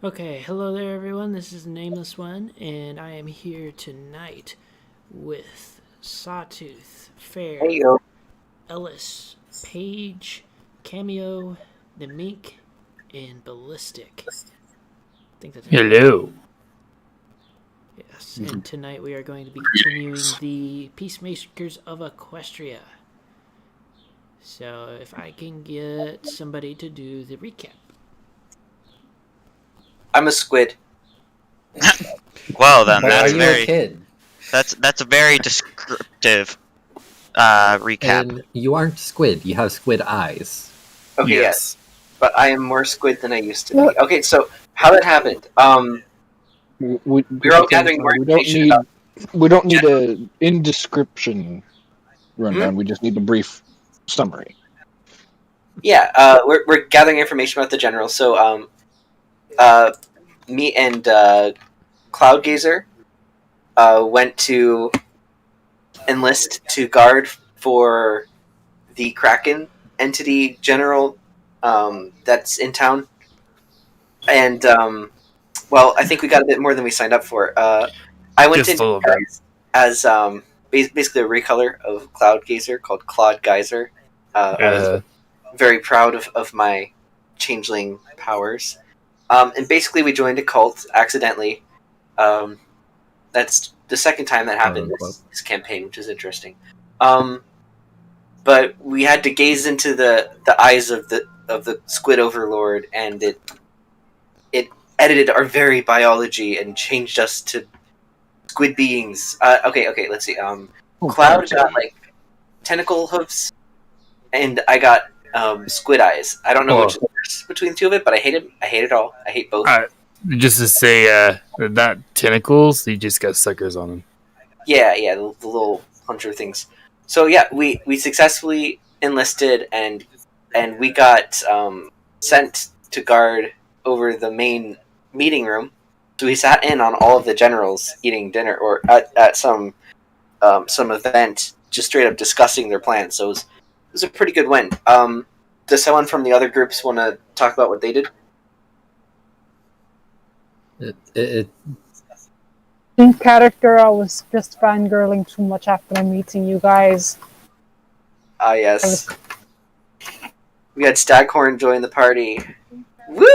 Okay, hello there, everyone. This is Nameless One, and I am here tonight with Sawtooth, Fair, Hey yo. Ellis, Page, Cameo, the Mink, and Ballistic. I think that's Hello. Yes, and tonight we are going to be continuing the Peacemakers of Equestria. So, if I can get somebody to do the recap. I'm a squid. Well, then Why that's are you very a kid? that's a very descriptive recap. And you aren't squid. You have squid eyes. Okay, yes. But I am more squid than I used to be. Okay, so how that happened. We're all gathering more information about... We don't need a in description rundown. Hmm? We just need a brief summary. Yeah, we're gathering information about the general. So me and Cloud Gazer went to enlist to guard for the Kraken entity general that's in town. And well, I think we got a bit more than we signed up for. I went Just a in little bit. as basically a recolor of Cloud Gazer called Claude Geyser. I was very proud of my changeling powers. And basically, we joined a cult accidentally. That's the second time that happened this campaign, which is interesting. But we had to gaze into the eyes of the Squid Overlord, and it edited our very biology and changed us to squid beings. Okay, let's see. Cloud got like tentacle hoofs, and I got squid eyes. I don't know which is worse between the two of it, but I hate it. I hate it all. I hate both. Just to say, not tentacles. You just got suckers on them. Yeah, the little hunter things. So yeah, we successfully enlisted, and we got sent to guard over the main meeting room. So we sat in on all of the generals eating dinner, or at some event, just straight up discussing their plans. So it was a pretty good win. Does someone from the other groups want to talk about what they did? In character, I was just fangirling too much after meeting you guys. Ah, yes. We had Staghorn join the party. Woo!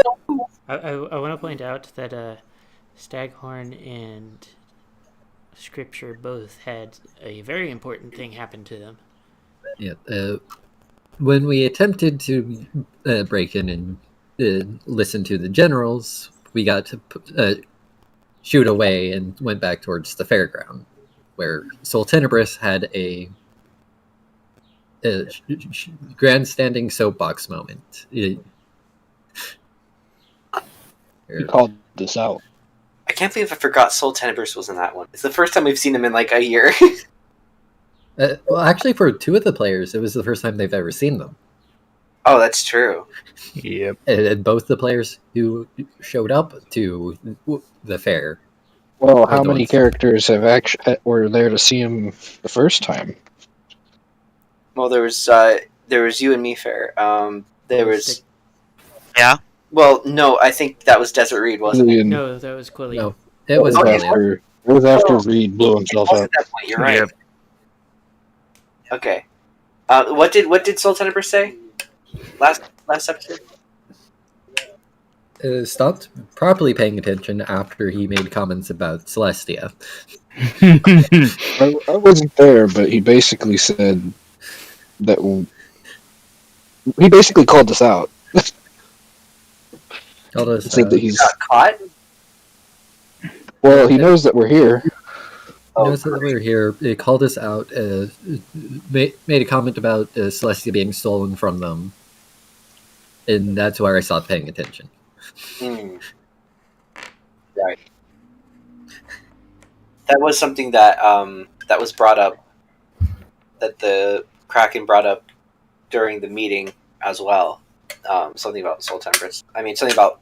I want to point out that Staghorn and Scripture both had a very important thing happen to them. Yeah. When we attempted to break in and listen to the generals, we got to shoot away and went back towards the fairground, where Sol Tenebris had a grandstanding soapbox moment. He called this out. I can't believe I forgot Sol Tenebris was in that one. It's the first time we've seen him in like a year. Well, actually, for two of the players, it was the first time they've ever seen them. Oh, that's true. Yep. And both the players who showed up to the fair. Well, how many characters have actually were there to see him the first time? Well, there was you and me, Fair. There was... Yeah? Well, no, I think that was Desert Reed, wasn't it? No, that was Quilly. No, it was It was after Reed blew himself up. At that point, you're right. Yep. Okay. What did Sol Tenebris say? Last episode? Stopped properly paying attention after he made comments about Celestia. I wasn't there, but he basically said that he basically called us out. Told us Said that he's Got caught? well. He knows that we're here. he knows that we're here. He called us out. Made a comment about Celestia being stolen from them, and that's where I stopped paying attention. Right. That was something that that was brought up, that the Kraken brought up during the meeting as well. Something about Sol Tenebris. I mean, something about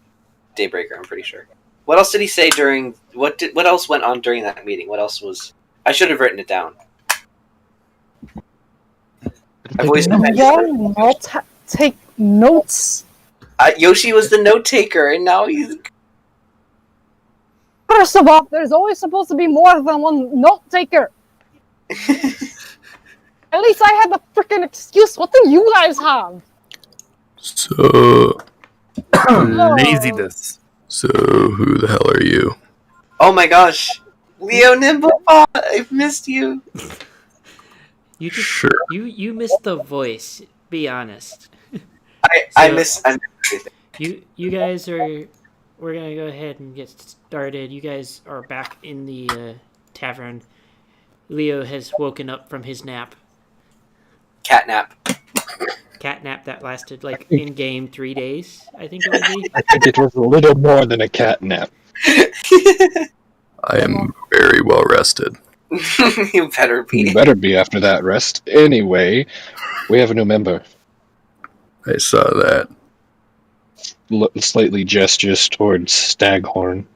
Daybreaker. I'm pretty sure. What else did he say during? What else went on during that meeting? What else was? I should have written it down. I've always been Take notes. Yoshi was the note taker, and now he's First of all, there's always supposed to be more than one note taker. At least I had the freaking excuse. What do you guys have? So, laziness. So, who the hell are you? Oh my gosh, Leo Nimblebot, I've missed you. You just Sure. you missed the voice. Be honest. I miss everything. You guys are. We're gonna go ahead and get started. You guys are back in the tavern. Leo has woken up from his nap. Catnap. Cat nap that lasted like in game 3 days. I think it would be. I think it was a little more than a cat nap. I am very well rested. You better be. You better be after that rest. Anyway, we have a new member. I saw that. Slightly gestures towards Staghorn.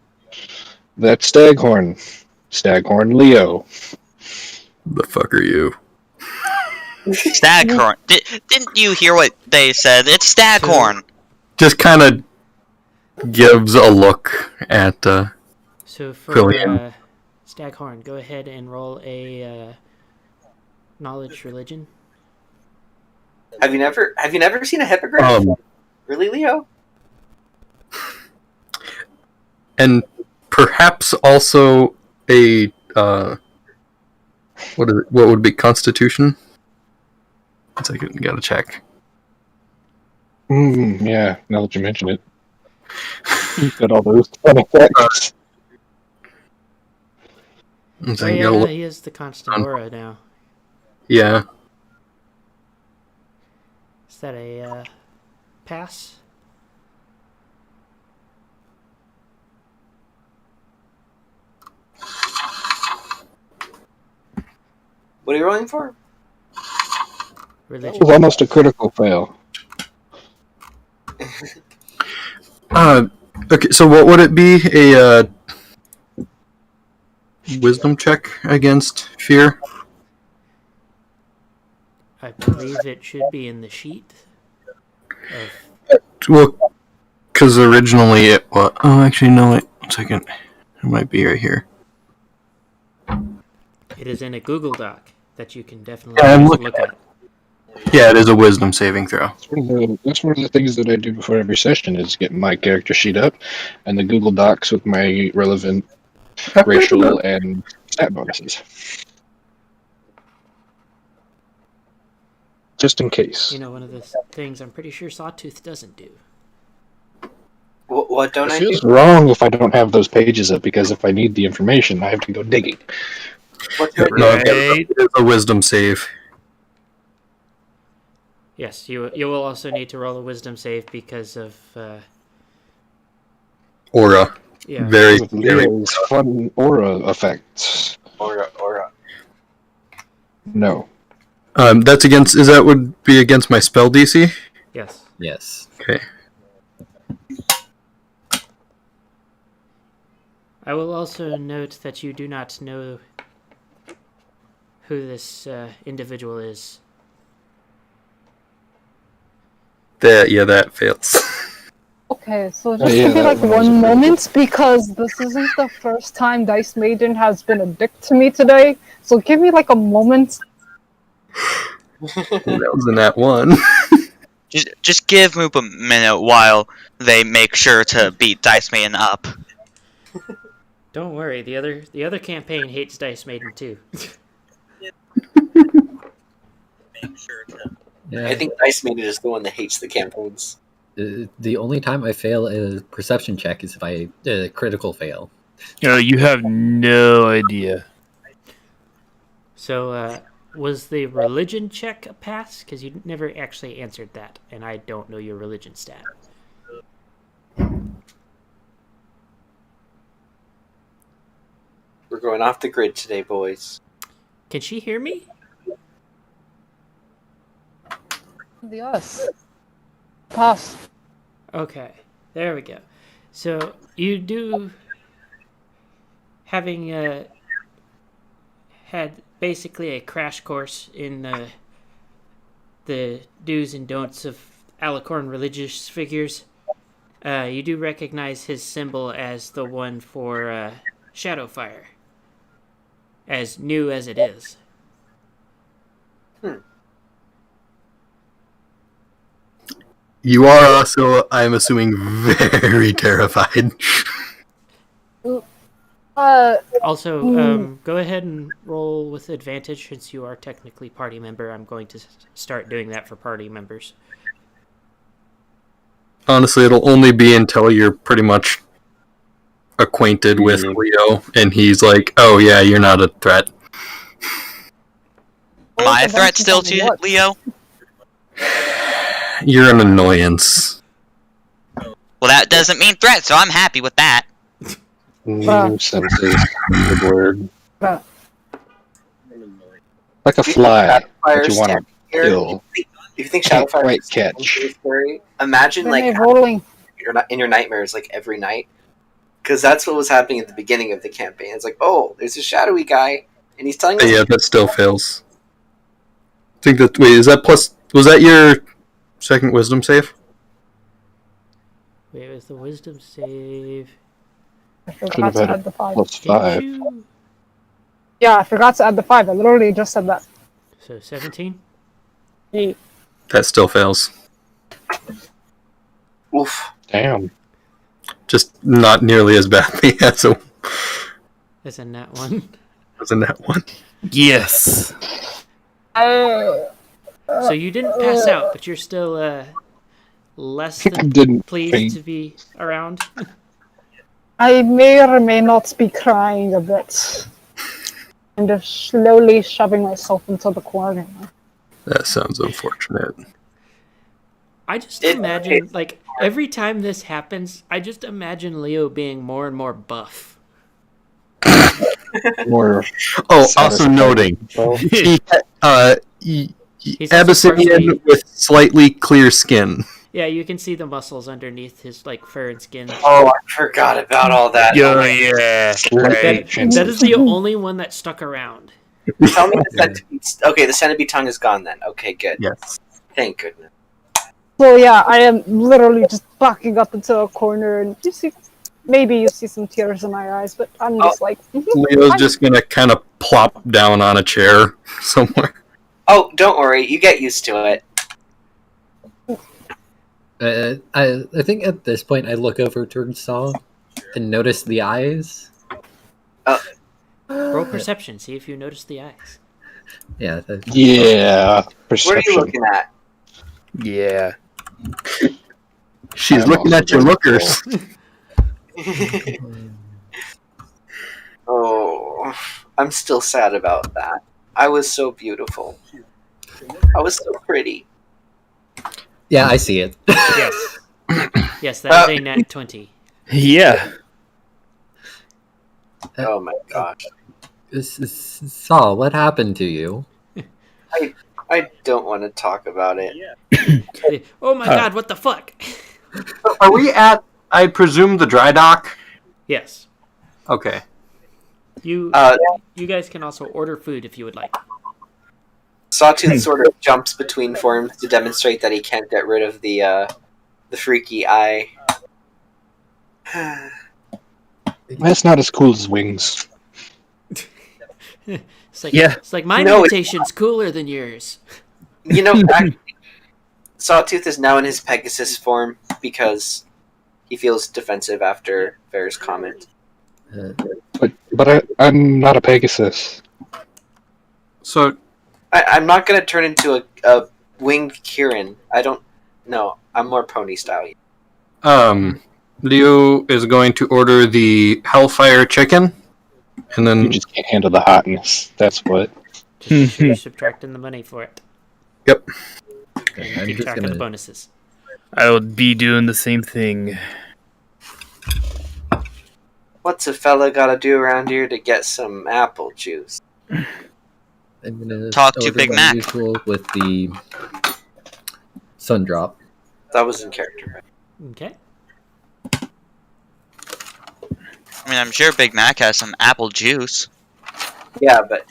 That's Staghorn. Staghorn Leo. The fuck are you? Staghorn. Didn't you hear what they said? It's Staghorn. Just kind of gives a look at So for Brilliant. Staghorn, go ahead and roll a knowledge religion. Have you never seen a hippogriff? Really, Leo? and perhaps also a what would be Constitution? 1 second, gotta check. Yeah, now that you mention it. You've got all those fun effects. 1 Oh second, yeah, gotta look. he is the constant aura now. Yeah. Is that a pass? What are you rolling for? That Religion. was almost a critical fail. Okay, so what would it be? A wisdom check against fear? I believe it should be in the sheet. Of, Well, because originally it was. Oh, actually, no, wait. 1 second. It might be right here. it is in a Google Doc that you can definitely Yeah, I'm just looking look at. Yeah, it is a wisdom saving throw. That's one of the things that I do before every session is get my character sheet up and the Google Docs with my relevant racial and stat bonuses. Just in case. You know, one of the things I'm pretty sure Sawtooth doesn't do. What don't It I do? feels wrong if I don't have those pages up because if I need the information, I have to go digging. What do I do? No, it is a wisdom save. Yes, you will also need to roll a wisdom save because of Aura. yeah. Very, With very. Leo's fun aura effects. Aura. No. That's against. Is that would be against my spell DC? Yes. Yes. Okay. I will also note that you do not know who this individual is. That fails. Okay, so just yeah, give me that like one was one a pretty moment because this isn't the first time Dice Maiden has been a dick to me today. So give me like a moment. That was in that one. Just give Moop a minute while they make sure to beat Dice Man up. Don't worry, the other campaign hates Dice Maiden too. Yeah. I think Dice Maiden is the one that hates the campaigns. The only time I fail a perception check is if I critical fail. You have no idea. So, was the religion check a pass? Because you never actually answered that, and I don't know your religion stat. We're going off the grid today, boys. Can she hear me? Yes. Pass. Okay, there we go. So you do, having had basically a crash course in the do's and don'ts of Alicorn religious figures, you do recognize his symbol as the one for Shadowfire, as new as it is. You are also, I'm assuming, very terrified. Also, go ahead and roll with advantage since you are technically party member. I'm going to start doing that for party members. Honestly, it'll only be until you're pretty much acquainted with Leo, and he's like, "Oh yeah, you're not a threat." Am I a threat still to Leo? You're an annoyance. Well, that doesn't mean threat, so I'm happy with that. Nuisance is the word. Uh. Like a fly that Shadowfire you want to here. kill. If you think Shadowfire Quite is catch. scary, imagine When like they're rolling. you're not in your nightmares like every night, because that's what was happening at the beginning of the campaign. It's like, oh, there's a shadowy guy, and he's telling us. Yeah, that still fails. I think that. Wait, is that plus? Was that your second wisdom save? Wait, was the wisdom save? I forgot to add the 5. Plus Did 5. you? Yeah, I forgot to add the 5. I literally just said that. So 17? That still fails. Oof. Damn. Just not nearly as badly as a As in that one. net one. Yes. So you didn't pass out, but you're still less than Didn't pleased faint. to be around. I may or may not be crying a bit. And just slowly shoving myself into the corner. That sounds unfortunate. I just imagine, like, every time this happens, I just imagine Leo being more and more buff. More Oh, also satisfying. noting, Well, He's also Abyssinian partially- with slightly clear skin. Yeah, you can see the muscles underneath his, like, fur and skin. Oh, I forgot about all that. Yo, yeah. Right. That is the only one that stuck around. Tell me the centipede. Okay, the centipede tongue is gone then. Okay, good. Yes. Thank goodness. So yeah, I am literally just backing up into a corner, and you see, maybe you see some tears in my eyes, but I'm just like, Leo's just gonna kind of plop down on a chair somewhere. Oh, don't worry. You get used to it. I think at this point I look over towards Saul and notice the eyes. Roll perception, see if you notice the eyes. Yeah. Yeah. What are you Perception. looking at? Yeah. She's I'm looking also at your gonna lookers. Oh, I'm still sad about that. I was so beautiful. I was so pretty. Yeah, I see it. Yes. Yes, that is a nat 20. Yeah. Oh my gosh. Saul, what happened to you? I don't want to talk about it. Oh my god, what the fuck? Are we at, I presume, the dry dock? Yes. Okay. You guys can also order food if you would like. Sawtooth sort of jumps between forms to demonstrate that he can't get rid of the freaky eye. That's not as cool as wings. It's like, Yeah. it's like my No, mutation's cooler than yours. You know, actually, Sawtooth is now in his Pegasus form because he feels defensive after Fair's comment. But I'm not a Pegasus. So, I'm not going to turn into a winged Kieran. I don't... No, I'm more pony style. Leo is going to order the Hellfire chicken, and You then just can't handle the hotness. That's what. Just make sure you're subtracting the money for it. Yep. And I'm keep just track of the gonna- bonuses. I would be doing the same thing. What's a fella got to do around here to get some apple juice? I'm gonna Talk to order Big my Mac. usual with the sun drop. That was in character, right? Okay. I mean, I'm sure Big Mac has some apple juice. Yeah, but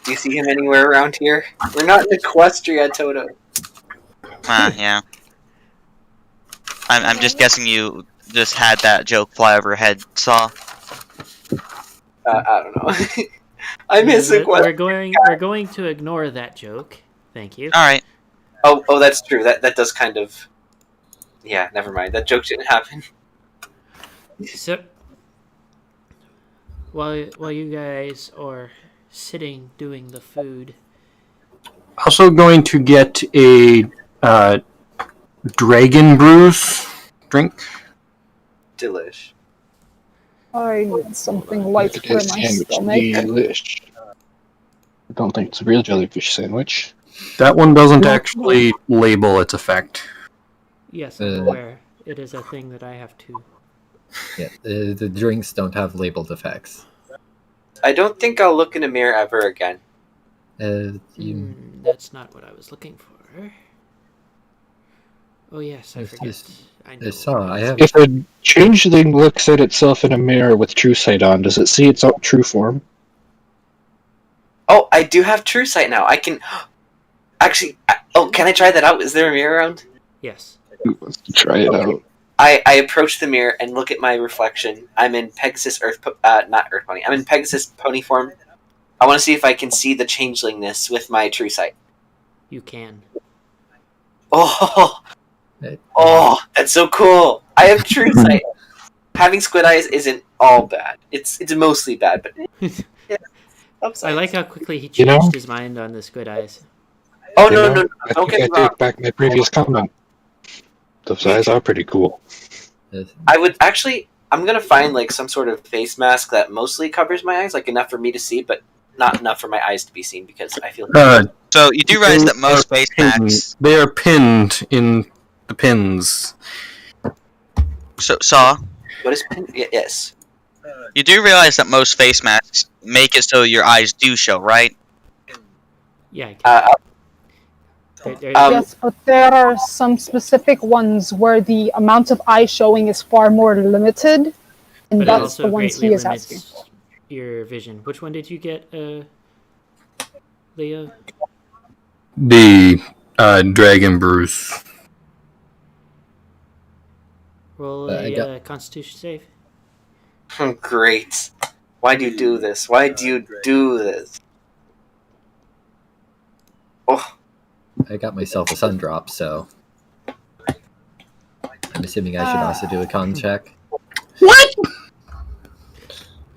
do you see him anywhere around here? We're not in Equestria, Toto. Yeah. I'm just guessing you just had that joke fly over your head, Saw. I don't know. I miss Yeah, it. we're going to ignore that joke. Thank you. All right. Oh, that's true. That does kind of. Yeah, never mind. That joke didn't happen. So, while you guys are sitting doing the food, Also going to get a dragon brews drink. Delish. I need something light Look at for his my sandwich. stomach. Delish. I don't think it's a real jellyfish sandwich. That one doesn't actually label its effect. yes, I'm aware. It is a thing that I have to. Yeah, the drinks don't have labeled effects. I don't think I'll look in a mirror ever again. That's not what I was looking for. Oh yes, I forget. I know. I have. If a changeling looks at itself in a mirror with true sight on, does it see its true form? Oh, I do have true sight now. I can actually. Can I try that out? Is there a mirror around? Yes. Let's try it out. I approach the mirror and look at my reflection. I'm in Pegasus not Earth Pony. I'm in Pegasus Pony form. I want to see if I can see the changelingness with my true sight. You can. Oh, that's so cool! I have true sight. Having squid eyes isn't all bad. It's mostly bad, but yeah, I like how quickly he You know? changed his mind on the squid eyes. Oh You no, know, no, no! I Don't think get me I wrong. take back my previous comment. Those eyes are pretty cool. I would actually. I'm gonna find like some sort of face mask that mostly covers my eyes, like enough for me to see, but not enough for my eyes to be seen because I feel. So you do realize that most face masks. They are pinned in the pins. So Saw. What is pin? Yes. You do realize that most face masks make it so your eyes do show, right? Yeah. I can. Yes, but there are some specific ones where the amount of eye showing is far more limited, and But it that's also the ones greatly he is limits asking. your vision. Which one did you get, Leo? The dragon brews. Roll a Constitution save. Great. Why do you do this? Why do you do this? Oh, I got myself a sun drop, so I'm assuming I should also do a con check.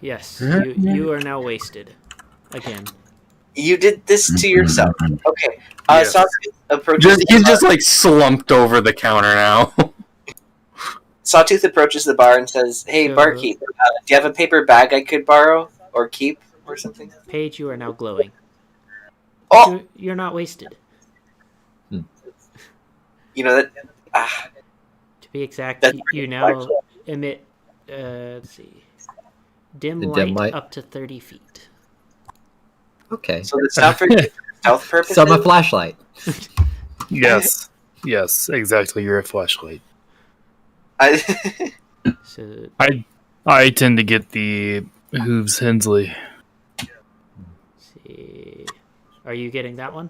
Yes, you are now wasted. Again. you did this to yourself. Okay. Yes. Sawtooth approaches. He's just like slumped over the counter now. Sawtooth approaches the bar and says, "Hey, So- barkeep, do you have a paper bag I could borrow or keep or something?" Paige, you are now glowing. Oh, You're not wasted. you know that. To be exact, That's you now emit, let's see, dim The light, dim light? up to 30 feet. Okay, So it's not for stealth purposes. so I'm a flashlight. Yes. Yes, exactly. You're a flashlight. So, I tend to get the Hooves Hensley. let's see. Are you getting that one?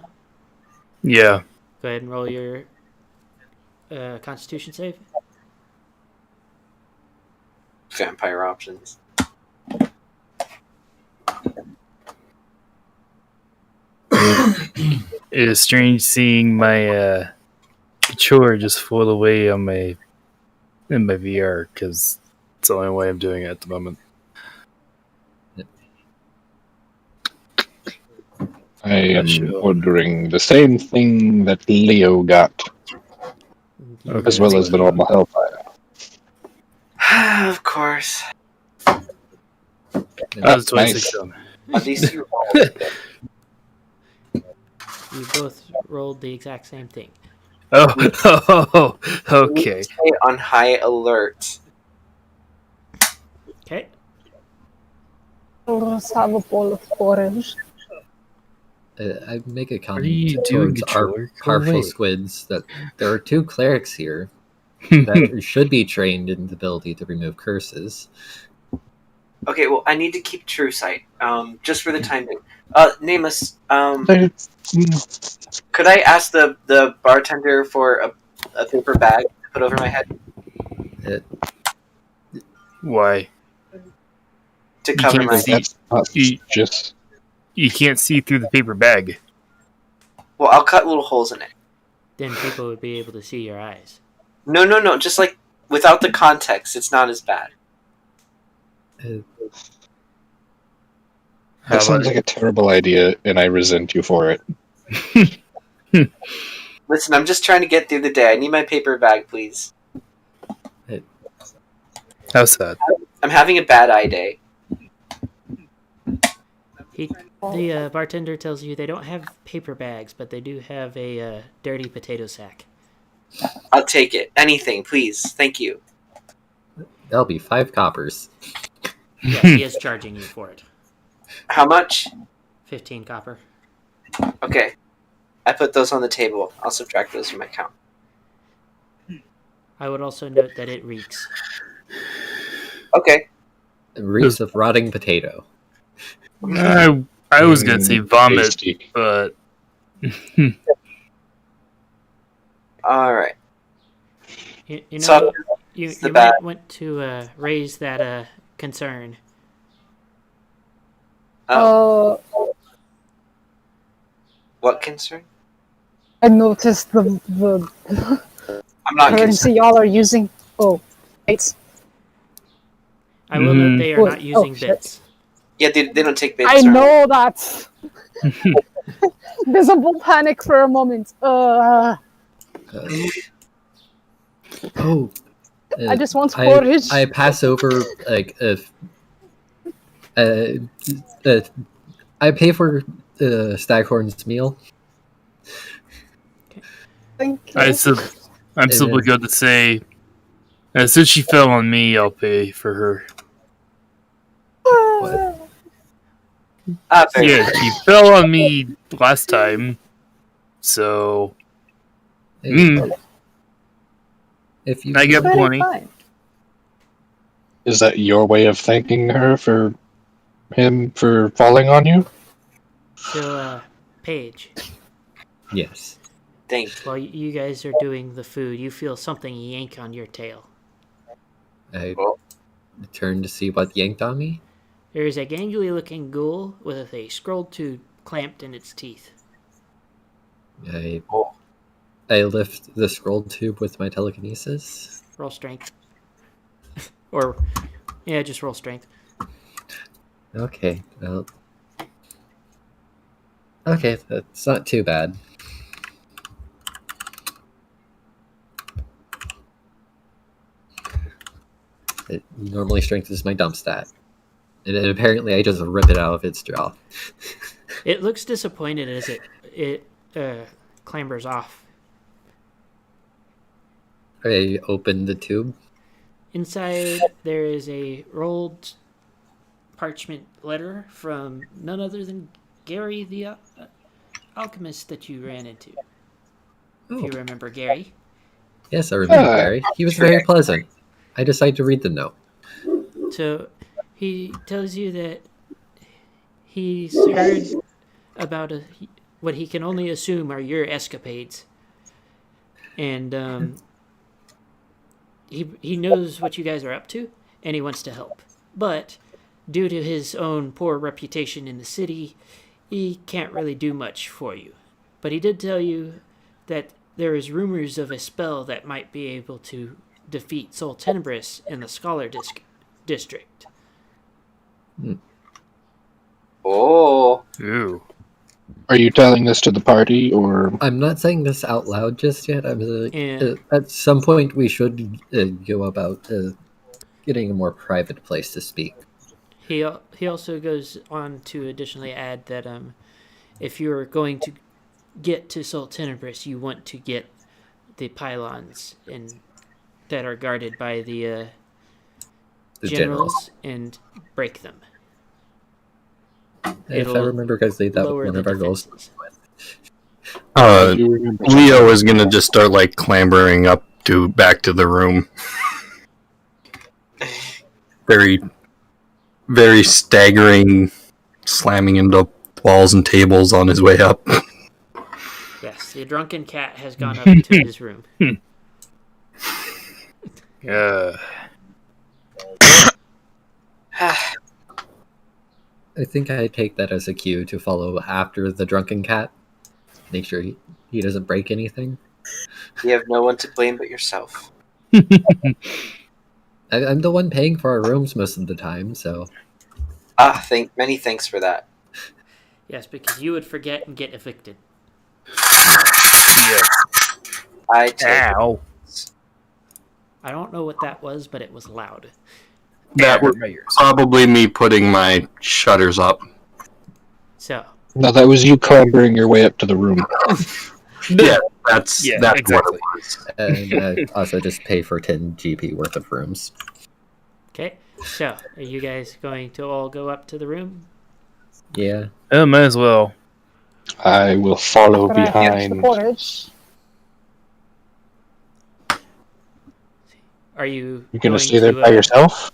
Yeah. Go ahead and roll your Constitution save. Vampire options. It is strange seeing my chore just float away on in my VR because it's the only way I'm doing it at the moment. I am ordering the same thing that Leo got, Okay. as well as the normal Hellfire. Of course. That was 26 Nice. on. At least you rolled. You both rolled the exact same thing. Oh, okay. Stay on high alert. Okay. Let's have a bowl of porridge. I make a are comment you doing, towards our Chore? Go partial away. squids that there are two clerics here that should be trained in the ability to remove curses. Okay, well, I need to keep true sight. Just for the time being. Nameless. Could I ask the bartender for a paper bag to put over my head? Why? to cover can't my. see- That's not You- just. You can't see through the paper bag. Well, I'll cut little holes in it. Then people would be able to see your eyes. No. Just like without the context, it's not as bad. How That sounds about- like a terrible idea, and I resent you for it. Listen, I'm just trying to get through the day. I need my paper bag, please. How sad. I'm having a bad eye day. The bartender tells you they don't have paper bags, but they do have a dirty potato sack. I'll take it. Anything, please. Thank you. That'll be 5 coppers. Yeah, he is charging you for it. How much? 15 copper. Okay. I put those on the table. I'll subtract those from my count. I would also note that it reeks. Okay. It reeks of rotting potato. I was gonna say vomit, Tasty. but All right. You know, So, you the might bag. want to raise that concern. Oh, what concern? I noticed the I'm not concerned. currency y'all are using. Oh, it's. I will note they are Oh, not using shit. bits. Yeah, they don't take bits. I sorry. know that. Visible panic for a moment. I just want porridge. I pass over like if I pay for Staghorn's meal. Thank you. I'm simply going to say, since she fell on me, I'll pay for her. What? Very Yeah, good. she fell on me last time, so If you I get Very plenty. fine. Is that your way of thanking her for him for falling on you? So, Paige, yes, Thank you. while you guys are doing the food, you feel something yank on your tail. I Oh. turn to see what yanked on me. There is a gangly-looking ghoul with a scroll tube clamped in its teeth. I Oh. lift the scroll tube with my telekinesis. Roll strength. Or, yeah, just roll strength. Okay, well, okay, that's not too bad. Normally, strength is my dump stat, and apparently, I just rip it out of its jaw. It looks disappointed as it clambers off. I open the tube. Inside, there is a rolled parchment letter from none other than Gary the alchemist that you ran into. If you remember Gary. Yes, I remember Ah, Gary. He was very pleasant. I decided to read the note. So he tells you that he's heard about what he can only assume are your escapades. And he knows what you guys are up to, and he wants to help. But due to his own poor reputation in the city, he can't really do much for you. But he did tell you that there is rumors of a spell that might be able to defeat Sol Tenebris in the Scholar District. Oh. Ooh. Are you telling this to the party, or I'm not saying this out loud just yet. I'm like, Yeah. at some point we should go about getting a more private place to speak. He also goes on to additionally add that if you're going to get to Sol Tenebris, you want to get the pylons that are guarded by the The generals and break them. If I It'll remember correctly, that lower was one the of our goals. defenses. I do remember Leo is gonna just start like clambering up to back to the room. Very, very staggering, slamming into walls and tables on his way up. Yes, the drunken cat has gone up to his room. Yeah. I think I take that as a cue to follow after the drunken cat. Make sure he doesn't break anything. You have no one to blame but yourself. I'm the one paying for our rooms most of the time, so... Many thanks for that. Yes, because you would forget and get evicted. Yes. I take Ow. I don't know what that was, but it was loud. That was probably me putting my shutters up. So, No, that was you clambering your way up to the room. Yeah, that's exactly. what it was. And also just pay for 10 GP worth of rooms. okay. So, are you guys going to all go up to the room? Yeah. Oh, might as well. I will follow But I finish the behind. porridge. Are you You're gonna going stay there to, by yourself?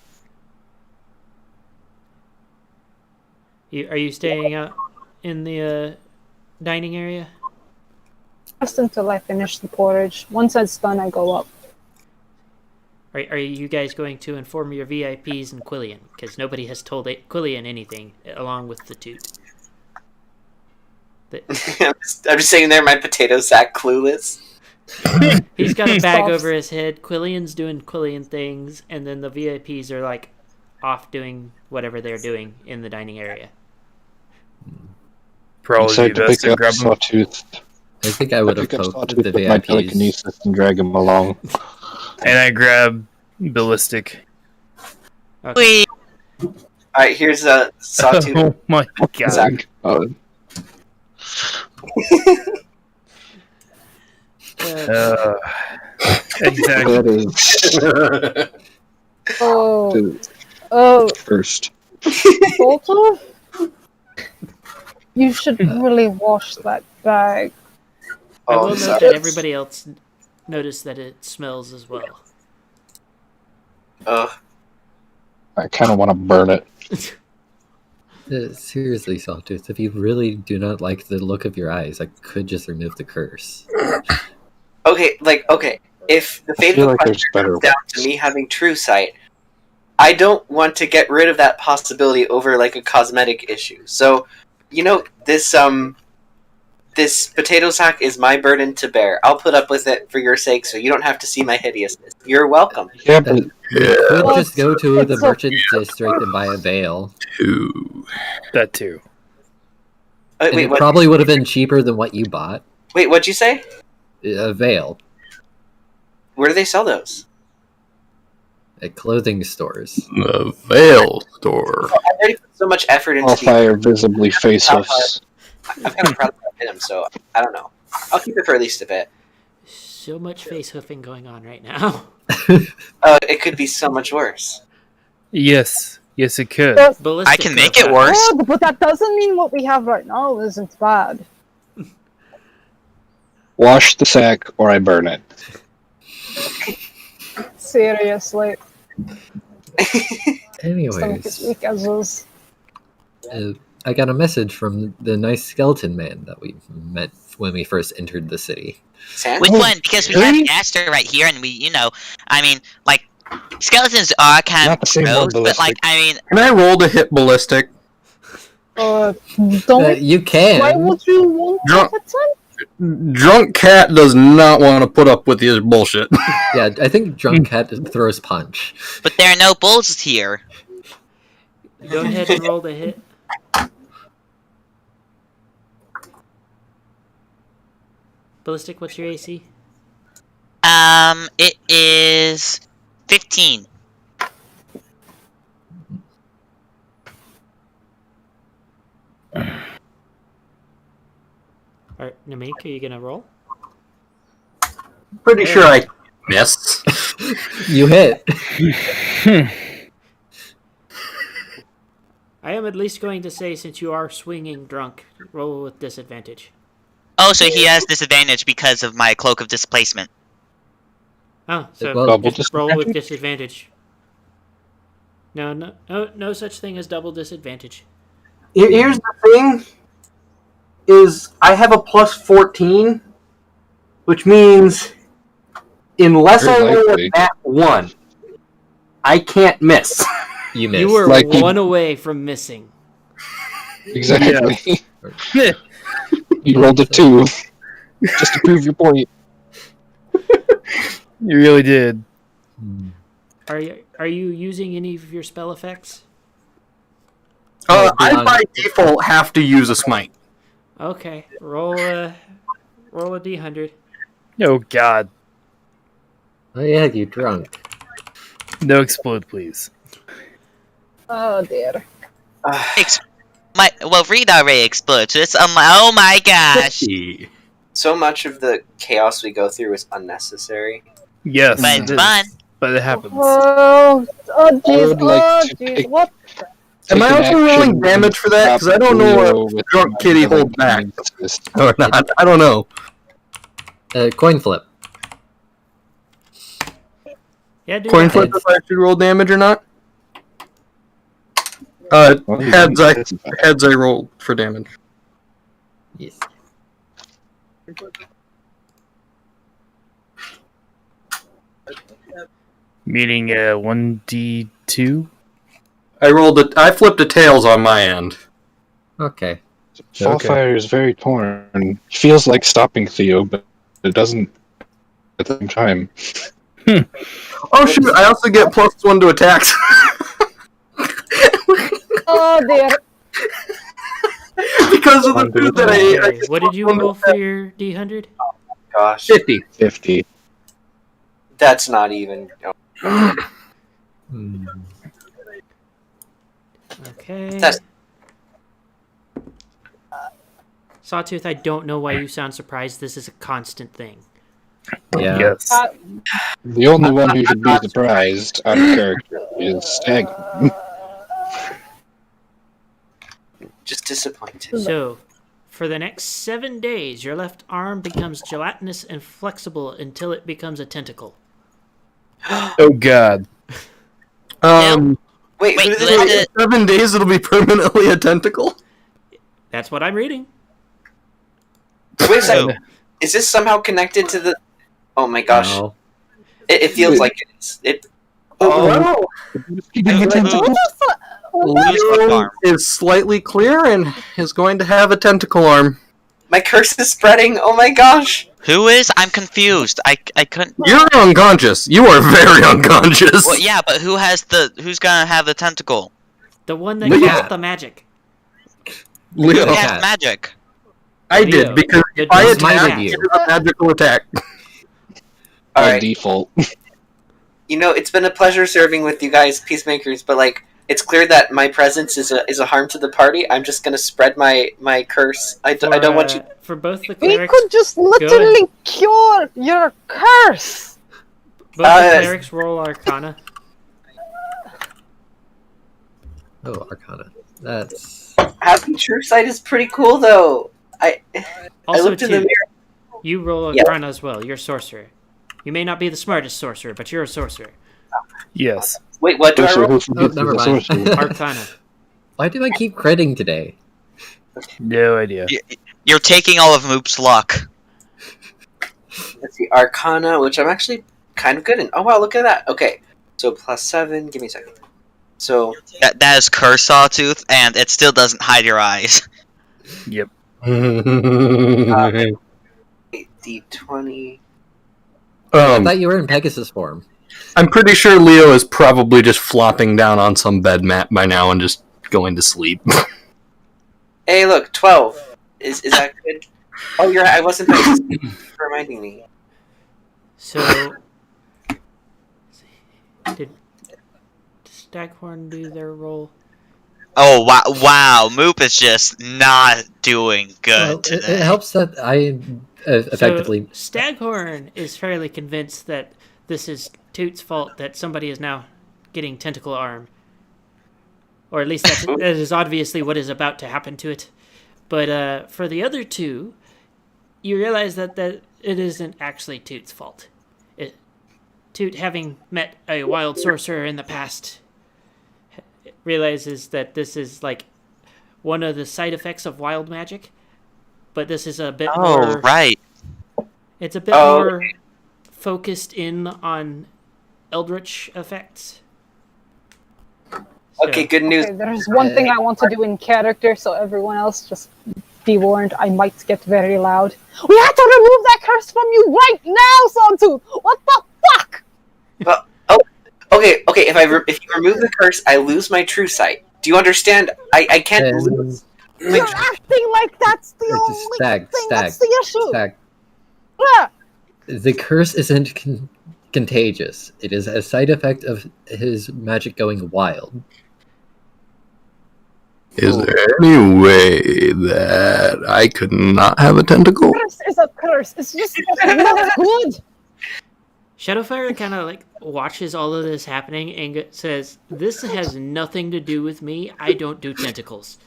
Are you staying out in the dining area? Just until I finish the porridge. Once that's done, I go up. Are you guys going to inform your VIPs and Quillian? Because nobody has told Quillian anything, along with the toot. I'm just sitting there, my potato sack, clueless. He's got a bag Stops. over his head. Quillian's doing Quillian things, and then the VIPs are like off doing whatever they're doing in the dining area. Probably Decide to best pick to up grab them. Sawtooth. I think I would have Pick up poked Sawtooth the with my VIPs. telekinesis and drag him along. And I grab ballistic. Okay. Wait, Alright, here's a Sawtooth. Oh my god. Sack. Exactly. That is Oh, first. Walter? You should really wash that bag. I Oh, will I'm note sorry. that everybody else noticed that it smells as well. Ugh. I kind of want to burn it. Seriously, Sawtooth, if you really do not like the look of your eyes, I could just remove the curse. Okay, if the fate feel of like the there's question better comes down to me having true sight, I don't want to get rid of that possibility over like a cosmetic issue. So, this potato sack is my burden to bear. I'll put up with it for your sake, so you don't have to see my hideousness. You're welcome. Yeah, but Could Well, just go to the it's merchant district and buy a veil. That too. And Wait, it what? probably would have been cheaper than what you bought. Wait, what'd you say? A veil Where do they sell those? at clothing stores. The Veil store. I've already put so much effort into all fire visibly face us. I'm kind of proud that I hit him, so I don't know. I'll keep it for at least a bit. So much face hoofing going on right now. It could be so much worse. Yes, it could. But, Ballistic I can make curve. it worse. but that doesn't mean what we have right now isn't bad. Wash the sack or I burn it. Seriously. Stomach is Anyways, weak as is. I got a message from the nice skeleton man that we met when we first entered the city. Sam? Which one? Because we have Aster right here, and skeletons are kind Not the of same one, gross, but ballistic. Can I roll to hit ballistic? Don't. You can. Why would you want Drunk- to hit him? Drunk cat does not want to put up with his bullshit. Yeah, I think drunk cat throws punch. but there are no bulls here. Go ahead and roll the hit. Ballistic, what's your AC? It is 15. Alright, Nameek, are you gonna roll? Pretty sure I missed. You hit. I am at least going to say, since you are swinging drunk, roll with disadvantage. Oh, so he has disadvantage because of my cloak of displacement. Oh, so Well, double just roll with disadvantage. No such thing as double disadvantage. Here's the thing: is I have a plus 14, which means unless I Very roll likely. a nat 1, I can't miss. You missed. You were Like- one away from missing. Exactly. Yeah. You rolled a 2 just to prove your point. You really did. Hmm. Are you using any of your spell effects? Oh, I beyond- by default have to use a smite. Okay, roll a d100. Oh God. Oh yeah, you drunk. No explode, please. Oh dear. Read already explodes. It's oh my gosh. So much of the chaos we go through is unnecessary. Yes, But it it's is. fun. But it happens. Oh jeez, would like to jeez, take- what? Am I Take an also rolling action damage for that? Because I to don't know Leo what with drunk my kitty ability hold back assist. or not. I don't know. Coin flip. Yeah, do Coin that. flip if I should roll damage or not. Well, Heads. Heads. I roll for damage. Yes. Meaning 1d2. I flipped a tails on my end. Okay. Fallfire is very torn. Feels like stopping Theo, but it doesn't at the same time. Oh shoot! I also get +1 to attacks. Oh dear. Because of the food that I ate. Okay, what did you roll for your d100? Gosh, 50. 50. that's not even. Hmm. Okay. That's- Sawtooth, I don't know why you sound surprised. This is a constant thing. Yeah. Yes. The only one who should be surprised out of character is Stag. Just disappointed. So, for the next 7 days, your left arm becomes gelatinous and flexible until it becomes a tentacle. Oh God. Wait, who Wait, does let it? the- 7 days it'll be permanently a tentacle? That's what I'm reading. Wait a second. Is this somehow connected to the? Oh my gosh! No. It feels like it is. It. Oh, Who's arm? is slightly clear and is going to have a tentacle arm. My curse is spreading. Oh my gosh! Who is? I'm confused. I couldn't. You're unconscious. You are very unconscious. Well, yeah, but who's gonna have the tentacle? The one that Leo. cast the magic. Leo. Who Yeah. has magic? I Leo. did, because The if I does my attack, review. it is a magical attack. All By right. default. You know, it's been a pleasure serving with you guys, peacemakers. But like, it's clear that my presence is a harm to the party. I'm just gonna spread my curse. I don't want you. For both the We clerics, could just literally cure your curse. both the clerics roll Arcana. Oh, Arcana. That's Having true sight is pretty cool, though. I Also, looked in the too, mirror. you roll Yeah. Arcana as well. You're a sorcerer. You may not be the smartest sorcerer, but you're a sorcerer. Yes. Wait, what do I Sorcerer roll? who forgets never the mind. sorcerer. Arcana. Why do I keep critting today? No idea. You're taking all of Moop's luck. Let's see, Arcana, which I'm actually kind of good in. Oh wow, look at that. Okay, so +7. Give me a second. So That is curse sawtooth, and it still doesn't hide your eyes. Yep. D20. I thought you were in Pegasus form. I'm pretty sure Leo is probably just flopping down on some bed mat by now and just going to sleep. Hey, look, 12. Is that good? Oh, I wasn't for reminding me. So, did Staghorn do their roll? Oh wow! Moop is just not doing good Well, today. it helps that I effectively. So, Staghorn is fairly convinced that this is Toot's fault that somebody is now getting tentacle arm. Or at least that is obviously what is about to happen to it. But for the other two, you realize that it isn't actually Toot's fault. Toot, having met a wild sorcerer in the past, realizes that this is like one of the side effects of wild magic. But this is a bit Oh more... right. It's a bit more focused in on eldritch effects. Okay, good news. Okay, there's one thing I want to do in character, so everyone else just be warned. I might get very loud. We have to remove that curse from you right now, Sawtooth! What the fuck? Okay. If you remove the curse, I lose my true sight. Do you understand? I can't lose. You're acting like that's the only thing that's the issue. Stack. Yeah. The curse isn't contagious. It is a side effect of his magic going wild. Is there any way that I could not have a tentacle? Curse is a curse. It's just not good. Shadowfire kind of like watches all of this happening and says, "This has nothing to do with me. I don't do tentacles."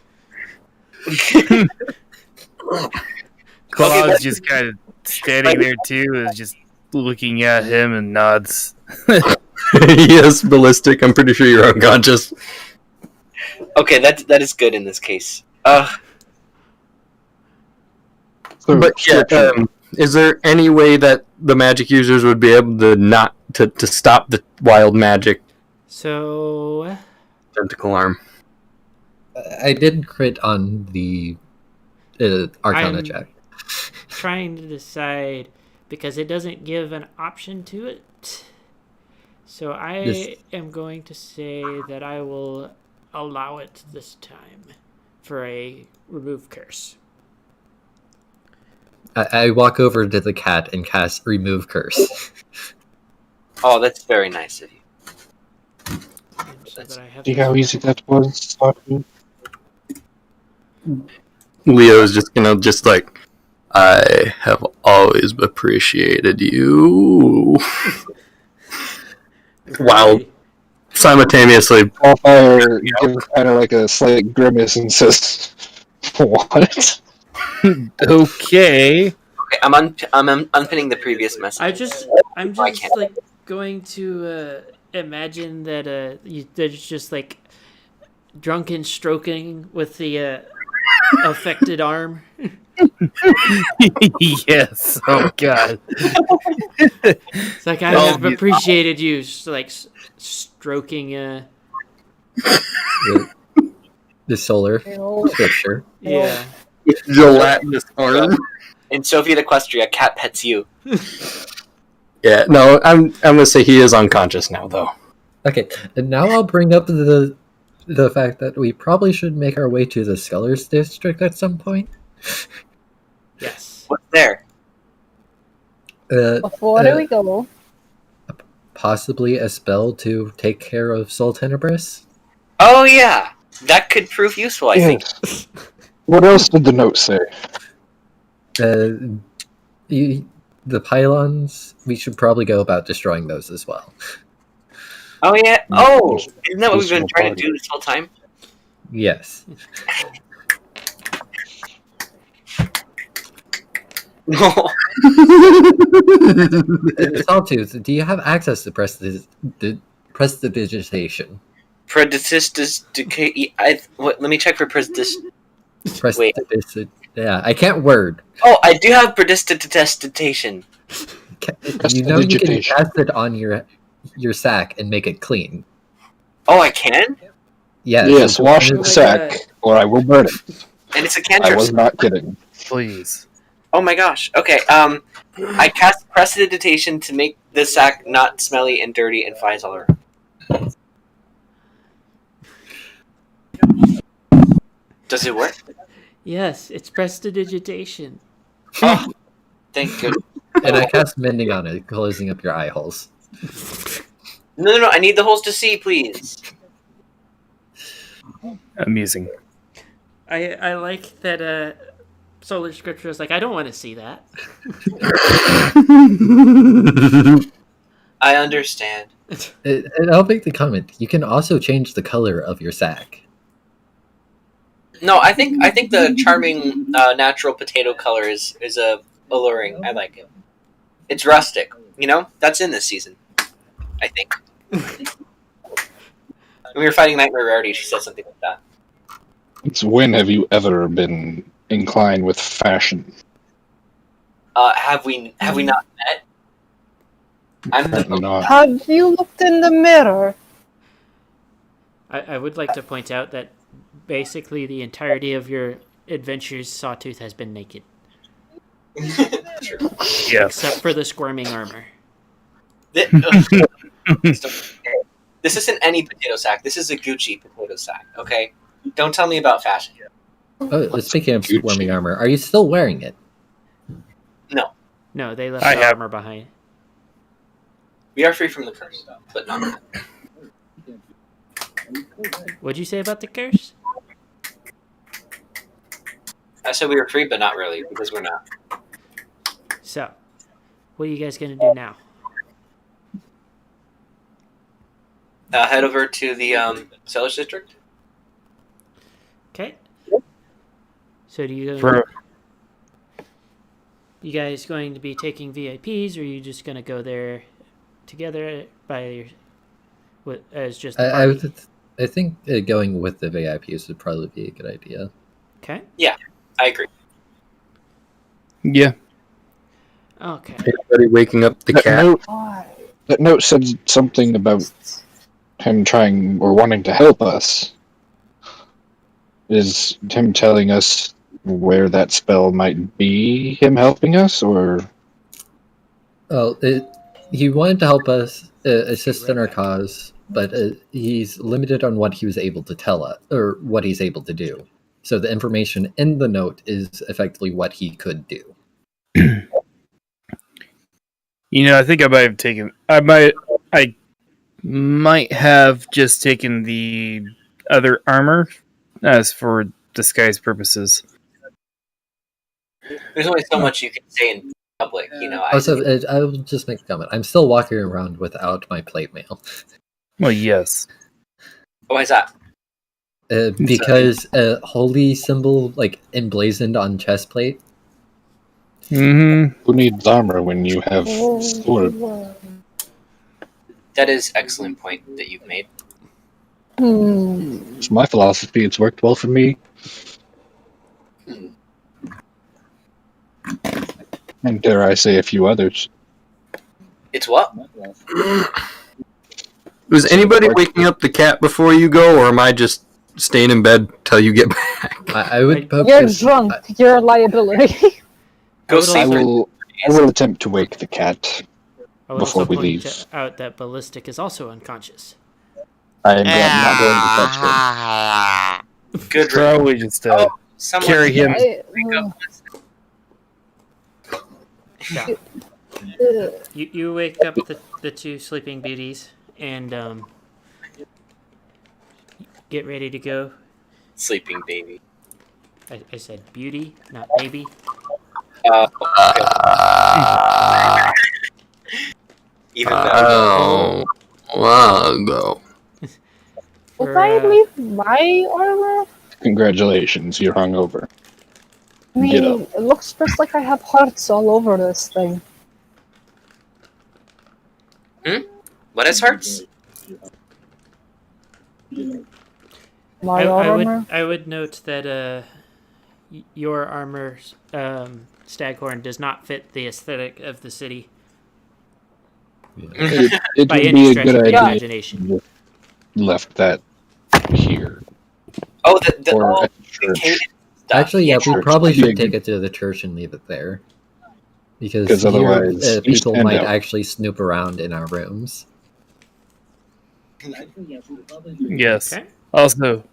Claw's just kind of standing there too, is just looking at him and nods. Yes, Ballistic. I'm pretty sure you're unconscious. Okay, that is good in this case. But yeah, is there any way that the magic users would be able to not to stop the wild magic? So Tentacle arm. I did crit on the Arcana check. trying to decide because it doesn't give an option to it. So I am going to say that I will allow it this time for a remove curse. I walk over to the cat and cast remove curse. Oh, that's very nice of you. So that I have See how easy that was? Leo's just gonna like, I have always appreciated you. While simultaneously, Wildfire gives kind of like a slight grimace and says, "What?" Okay. Okay, I'm unpinning the previous message. I'm I just can't. like going to imagine that there's just like drunken stroking with the affected arm. Yes. Oh God. It's like I have appreciated you, like stroking. The solar scripture. Yeah. gelatinous arm. In Soviet Equestria, cat pets you. Yeah, no, I'm gonna say he is unconscious now, though. Okay, and now I'll bring up the fact that we probably should make our way to the Scholars District at some point. Yes. What's there? Before we go, Possibly a spell to take care of Soul Tenebris. Oh yeah, that could prove useful. I think. Yes. What else did the note say? The pylons, we should probably go about destroying those as well. Oh yeah. Oh, isn't that what we've been trying to do this whole time? Yes. No. Sawtooth, do you have access to prestidigitation? Let me check for Wait. Yeah, I can't word. Oh, I do have prestidigitation. You know you can cast it on your sack and make it clean. Oh, I can? Yes, wash the sack, or I will burn it. And it's a cantrip. I was not kidding. Please. Oh my gosh. Okay. I cast prestidigitation to make the sack not smelly and dirty and flies all around. Does it work? Yes, it's prestidigitation. Oh, thank goodness. And I cast mending on it, closing up your eye holes. No. I need the holes to see, please. Amusing. I like that Solar Scripture is like, I don't want to see that. I understand. And I'll make the comment. You can also change the color of your sack. No, I think the charming natural potato color is alluring. I like it. It's rustic. You know, that's in this season. I think. When we were fighting Nightmare Rarity, she said something like that. It's when have you ever been inclined with fashion? Have we not met? Apparently not. have you looked in the mirror? I would like to point out that basically the entirety of your adventures, Sawtooth has been naked, True. Yeah. except for the squirming armor. This isn't any potato sack. This is a Gucci potato sack. Okay, don't tell me about fashion. Oh, speaking of Gucci. swarming armor, are you still wearing it? No, they left I the have- armor behind. We are free from the curse, but not. What'd you say about the curse? I said we were free, but not really, because we're not. So, what are you guys gonna do now? Head over to the Sellers District. Okay. So do you For you guys going to be taking VIPs, or are you just gonna go there together as just the party? I think going with the VIPs would probably be a good idea. Okay. I agree. Yeah. Okay. Everybody waking up the That cat. note, Why? that note said something about him trying or wanting to help us. Is him telling us where that spell might be him helping us, or Well, he wanted to help us assist in our cause, but he's limited on what he was able to tell us or what he's able to do. So the information in the note is effectively what he could do. I think I might have just taken the other armor as for disguise purposes. There's only so much you can say in public, Also, I will just make a comment. I'm still walking around without my plate mail. Well, yes. Why is that? Because a holy symbol emblazoned on chest plate. Mm-hmm. who needs armor when you have sword? That is excellent point that you've made. It's my philosophy. It's worked well for me. And dare I say a few others. It's what? Was anybody waking up the cat before you go, or am I just staying in bed till you get back? I would hope You're this- drunk. You're a liability. Go I would sleep. I will attempt to wake the cat. I would Before also we point leave. out that Ballistic is also unconscious. I am not going to touch him. Good. Probably just Someone carry him. Yeah. You wake up the two sleeping beauties and get ready to go. Sleeping baby. I said beauty, not baby. Even though Oh, wow, go. Would I leave my armor? Congratulations, you're hungover. I mean, Get up. it looks just like I have hearts all over this thing. what is hearts? My armor? I would note that your armor, Staghorn, does not fit the aesthetic of the city It by would any be a stretch good of the idea imagination. if you left that here. Oh, the Or oh, at the the church. cated stuff. Actually, yeah, we Church probably would be a should take good- it to the church and leave it there. Because 'Cause here, otherwise, you people stand might out. actually snoop around in our rooms. Yes. Okay. Also,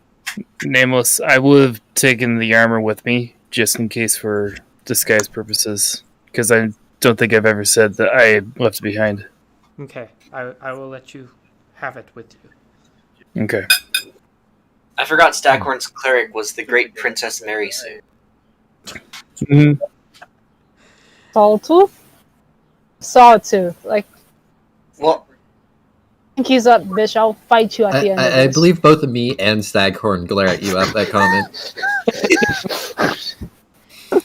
Nameless, I would have taken the armor with me just in case for disguise purposes, because I don't think I've ever said that I left it behind. Okay, I will let you have it with you. Okay. I forgot Staghorn's cleric was the great Princess Mary Sue. Mm-hmm. Sawtooth? Sawtooth. Like, Well, think he's up, bitch. I'll fight you at the end of I this. believe both me and Staghorn glare at you at that comment.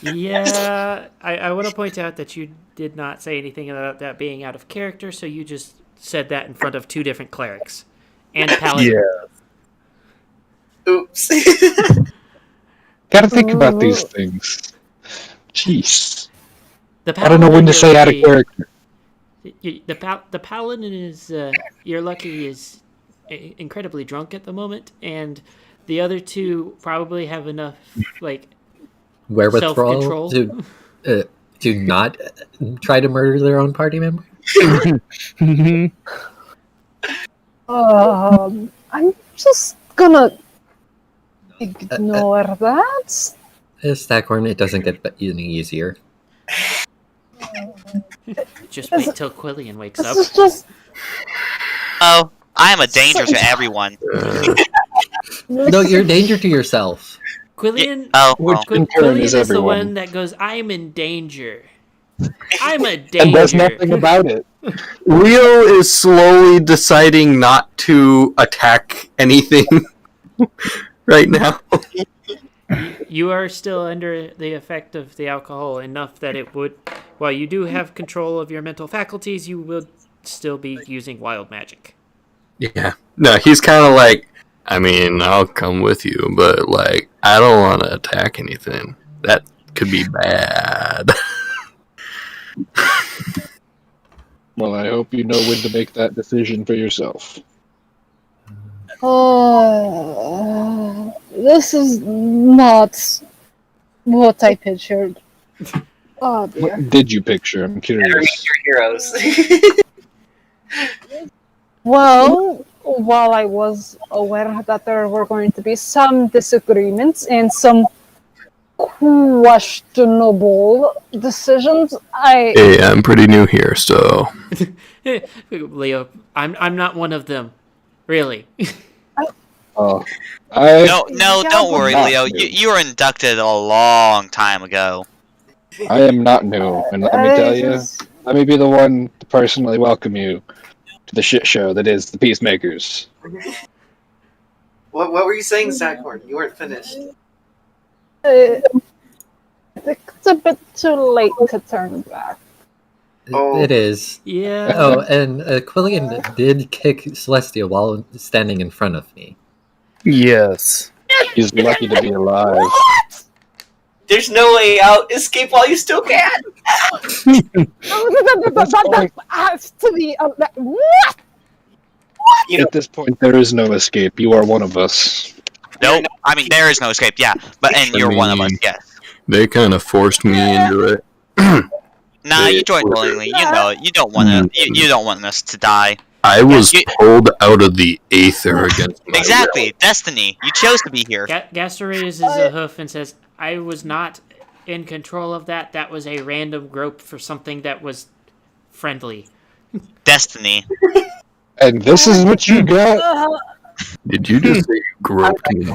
Yeah, I want to point out that you did not say anything about that being out of character, so you just said that in front of two different clerics and paladin. oops. Gotta think about these things. Jeez. The I don't know when to you're say out of lucky- character. The paladin is you're lucky is incredibly drunk at the moment, and the other two probably have enough Wherewithal self-control to not try to murder their own party member. I'm just gonna ignore that. Staghorn, it doesn't get any easier. Just wait till Quillian wakes This up. is just. Oh, I am a danger to everyone. No, you're a danger to yourself. Quillian, Oh, well. Quillian is is the everyone. one that goes, "I'm in danger. I'm a danger." And does nothing about it. Leo is slowly deciding not to attack anything right now. You are still under the effect of the alcohol enough that it would, while you do have control of your mental faculties, you will still be using wild magic. Yeah. No, he's kind of like, I mean, I'll come with you, but, like, I don't want to attack anything. That could be bad. Well, I hope you know when to make that decision for yourself. This is not what I pictured. Oh dear. What did you picture? I'm curious. Your heroes. Well, while I was aware that there were going to be some disagreements and some questionable decisions, Hey, I'm pretty new here, so... Leo, I'm not one of them, really. Oh, No, don't worry, Not Leo. new. You were inducted a long time ago. I am not new, and let me tell you, let me be the one to personally welcome you to the shit show that is the Peacemakers. What were you saying, Staghorn? You weren't finished. It's a bit too late to turn back. Oh. It is. Yeah. Oh, and Quillian did kick Celestia while standing in front of me. Yes. He's lucky to be alive. There's no way out. Escape while you still can. That has to be what? You know, At this point, there is no escape. You are one of us. Nope. I mean, there is no escape. Yeah, and you're one of us. Yes. They kind of forced me into it. Nah, you joined willingly. You know it. You don't want to. You don't want us to die. I was You- pulled out of the aether against my Exactly. Destiny. You chose to be here. Gaster raises a hoof and says, "I was not in control of that. That was a random grope for something that was friendly." Destiny. And this is what you got? will. Did you just say you groped me?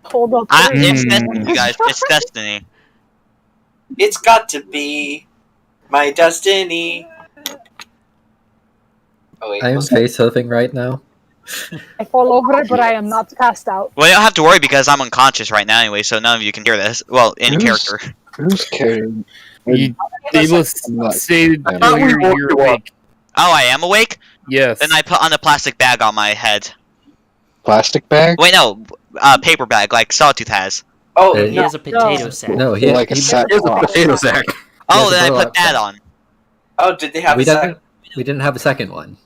Hold up. It's destiny, you guys. It's destiny. it's got to be my destiny. Oh wait. I am face huffing right now. I fall over, but I am not passed out. Well, you don't have to worry because I'm unconscious right now anyway, so none of you can hear this. Well, in Who's- character. Who's caring? You, Nameless stated I thought we woke you're you up. awake. Oh, I am awake? Yes. Then I put on a plastic bag on my head. Plastic bag? Wait, no. Paper bag, like Sawtooth has. Oh, Uh, He has a potato sack. No, Like a sack Here's a cloth. potato sack. Oh, Yes, then I it's put all that outside. on. oh, did they have we a sack? didn't have a second one.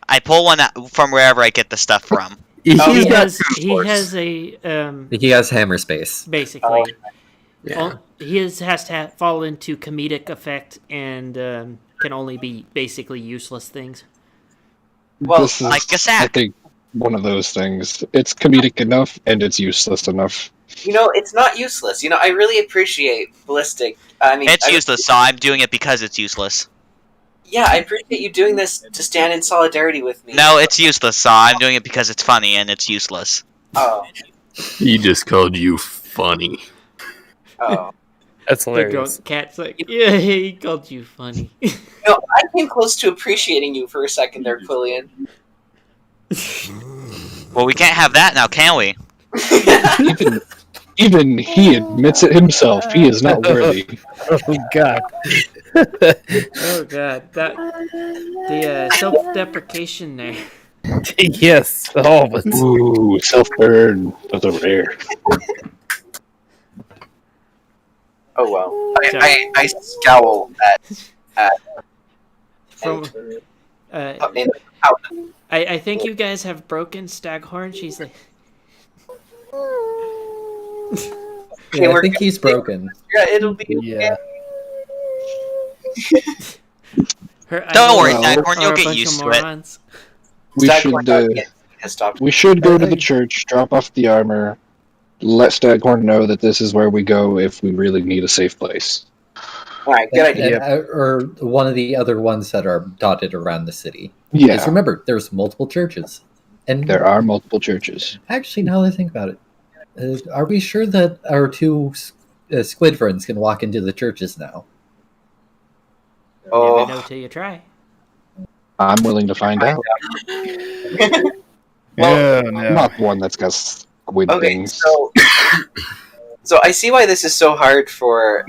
I pull one out from wherever I get the stuff from. He's Oh, He got has two he force. has a He has hammer space. basically. Yeah. He has to fall into comedic effect and can only be basically useless things. Well, This is, like a I sack. think, one of those things. It's comedic enough, and it's useless enough. You know, it's not useless. You know, I really appreciate ballistic. I mean, It's useless, so I'm doing it because it's useless. Yeah, I appreciate you doing this to stand in solidarity with me. No, it's useless, so I'm doing it because it's funny and it's useless. Oh, He just called you funny. oh. That's The hilarious. drunk cat's like, yeah, he called you funny. No, I came close to appreciating you for a second there, Quillian. Well, we can't have that now, can we? Even he admits it himself. He is not worthy. Oh god. Oh god, that the self-deprecation there. Yes, all of it. Ooh, self-burn. Those are rare. Oh well. I scowl at From, and Paladin. I think you guys have broken Staghorn. She's like, Yeah, I we're think he's broken. Yeah, it'll be Yeah. her Don't worry, idols Staghorn, are you'll a get bunch used of to it. morons. We Staghorn should has stopped. we should go to I- the church, drop off the armor, let Staghorn know that this is where we go if we really need a safe place. All right, good idea. Or one of the other ones that are dotted around the city. Yeah, Because remember, there's multiple churches. And there are multiple churches. actually, now that I think about it, are we sure that our two squid friends can walk into the churches now? Oh, Never know till you try. I'm willing to find out. Oh, I'm no. not the one that's got squid okay. things. So I see why this is so hard for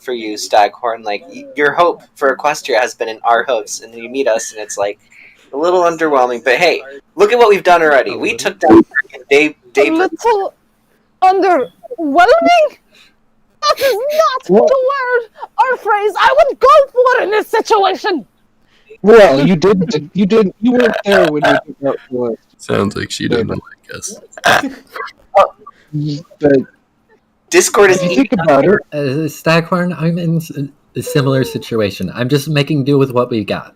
you, Staghorn. Like your hope for Equestria has been in our hopes, and you meet us, and it's like a little underwhelming. But hey, look at what we've done already. We took down A little underwhelming? That is not the word or phrase I would go for in this situation. Well, you weren't there when we took out the list. Sounds like she doesn't like us. But Discord is if you eating think about it, Staghorn, I'm in a similar situation. I'm just making do with what we got.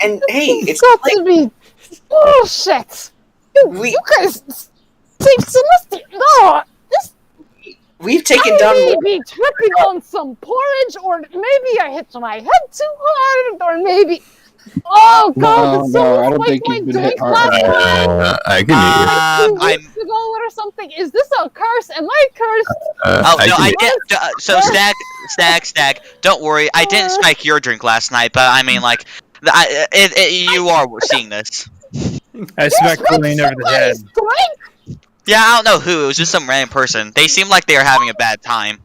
and hey, it's got like to be bullshit. You guys seem Celestial. No, this we've taken I down may more. be tripping on some porridge, or maybe I hit my head too hard, or maybe. Oh God! No, Did no, I someone don't spike think my you've been drink hit hard. last night? I can hear you. 2 weeks ago or something? Is this a curse? Am I cursed? Oh I no, can I hear you. did. So Stag. Don't worry, I didn't spike your drink last night, but I mean, like, you are seeing this. I smacked Colleen over the head. Somebody's drink? Yeah, I don't know who. It was just some random person. They seemed like they were having a bad time.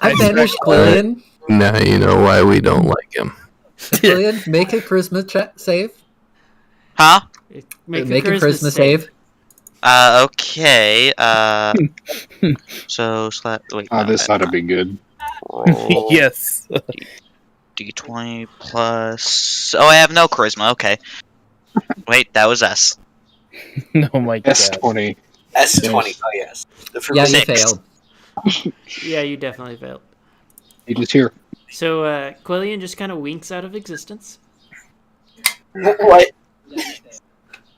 I banished Quillian. Now you know why we don't like him. Quillian, make a charisma save. Huh? Make a charisma save. Okay. So wait. Oh, this ought to be good. Roll Yes. D20 plus. Oh, I have no charisma. Okay. Wait, that was S. Oh my god. S20. S20. Oh yes. Yeah, you 6. failed. Yeah, you definitely failed. He just here. So Quillian just kind of winks out of existence. What?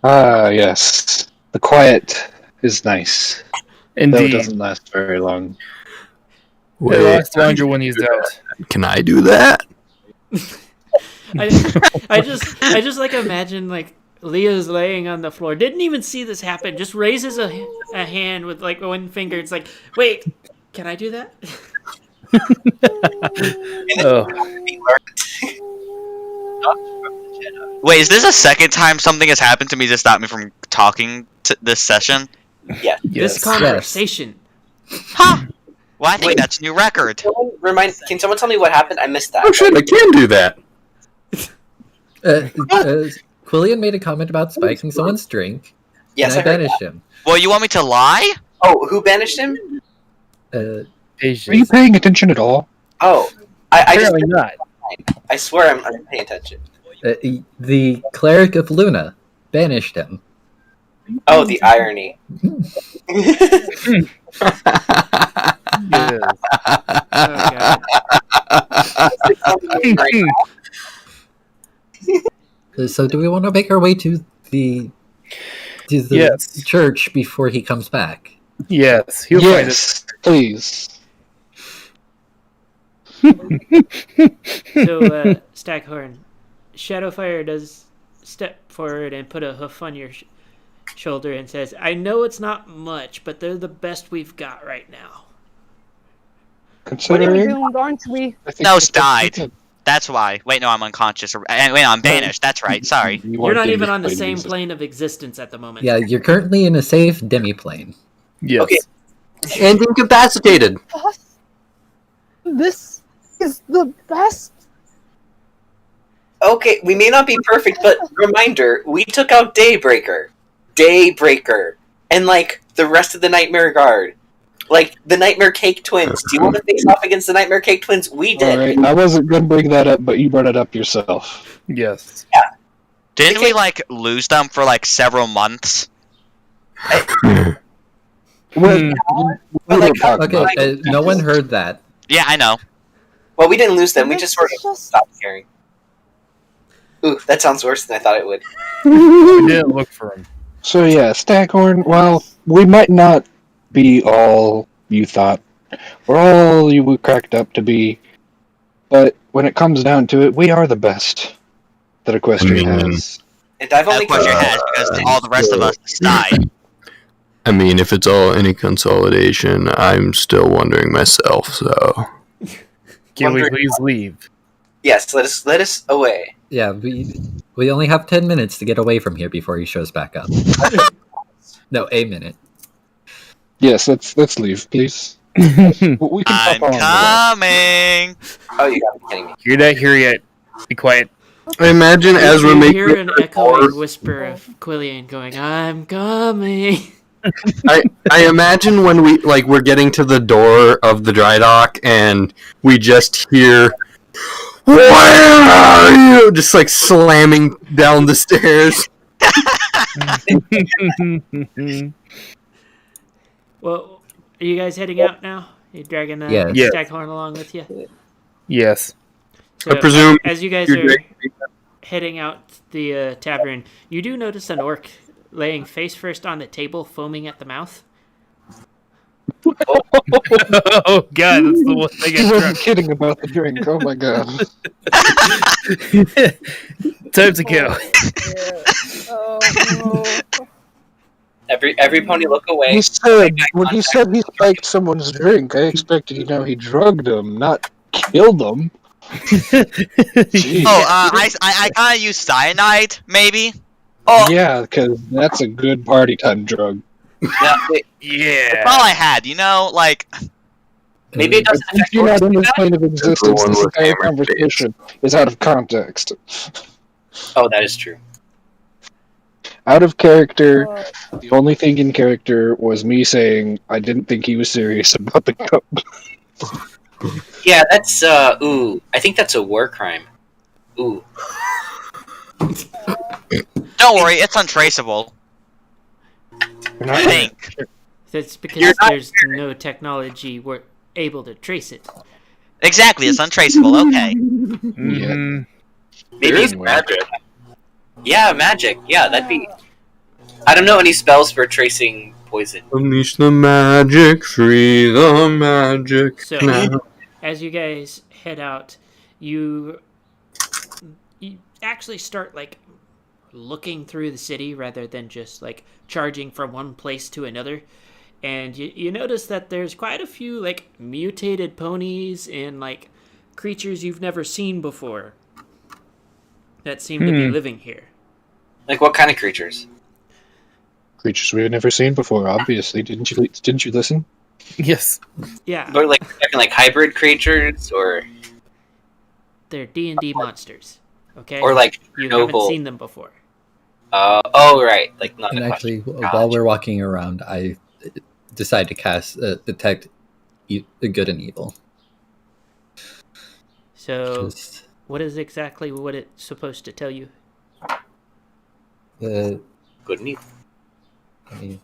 Ah, yes. The quiet is nice. Though it Indeed. doesn't last very long. It Wait, lasts longer when he's out. can I do that? I just like imagine like Leo's laying on the floor, didn't even see this happen, just raises a hand with like one finger. It's like, wait, can I do that? Oh. Wait, is this a second time something has happened to me to stop me from talking to this session? Yeah. Yes. This conversation. Huh? Well, I think Wait. that's a new record. Can someone tell me what happened? I missed that. Oh shit, I can do that. Quillian made a comment about spiking someone's drink, Yes, and I I heard banished that. him. Well, you want me to lie? Oh, who banished him? Are you paying attention at all? Oh, I just Apparently not. I swear I'm paying attention. The cleric of Luna banished him. Oh, the irony. Yes. Oh, God. So, do we want to make our way to the Yes. church before he comes back? Yes. He'll find us. Yes, please. So Staghorn, Shadowfire does step forward and put a hoof on your shoulder and says, "I know it's not much, but they're the best we've got right now." Considering, Doomed, aren't we? I think No, that's it's died. good. That's why. Wait, no, I'm unconscious. Wait, no, I'm banished. That's right. Sorry. You You're aren't not even on the in same existence. plane of existence at the moment. Yeah, you're currently in a safe demiplane. Yes. Okay. And incapacitated. This is the best. Okay, we may not be perfect, but reminder, we took out Daybreaker, and like the rest of the Nightmare Guard. Like the Nightmare Cake Twins. Do you want to face off against the Nightmare Cake Twins? We did. Alright, I wasn't going to bring that up, but you brought it up yourself. Yes. Didn't Okay. we like lose them for like several months? Well, Hmm. But, like, Okay, no one heard that. Yeah, I know. Well, we didn't lose them. We This just sort is of just- stopped caring. Ooh, that sounds worse than I thought it would. We didn't look for him. So yeah, Staghorn, well, we might not be all you thought, or all you were cracked up to be, but when it comes down to it, we are the best that Equestria has. And I've only Of course, your killed- has because all the rest of us died. I mean, if it's all any consolidation, I'm still wondering myself. So Can we Wondering- please leave? Yes, let us away. Yeah, we only have 10 minutes to get away from here before he shows back up. No, a minute. Yes, let's leave, please. We can I'm pop on. coming. Oh, you gotta be kidding me. You're not here yet. Be quiet. I imagine as we're You making hear an it to the echoing door, whisper of Quillian going, "I'm coming." I imagine when we're getting to the door of the dry dock and we just hear, "Where are you?" just like slamming down the stairs. Well, are you guys heading out now? You dragging the Yes. Yes. Staghorn along with you? Yes. So, I presume as you guys you're are dragging- heading out the tavern, you do notice an orc laying face first on the table, foaming at the mouth. Oh god, that's the one thing You I weren't kidding about the drink. Oh my god. dropped. Time to go. Oh no. Every pony look away. When he said he spiked someone's drink, I expected he drugged him, not killed him. Jeez. Oh, I gotta use cyanide, maybe. Oh, Yeah, because that's a good party time drug. no, wait, Yeah. That's all I had, like. maybe it doesn't Since affect you're not orcs. in this plane of existence, Everyone this with entire hammered conversation is out of context. Oh, that is true. Out of character, the only thing in character was me saying I didn't think he was serious about the cup. Yeah, that's ooh. I think that's a war crime. Ooh. Don't worry, it's untraceable. I think. That's because You're not there's no technology we're able to trace it. Exactly, it's untraceable. Okay. Mhm. Maybe it's Anyway. magic. Yeah, magic. Yeah, that'd be. I don't know any spells for tracing poison. Unleash the magic, free the magic. So, now. as you guys head out, you actually start looking through the city rather than just charging from one place to another. And you notice that there's quite a few mutated ponies and creatures you've never seen before that seem to be living here. Like what kind of creatures? Creatures we've never seen before, obviously. Didn't you listen? Yes. Yeah, But like hybrid creatures, or they're D&D monsters. Okay, or like you noble. haven't seen them before. Oh right, like not And a actually, question. while we're walking around, I decide to cast Detect Good and Evil. So, Just, what is exactly what it's supposed to tell you? uh, Good and evil. let me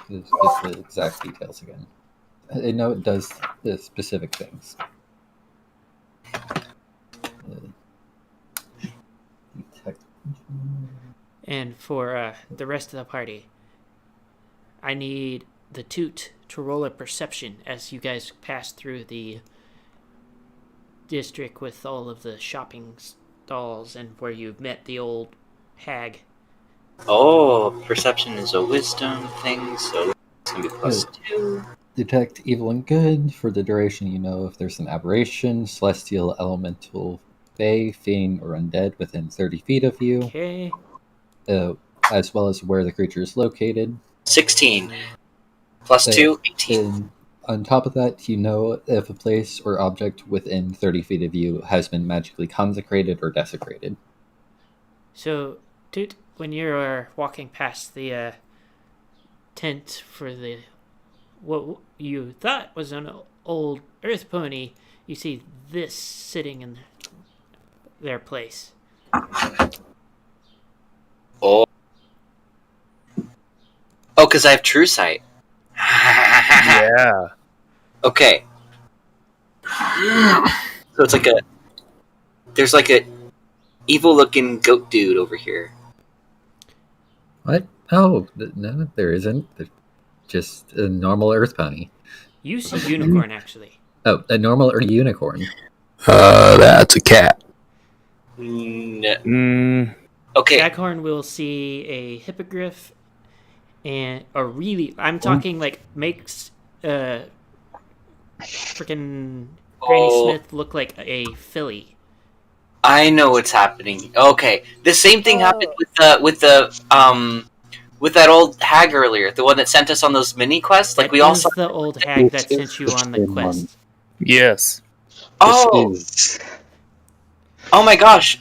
just get the exact details again. I know it does specific things. Detect. And for the rest of the party, I need the Toot to roll a perception as you guys pass through the district with all of the shopping stalls and where you've met the old hag. Oh, perception is a wisdom thing, so it's gonna be +2. Detect evil and good. For the duration, you know if there's an aberration, celestial, elemental, fae, fiend, or undead within 30 feet of you, Okay. as well as where the creature is located. 16 +2, 18. And on top of that, you know if a place or object within 30 feet of you has been magically consecrated or desecrated. So, Toot, when you're walking past the tent for the what you thought was an old earth pony, you see this sitting in their place. Oh. Oh, because I have true sight. Yeah. Okay. So it's like there's like a evil looking goat dude over here. What? Oh, no, there isn't. There's just a normal earth pony. You see unicorn, actually. Oh, a normal unicorn. That's a cat. Okay. Staghorn will see a hippogriff and a really, I'm talking like makes freaking Granny Smith look like a filly. I know what's happening. Okay, the same thing happened with that old hag earlier, the one that sent us on those mini quests. Like That we all is saw. the old hag that sent you on the quest. Yes. Oh, oh my gosh,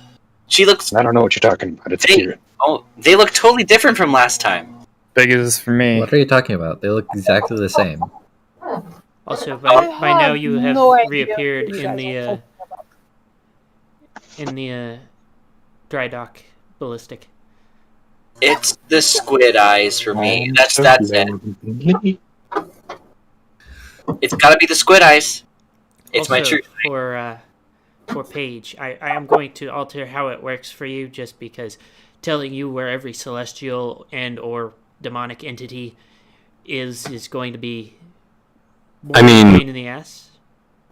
she looks. I don't know what you're talking about. It's here. Oh, they look totally different from last time. Big as for me. What are you talking about? They look exactly the same. Also, by now you have no idea reappeared what you in guys are talking the dry dock ballistic. It's the squid eyes for me. That's it. It's got to be the squid eyes. It's also, my truth. For Paige, I am going to alter how it works for you, just because telling you where every celestial and or demonic entity is going to be more I mean, pain in the ass.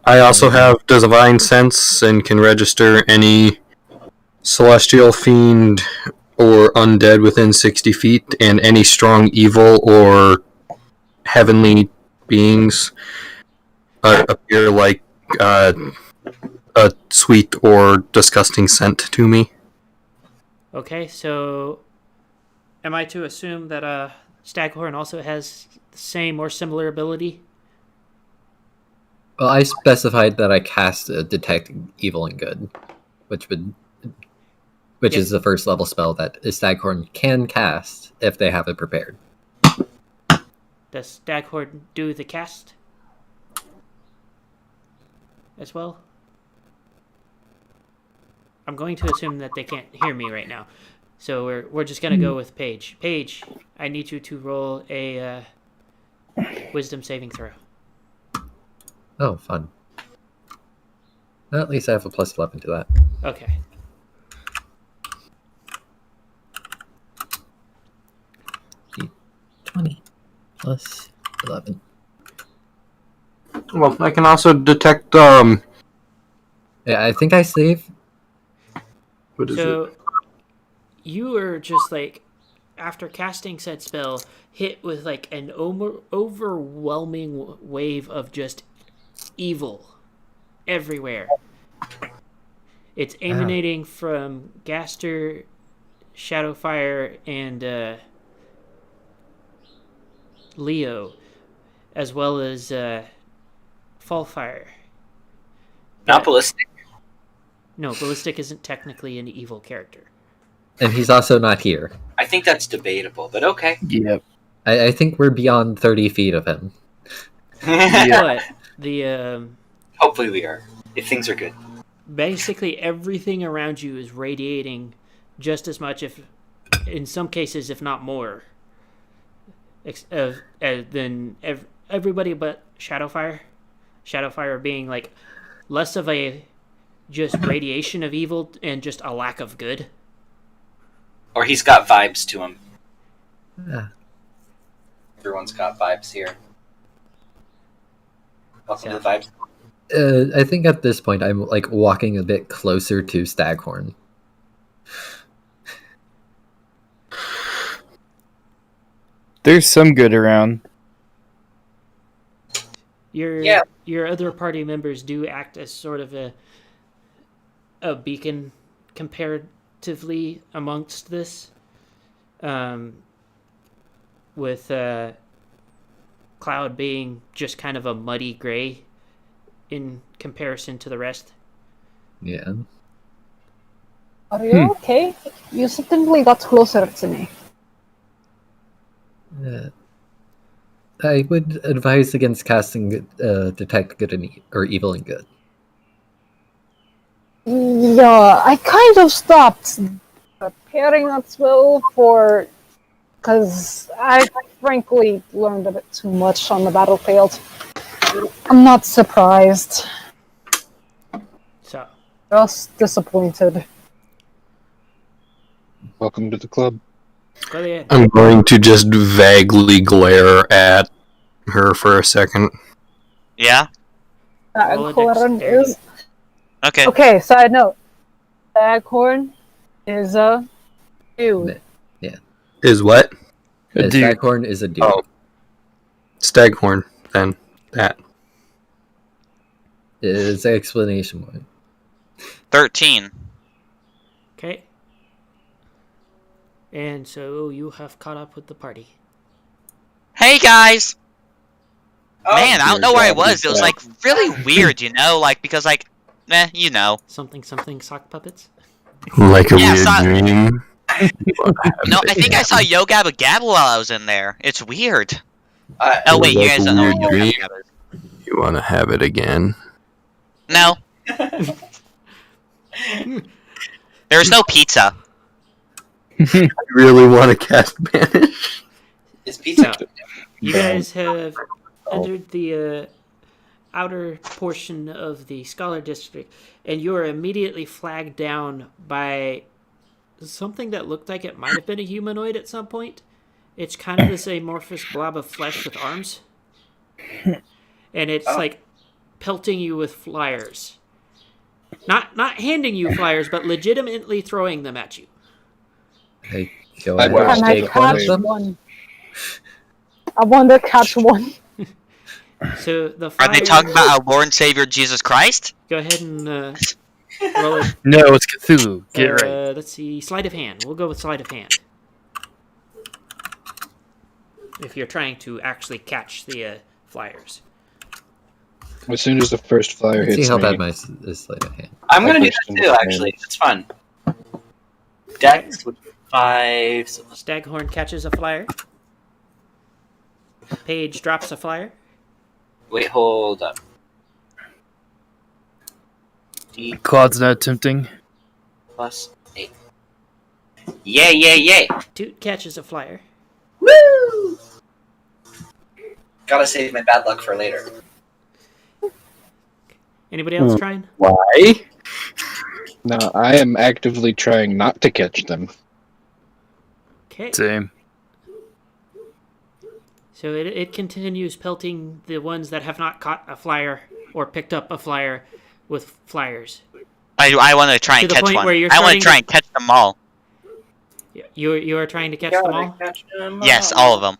I also have divine sense and can register any celestial fiend or undead within 60 feet, and any strong evil or heavenly beings appear like a sweet or disgusting scent to me. Okay, so am I to assume that Staghorn also has the same or similar ability? Well, I specified that I cast Detect Evil and Good, which is the first level spell that a Staghorn can cast if they have it prepared. Does Staghorn do the cast as well? I'm going to assume that they can't hear me right now, so we're just gonna go with Paige. Paige, I need you to roll a wisdom saving throw. Oh, fun. Well, at least I have a plus 11 to that. Okay. D20 plus 11. Well, I can also detect, Yeah, I think I save. what is So you were just like, after casting said spell, hit with like an overwhelming wave of just evil everywhere. It's emanating from Gaster, Shadowfire, and Leo, as well as Fallfire. Not ballistic. No, Ballistic isn't technically an evil character. And he's also not here. I think that's debatable, but okay. Yep. I think we're beyond 30 feet of him. But the Hopefully we are, if things are good. basically everything around you is radiating just as much, if in some cases, if not more, than everybody but Shadowfire. Shadowfire being like less of a just radiation of evil and just a lack of good. Or he's got vibes to him. Yeah. Everyone's got vibes here. Welcome to the vibes. I think at this point I'm like walking a bit closer to Staghorn. There's some good around. Your other party members do act as sort of a beacon comparatively amongst this, with Cloud being just kind of a muddy gray in comparison to the rest. Yeah. Are you okay? You suddenly got closer to me. I would advise against casting Detect Good and or Evil and Good. Yeah, I kind of stopped preparing that spell for... because I frankly learned a bit too much on the battlefield. I'm not surprised. So, Just disappointed. Welcome to the club. go ahead. I'm going to just vaguely glare at her for a second. Yeah. Roll a Staghorn dexterity. is... Okay. Okay, side note. Staghorn is a dude. Is what? A dude. Staghorn is a dude. Oh. Staghorn, then. That. Is the explanation one. 13. Okay. And so you have caught up with the party. Hey guys. Oh, Man, I don't know where I was. It was back. like really weird, you know, like because like, you know. Something sock puppets? Like a Yeah, weird so- dream. No, I think I saw Yo Gabba Gabba while I was in there. It's weird. Uh, Oh wait, you Like guys a don't know weird what Yo dream. Gabba Gabba is. You want to have it again? No, there's no pizza. I really want to cast Banish. It's pizza. So, you guys have entered the outer portion of the Scholar District, and you are immediately flagged down by something that looked like it might have been a humanoid at some point. It's kind of this amorphous blob of flesh with arms. And it's like pelting you with flyers. Not handing you flyers, but legitimately throwing them at you. I go I ahead will and Can I take one of catch them. one? I want to catch one. So the Are flyers, they talking about our Lord and Savior Jesus Christ? go ahead and roll it. No, it's Cthulhu. Get right. Let's see, sleight of hand. We'll go with sleight of hand. If you're trying to actually catch the flyers. As soon as the first flyer Let's hits see how me, bad my sleight of hand. I'm gonna do First that in the too, fire. actually. It's fun. Dex with 5. So Staghorn catches a flyer. Paige drops a flyer. wait, hold up. D Claude's not tempting. plus 8. Yay! Toot catches a flyer. Woo! Gotta save my bad luck for later. Anybody else trying? Why? no, I am actively trying not to catch them. Okay. Same. So it continues pelting the ones that have not caught a flyer or picked up a flyer with flyers. I want to try To and the catch point one. where you're I want to starting try to- and catch them all. You are trying to catch them all? Yes, all of them.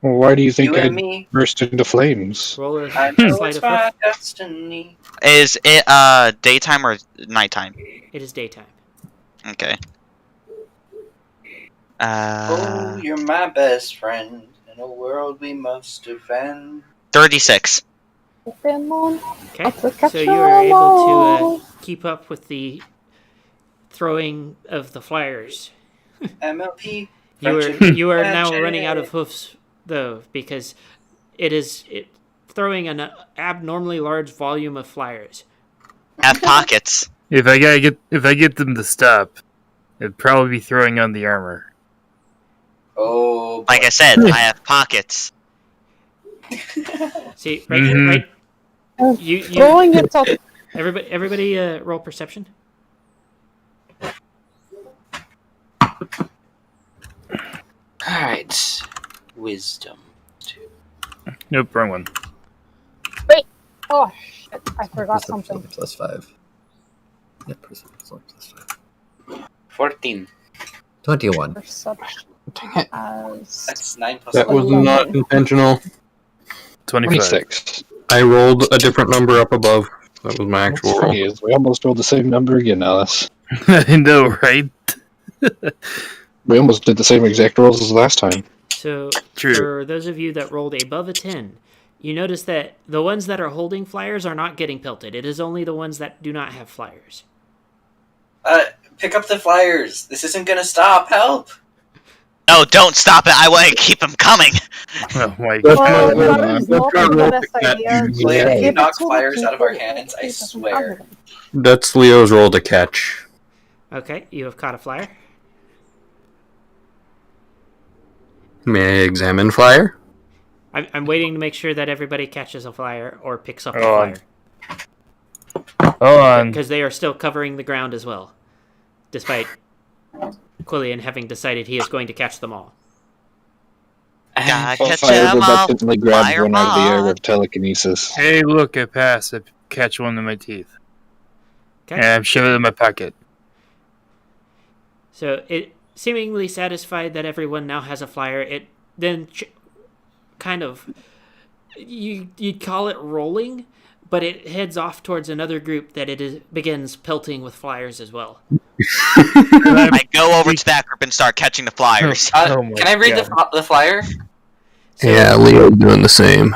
Well, why do you think You and I'd me. burst into flames? Roll a I know sleight it's of my hand. destiny. Is it daytime or nighttime? It is daytime. Okay. Oh, you're my best friend in a world we must defend. 36. Okay. So you are able to keep up with the throwing of the flyers. MLP. You are now running out of hoofs, though, because it is throwing an abnormally large volume of flyers. Have pockets. If I get them to stop, it'd probably be throwing on the armor. Oh, boy. Like I said, I have pockets. See, right, Mhm. right. You Throwing it up. everybody, roll perception. Alright. Wisdom. Nope, wrong one. Oh shit! I forgot something. Plus 5. Yeah, perception plus 5. 14. 21. Perception Dang it. as... That's 9 plus That was 11. not intentional. 25. 26. I rolled a different number up above. That was my actual What's roll. funny is we almost rolled the same number again, Alice. I know, right? We almost did the same exact rolls as last time. So, True. for those of you that rolled above a 10, you notice that the ones that are holding flyers are not getting pelted. It is only the ones that do not have flyers. Pick up the flyers. This isn't gonna stop. Help! No, don't stop it. I want to keep them coming. Oh my That's god. my- That is that's not our the role best to idea. catch. Leo, if you Give it knock to the flyers out of our people hands, I who doesn't swear. have them. That's Leo's role to catch. Okay, you have caught a flyer. May I examine flyer? I'm waiting to make sure that everybody catches a flyer or picks up a Oh, flyer. Hold on. Because they are still covering the ground as well. Despite Quillian having decided he is going to catch them all. Gotta Well, catch Fire 'em all. reluctantly grabs Fire one out of the air ball. with telekinesis. Hey, look, I passed. I catch one in my teeth. Okay. And I'm shoving it in my pocket. So it seemingly satisfied that everyone now has a flyer. It then kind of you'd call it rolling, but it heads off towards another group that begins pelting with flyers as well. I go over to that group and start catching the flyers. Oh my Can I read God. the flyer? So Yeah, Leo's doing the same.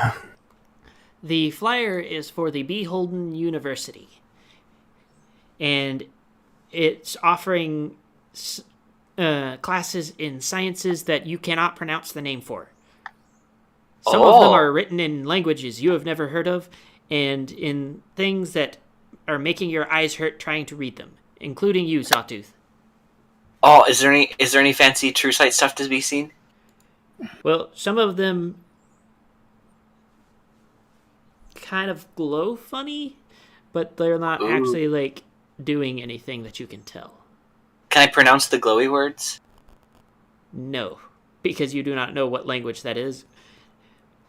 the flyer is for the Beholden University, and it's offering classes in sciences that you cannot pronounce the name for. Some of them are written in languages you have never heard of, and in things that are making your eyes hurt trying to read them, including you, Sawtooth. Oh, is there any fancy true sight stuff to be seen? Well, some of them kind of glow funny, but they're not actually like doing anything that you can tell. Can I pronounce the glowy words? No, because you do not know what language that is.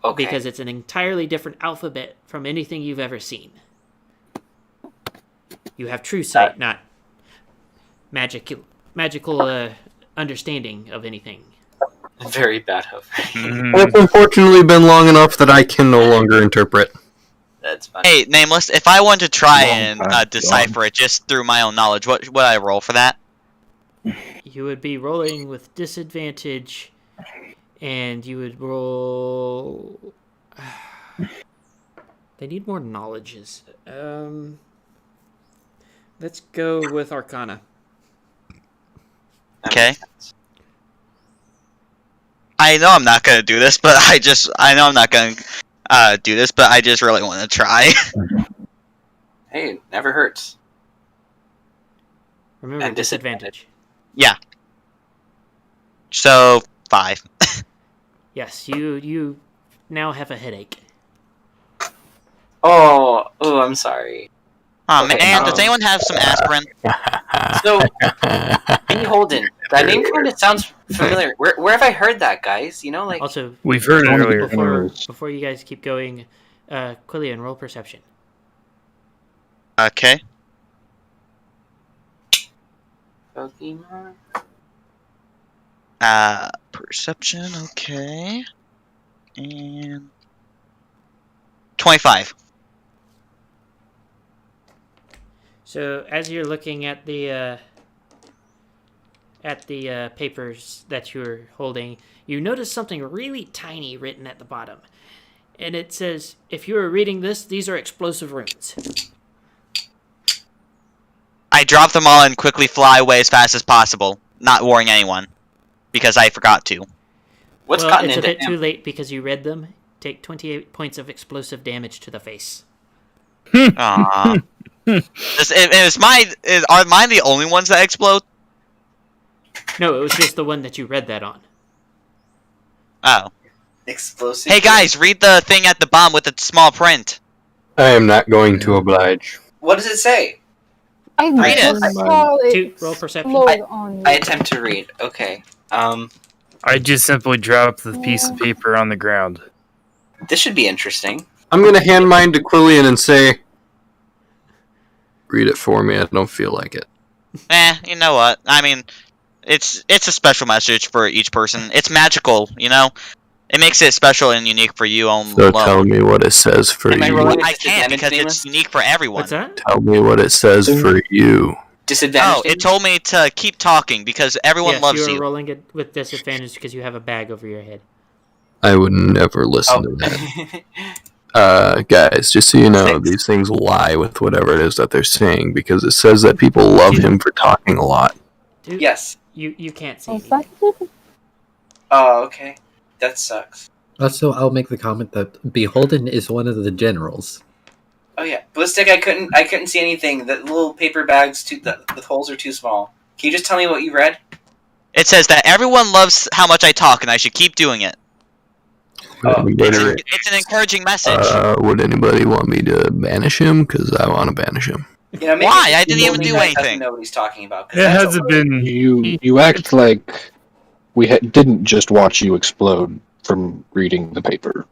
Okay. Because it's an entirely different alphabet from anything you've ever seen. You have true sight, not magical understanding of anything. Very bad hope. It's unfortunately been long enough that I can no longer interpret. That's fine. Hey, Nameless, if I want to try and Long decipher it just through my own knowledge, what would I roll for that? You would be rolling with disadvantage, and you would roll... They need more knowledges. Let's go with Arcana. That Okay. makes sense. I know I'm not gonna do this, but I know I'm not gonna do this, but I just really want to try. Hey, it never hurts. Remember, And disadvantage. So 5. Yes, you now have a headache. Oh, I'm sorry. Oh Okay, man, does anyone have some aspirin? So, Beholden, that name kind of sounds familiar. Where have I heard that, guys? You know, like Also, We've heard it One of the earlier. before you guys keep going, Quillian, roll perception. Okay. Pokemon. Perception, okay. And 25. So as you're looking at the papers that you're holding, you notice something really tiny written at the bottom, and it says, "If you are reading this, these are explosive runes." I drop them all and quickly fly away as fast as possible, not warning anyone, because I forgot to. What's Well, gotten it's a into bit too him? late because you read them. Take 28 points of explosive damage to the face. Aww. Are mine the only ones that explode? No, it was just the one that you read that on. Oh. Explosive. Hey guys, read the thing at the bottom with the small print. I am not going to oblige. What does it say? I Read it. just saw Two, it roll perception. explode on you. I attempt to read. Okay. I just simply dropped the piece of paper on the ground. This should be interesting. I'm going to hand mine to Quillian and say, read it for me. I don't feel like it. You know what? I mean, it's a special message for each person. It's magical, you know? It makes it special and unique for you alone. So tell me what it says for Am I you. rolling I can't because it's unique for everyone. What's that? Tell me what it says for you. Disadvantage. Oh, it told me to keep talking because everyone Yes, loves you are you. rolling it with disadvantage because you have a bag over your head. I would never listen to that. Guys, just so you know, these things lie with whatever it is that they're saying because it says that people love him for talking a lot. Dude, Yes. you can't see Was me. that Oh, okay. That sucks. Also, I'll make the comment that Beholden is one of the generals. Oh yeah, Ballistic. I couldn't see anything. The little paper bags. The holes are too small. Can you just tell me what you read? It says that everyone loves how much I talk, and I should keep doing it. Oh, It's an encouraging message. Would anybody want me to banish him? Because I want to banish him. You know, maybe Why? I the didn't even only do guy doesn't anything. know what he's talking about. 'Cause It that's hasn't a- been. You act like we didn't just watch you explode from reading the paper.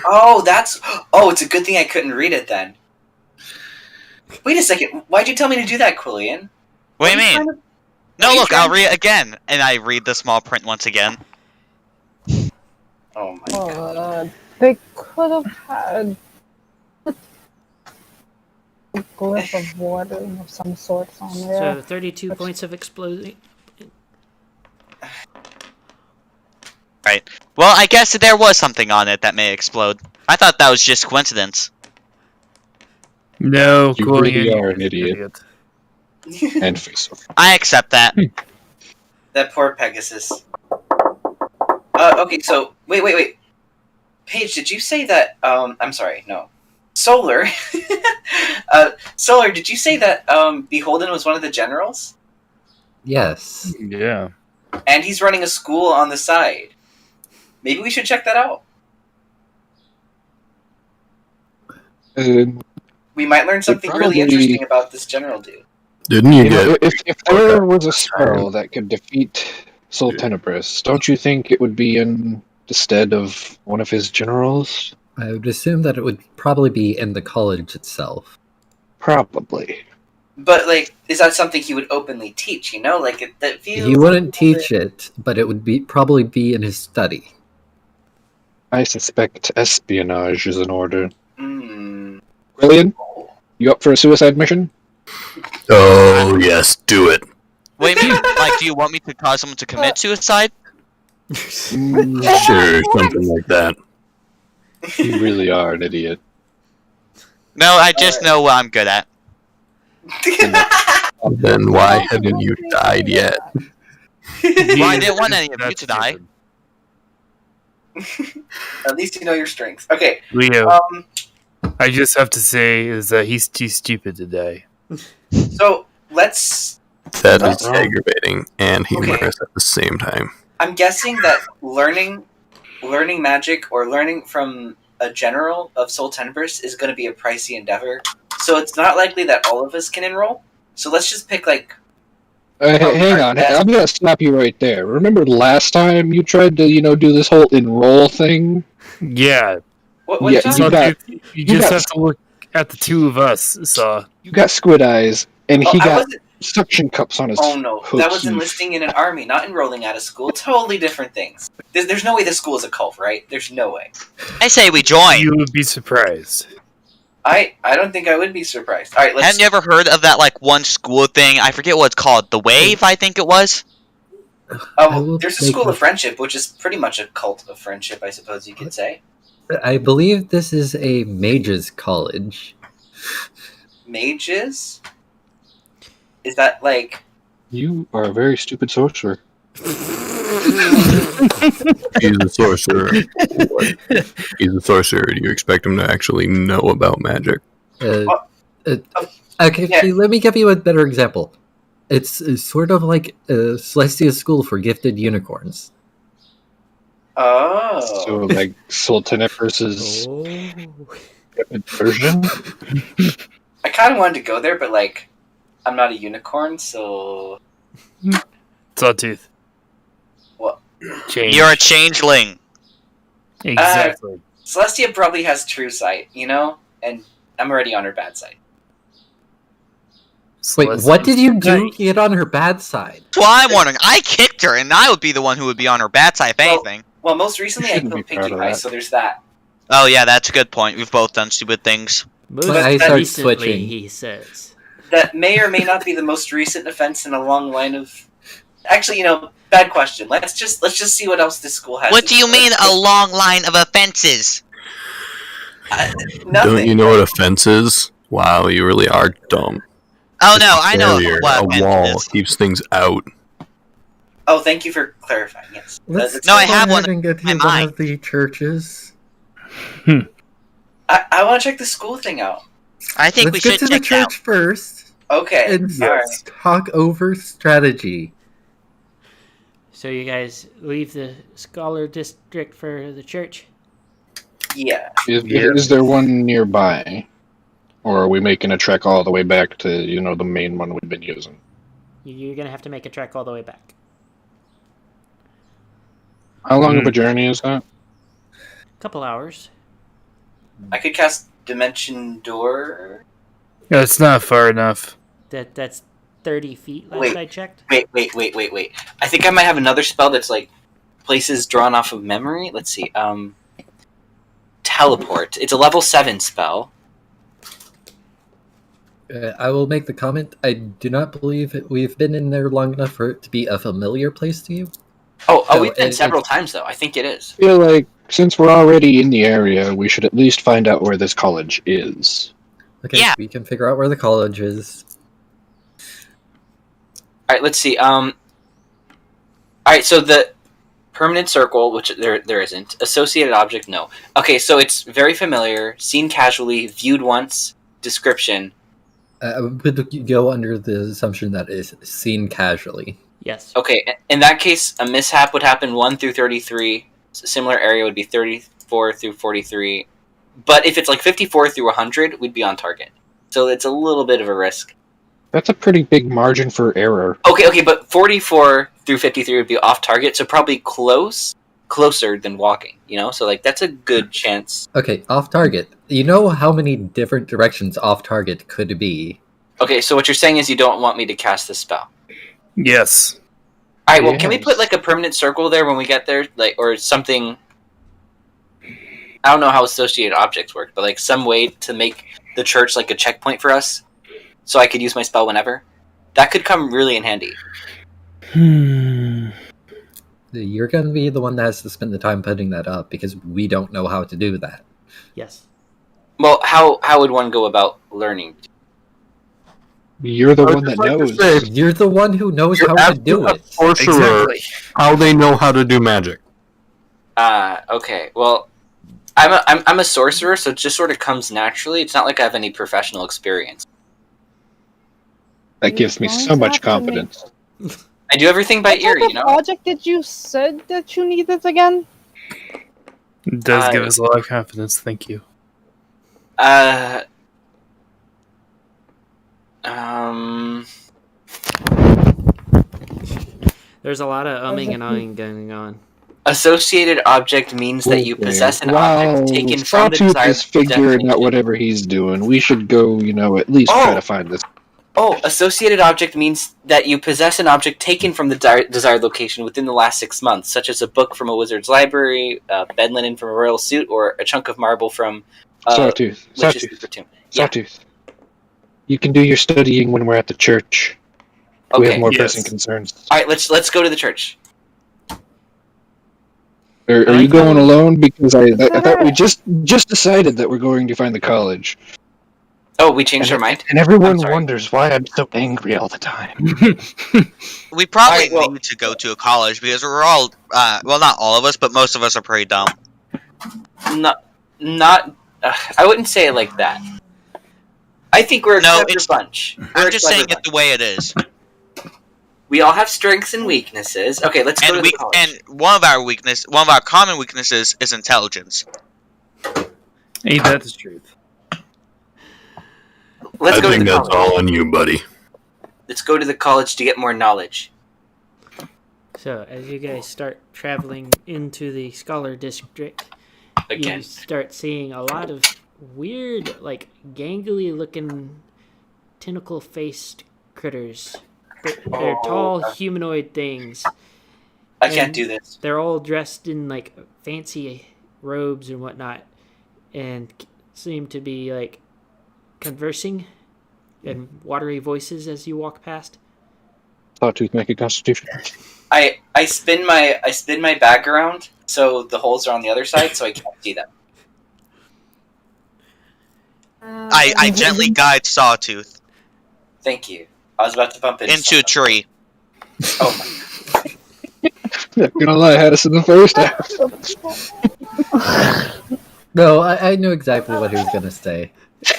Oh, that's. Oh, it's a good thing I couldn't read it then. Wait a second. Why'd you tell me to do that, Quillian? What do you Are mean? trying to- No, are you look, I'll trying- read it again, and I read the small print once again. Oh my god. They could have had a glyph of water of some sort on there. So 32 points of exploding. Right. Well, I guess there was something on it that may explode. I thought that was just coincidence. No, You Quillian, really are you're an idiot. And face off. I accept that. That poor Pegasus. Okay, so wait. Paige, did you say that? I'm sorry, no. Solar. Solar. Did you say that Beholden was one of the generals, Yes. Yeah. and he's running a school on the side? Maybe we should check that out. We might learn something really probably- interesting about this general dude. Didn't you You know, get? if there was a spell that could defeat Sol Tenebris, don't you think it would be in the stead of one of his generals? I would assume that it would probably be in the college itself. Probably. But like, is that something he would openly teach? You know, like that feels. He wouldn't teach it, but it would probably be in his study. I suspect espionage is in order. Hmm. Brilliant. You up for a suicide mission? Oh yes, do it. Wait a minute. Like, do you want me to cause someone to commit suicide? Sure, something like that. You really are an idiot. No, I just know what I'm good at. Then why haven't you died yet? Well, I didn't want any of you to die. At least you know your strengths. Okay. Leo, Um. I just have to say is that he's too stupid to die. So let's. That is aggravating and humorous at the same time. I'm guessing that learning magic or learning from a general of Sol Tenebris is going to be a pricey endeavor. So it's not likely that all of us can enroll. So let's just pick like. Hang on, I'm gonna stop you right there. Remember last time you tried to, do this whole enroll thing? Yeah. What Yeah, John? you got- You just got- have to look at the two of us. So You got squid eyes, and he I got wasn't- suction cups on his Oh no, hooks. that was enlisting in an army, not enrolling at a school. Totally different things. There's no way this school is a cult, right? There's no way. I say we join. you would be surprised. I don't think I would be surprised. All right, let's. Haven't you ever heard of that like one school thing? I forget what it's called. The Wave, I think it was. I will There's a make school a- of friendship, which is pretty much a cult of friendship, I suppose you could say. I believe this is a mage's college. Mages? Is that like? You are a very stupid sorcerer. He's a sorcerer. What? He's a sorcerer. Do you expect him to actually know about magic? Okay, let me give you a better example. It's sort of like Celestia's school for gifted unicorns. Oh. So, like, Sol Tenebris' version? I kind of wanted to go there, but like, I'm not a unicorn, so. Sawtooth. What? Change. You're a changeling. Exactly. Celestia probably has true sight, and I'm already on her bad side. Wait, Celeste- what did you do to get on her bad side? That's why I'm wondering. I kicked her, and I would be the one who would be on her bad side if anything. Well, most recently I shouldn't killed be proud Pinky of Pie, that. so there's that. Oh yeah, that's a good point. We've both done stupid things. Most My eyes are recently, twitching. he says. That may or may not be the most recent offense in a long line of. Actually, bad question. Let's just see what else this school has. What do you mean a long line of offenses? Nothing. Don't you know what offense is? Wow, you really are dumb. Oh no, I know Barrier, what a offense wall is. keeps things out. Oh, thank you for clarifying. Yes. Let's No, I go have ahead one and get in my to one mind. of the churches. I want to check the school thing out. I think Let's we get should to the check it out. church first Okay. and All right. talk over strategy. So you guys leave the scholar district for the church? Yeah. Is there one nearby? Or are we making a trek all the way back to, the main one we've been using? You're gonna have to make a trek all the way back. How long of a journey is that? Couple hours. I could cast Dimension Door. No, it's not far enough. That's 30 feet last Wait. I checked. Wait. I think I might have another spell that's like places drawn off of memory. Let's see. Teleport. It's a level 7 spell. I will make the comment. I do not believe we've been in there long enough for it to be a familiar place to you. Oh, No, we've been it- several times though. I think it is. I feel like since we're already in the area, we should at least find out where this college is. Okay, Yeah. we can figure out where the college is. All right. Let's see. All right. So the permanent circle, which there isn't. Associated object, no. Okay. So it's very familiar. Seen casually. Viewed once. Description. I would go under the assumption that is seen casually. Yes. Okay. In that case, a mishap would happen 1 through 33. A similar area would be 34 through 43. But if it's like 54 through 100, we'd be on target. So it's a little bit of a risk. That's a pretty big margin for error. Okay, but 44 through 53 would be off target, so probably closer than walking, So like that's a good chance. Okay, off target. You know how many different directions off target could be? Okay, so what you're saying is you don't want me to cast this spell. Yes. All right, well, can we Yes. put like a permanent circle there when we get there, like or something? I don't know how associated objects work, but like some way to make the church like a checkpoint for us, so I could use my spell whenever. That could come really in handy. You're going to be the one that has to spend the time putting that up because we don't know how to do that. Yes. Well, how would one go about learning? You're the I would one that just like to knows. say, You're the one who knows you're how to do asking it. a sorcerer how they know how to do magic. Okay. Well, I'm a sorcerer, so it just sort of comes naturally. It's not like I have any professional experience. That gives me so much confidence. I do everything by What ear, type of project did you said that you needed again? It does give us a lot of confidence. Thank you. There's a lot of umming and ahhing going on. Associated object means that you possess an object taken from the Sawtooth desired is figuring destination. out whatever he's doing. We should go, at least try to find this. Oh, associated object means that you possess an object taken from the desired location within the last 6 months, such as a book from a wizard's library, bed linen from a royal suit, or a chunk of marble from Sawtooth. Witch's Sawtooth. Secret Tomb. Yeah. Sawtooth. You can do your studying when we're at the church. We have Okay. more Yes. pressing concerns. All right, let's go to the church. Are you going alone? Because I thought we just decided that we're going to find the college. Oh, we changed our mind. And everyone I'm sorry. wonders why I'm so angry all the time. We probably Alright, well- need to go to a college because we're all, well, not all of us, but most of us are pretty dumb. Not. I wouldn't say it like that. I think we're a No, clever bunch. We're I'm a just clever saying it bunch. the way it is. We all have strengths and weaknesses. Okay, let's go to the college. And one of our common weaknesses is intelligence. Ain't that the truth? Let's go to the college. all on you, buddy. Let's go to the college to get more knowledge. So, as you guys start traveling into the scholar district, Again. you start seeing a lot of weird, like, gangly looking tentacle faced critters. They're tall humanoid things. I can't And do this. They're all dressed in, like, fancy robes and whatnot, and seem to be, like, conversing in watery voices as you walk past. Sawtooth, make a constitution. I spin my bag around so the holes are on the other side so I can't see them. I gently guide Sawtooth Thank you. I was about to bump into a tree. Oh my. Not gonna lie, I had us in the first half. No, I knew exactly what he was gonna say.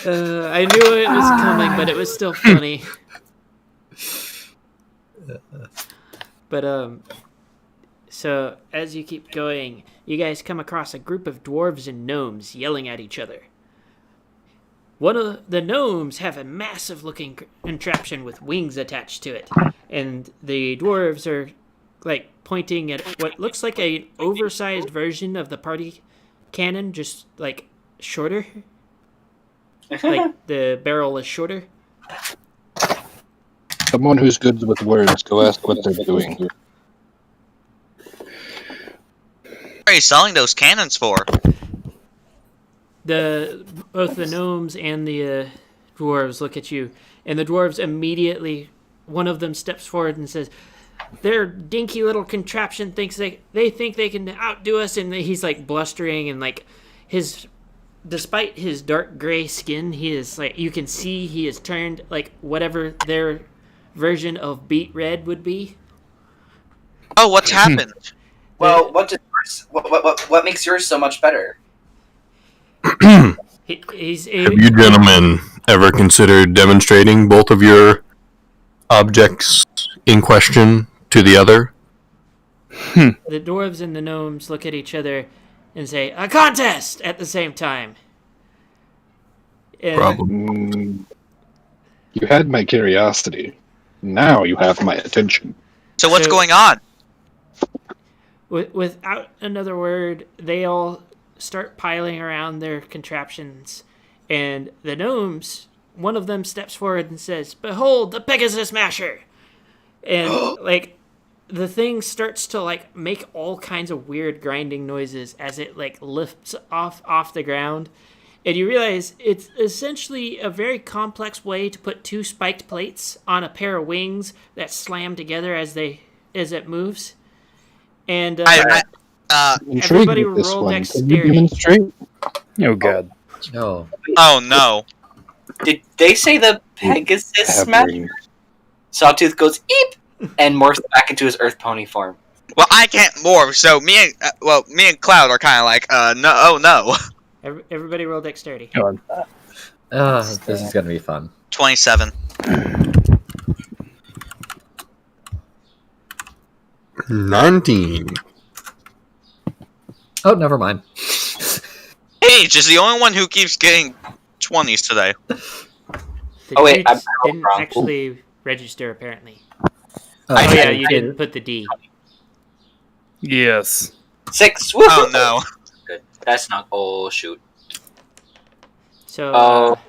I knew it was coming, but it was still funny. But so as you keep going, you guys come across a group of dwarves and gnomes yelling at each other. One of the gnomes have a massive looking contraption with wings attached to it, and the dwarves are like pointing at what looks like an oversized version of the party cannon, just like shorter. Like the barrel is shorter. Someone who's good with words, go ask what they're doing. What are you selling those cannons for? Both the gnomes and the dwarves look at you, and the dwarves immediately, one of them steps forward and says, "Their dinky little contraption thinks they think they can outdo us," and he's like blustering and like despite his dark gray skin, he is like, you can see he is turned like whatever their version of beet red would be. Oh, what's happened? Well, what makes yours so much better? Have you gentlemen ever considered demonstrating both of your objects in question to the other? The dwarves and the gnomes look at each other and say, "A contest!" at the same time. And Problem. You had my curiosity. Now you have my attention. So what's going on? Without another word, they all start piling around their contraptions, and the gnomes, one of them steps forward and says, "Behold, the Pegasus Masher!" And like the thing starts to like make all kinds of weird grinding noises as it like lifts off the ground, and you realize it's essentially a very complex way to put two spiked plates on a pair of wings that slam together as it moves. And everybody Intrigued with this roll one. Can you dexterity. demonstrate? Oh god. No. Oh no. Did they say the Pegasus Have smash? rings. Sawtooth goes eep and morphs back into his Earth Pony form. Well, I can't morph, so me and Cloud are kind of like, no, oh no. Everybody roll dexterity. Go on. This is gonna be fun. 27. 19. Oh, never mind. Paige is the only one who keeps getting 20s today. The Oh, wait, digits I'm didn't wrong. actually register, apparently. Oh, Oh, yeah, you didn't put the D. Yes. 6. Woo! Oh no. Good. That's not. Oh shoot. So, Oh.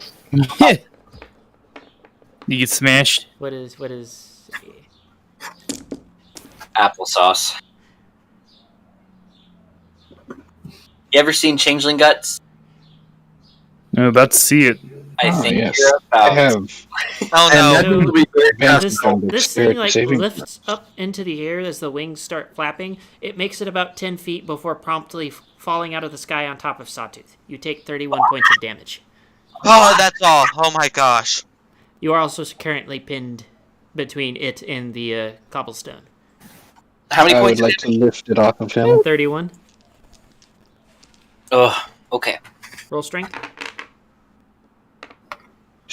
You get smashed. what is Applesauce. You ever seen Changeling Guts? I'm about to see it. I Ah, think yes. you're I about. have Oh And no. that So- will be very this on this thing like saving lifts up into the air as the wings start flapping. It makes it about 10 feet before promptly falling out of the sky on top of Sawtooth. You take 31 points of damage. Oh, that's all. Oh my gosh. You are also currently pinned between it and the cobblestone. How many I would points? like to lift it off of him. 31. Oh, okay. Roll strength.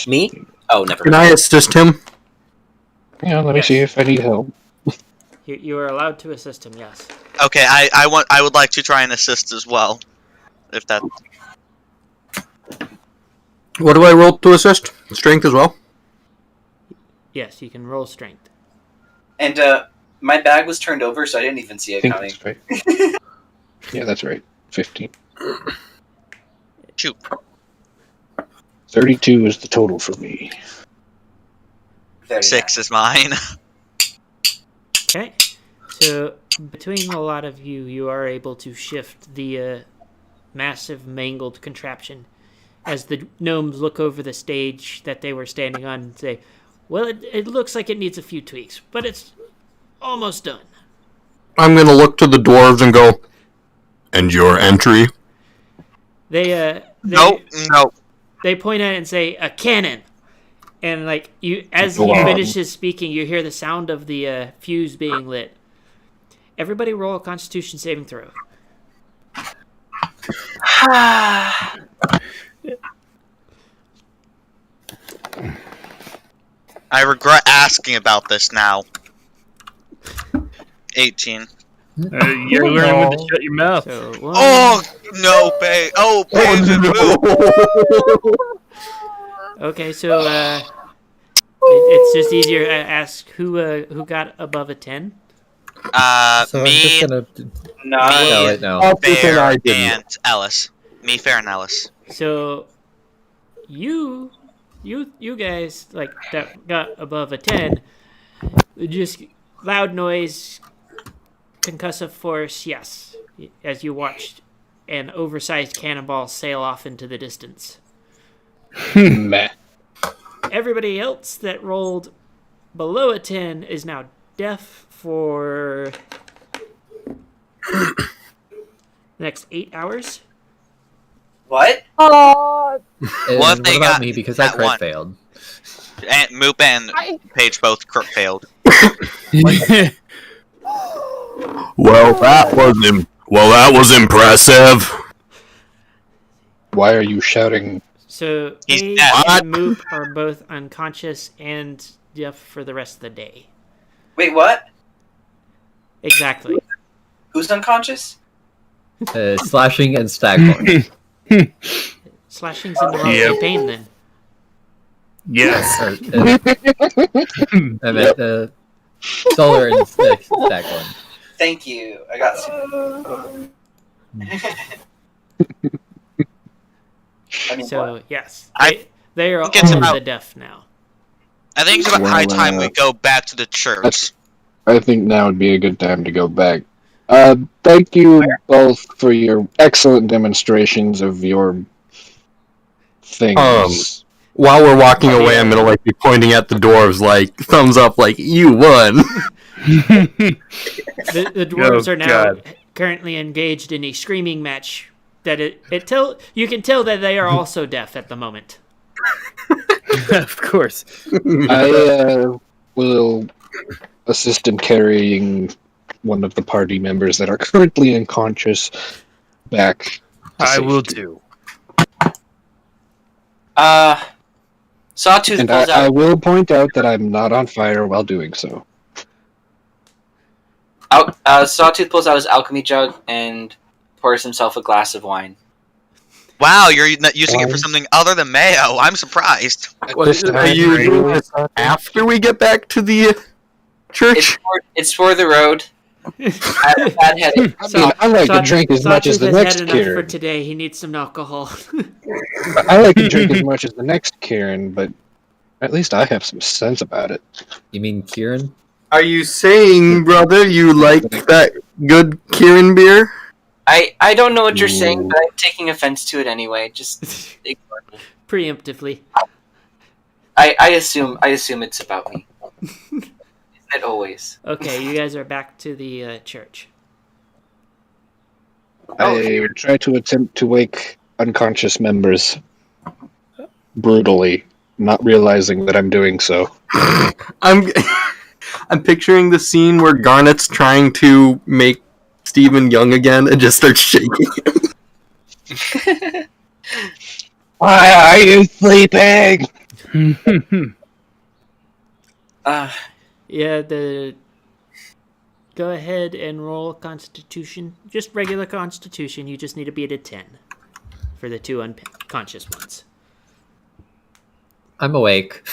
Me? Oh, never Can mind. I assist him? Yeah, let me see if I need help. You are allowed to assist him, yes. Okay, I would like to try and assist as well. If that What do I roll to assist? Strength as well? Yes, you can roll strength. And my bag was turned over, so I didn't even see I it think coming. that's right. Yeah, that's right. 15. shoot. 32 is the total for me. 39. 6 is mine. Okay. So, between a lot of you, you are able to shift the massive mangled contraption as the gnomes look over the stage that they were standing on and say, "Well, it looks like it needs a few tweaks, but it's almost done." I'm going to look to the dwarves and go, and your entry? They No. they point at it and say, "A cannon." And like as he Wow. finishes speaking, you hear the sound of the fuse being lit. everybody roll a Constitution saving throw. I regret asking about this now. 18. You're learning when to shut your mouth. So one. Oh no, babe! Oh, babe! Okay, so it's just easier to ask who got above a 10. So I'm just Me, gonna No. tell me, it now. Fair, and Ellis. Me, Fair, and Ellis. So you guys like that got above a 10. Just loud noise, concussive force, yes. As you watched an oversized cannonball sail off into the distance. Meh. Everybody else that rolled below a 10 is now deaf for the next 8 hours. What? And What if they about got me because I that crit one? failed? And Moop and Paige both failed. Well, that was impressive. Why are you shouting? So He's Paige deaf. and Moop are both unconscious and deaf for the rest of the day. Wait, what? Exactly. Who's unconscious? Slashing and Staghorn. Slashing's in the wrong Yep. campaign then. Yes. I meant Solar and Staghorn. Thank you. I got some. I mean, So what? yes, I they are think it's all about- the deaf now. I think it's about high time we go back to the church. I think now would be a good time to go back. Thank you both for your excellent demonstrations of your things. While we're walking away, I'm gonna like be pointing at the dwarves, like thumbs up, like you won. The dwarves Oh, are now God. currently engaged in a screaming match. That you can tell that they are also deaf at the moment. Of course. I will assist in carrying one of the party members that are currently unconscious back. to I will safety. too. Sawtooth And pulls I out. will point out that I'm not on fire while doing so. Sawtooth pulls out his alchemy jug and pours himself a glass of wine. Wow, you're not using it for something other than mayo. I'm surprised. Are you doing this after we get back to the church? It's for the road. I have a bad headache. I mean, I like to drink as much as the Sawtooth has next had enough for Kieran. today. He needs some alcohol. I like to drink as much as the next Kieran, but at least I have some sense about it. You mean Kieran? Are you saying, brother, you like that good Kieran beer? I don't know what you're saying, but I'm taking offense to it anyway. Just ignore me. Preemptively. I assume it's about me. Isn't it always? Okay, you guys are back to the church. I try to attempt to wake unconscious members brutally, not realizing that I'm doing so. I'm picturing the scene where Garnet's trying to make Stephen young again and just starts shaking him. Why are you sleeping? Yeah, go ahead and roll Constitution. Just regular Constitution. You just need to beat a 10 for the two unconscious ones. I'm awake.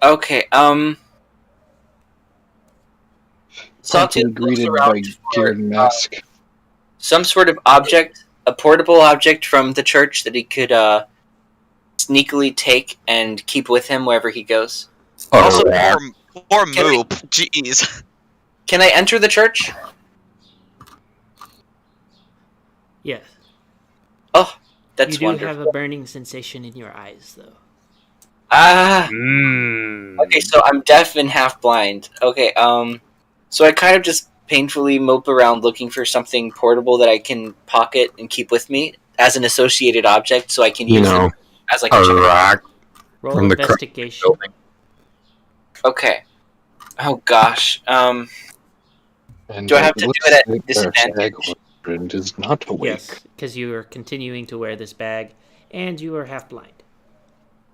Okay, Sawtooth looks greeted by around for Kieran Mask. some sort of object, a portable object from the church that he could sneakily take and keep with him wherever he goes. Also, yeah. poor Can I- Moop. Jeez. Can I enter the church? Yes. Oh, that's You do wonderful. have a burning sensation in your eyes, though. Okay, so I'm deaf and half blind. Okay, so I kind of just painfully mope around looking for something portable that I can pocket and keep with me as an associated object, so I can use it as like a a chicken. rock Roll from the investigation. building. Okay. Oh gosh. And Do I have to do looks it at like our disadvantage? Staghorn is not awake. Yes, because you are continuing to wear this bag, and you are half blind.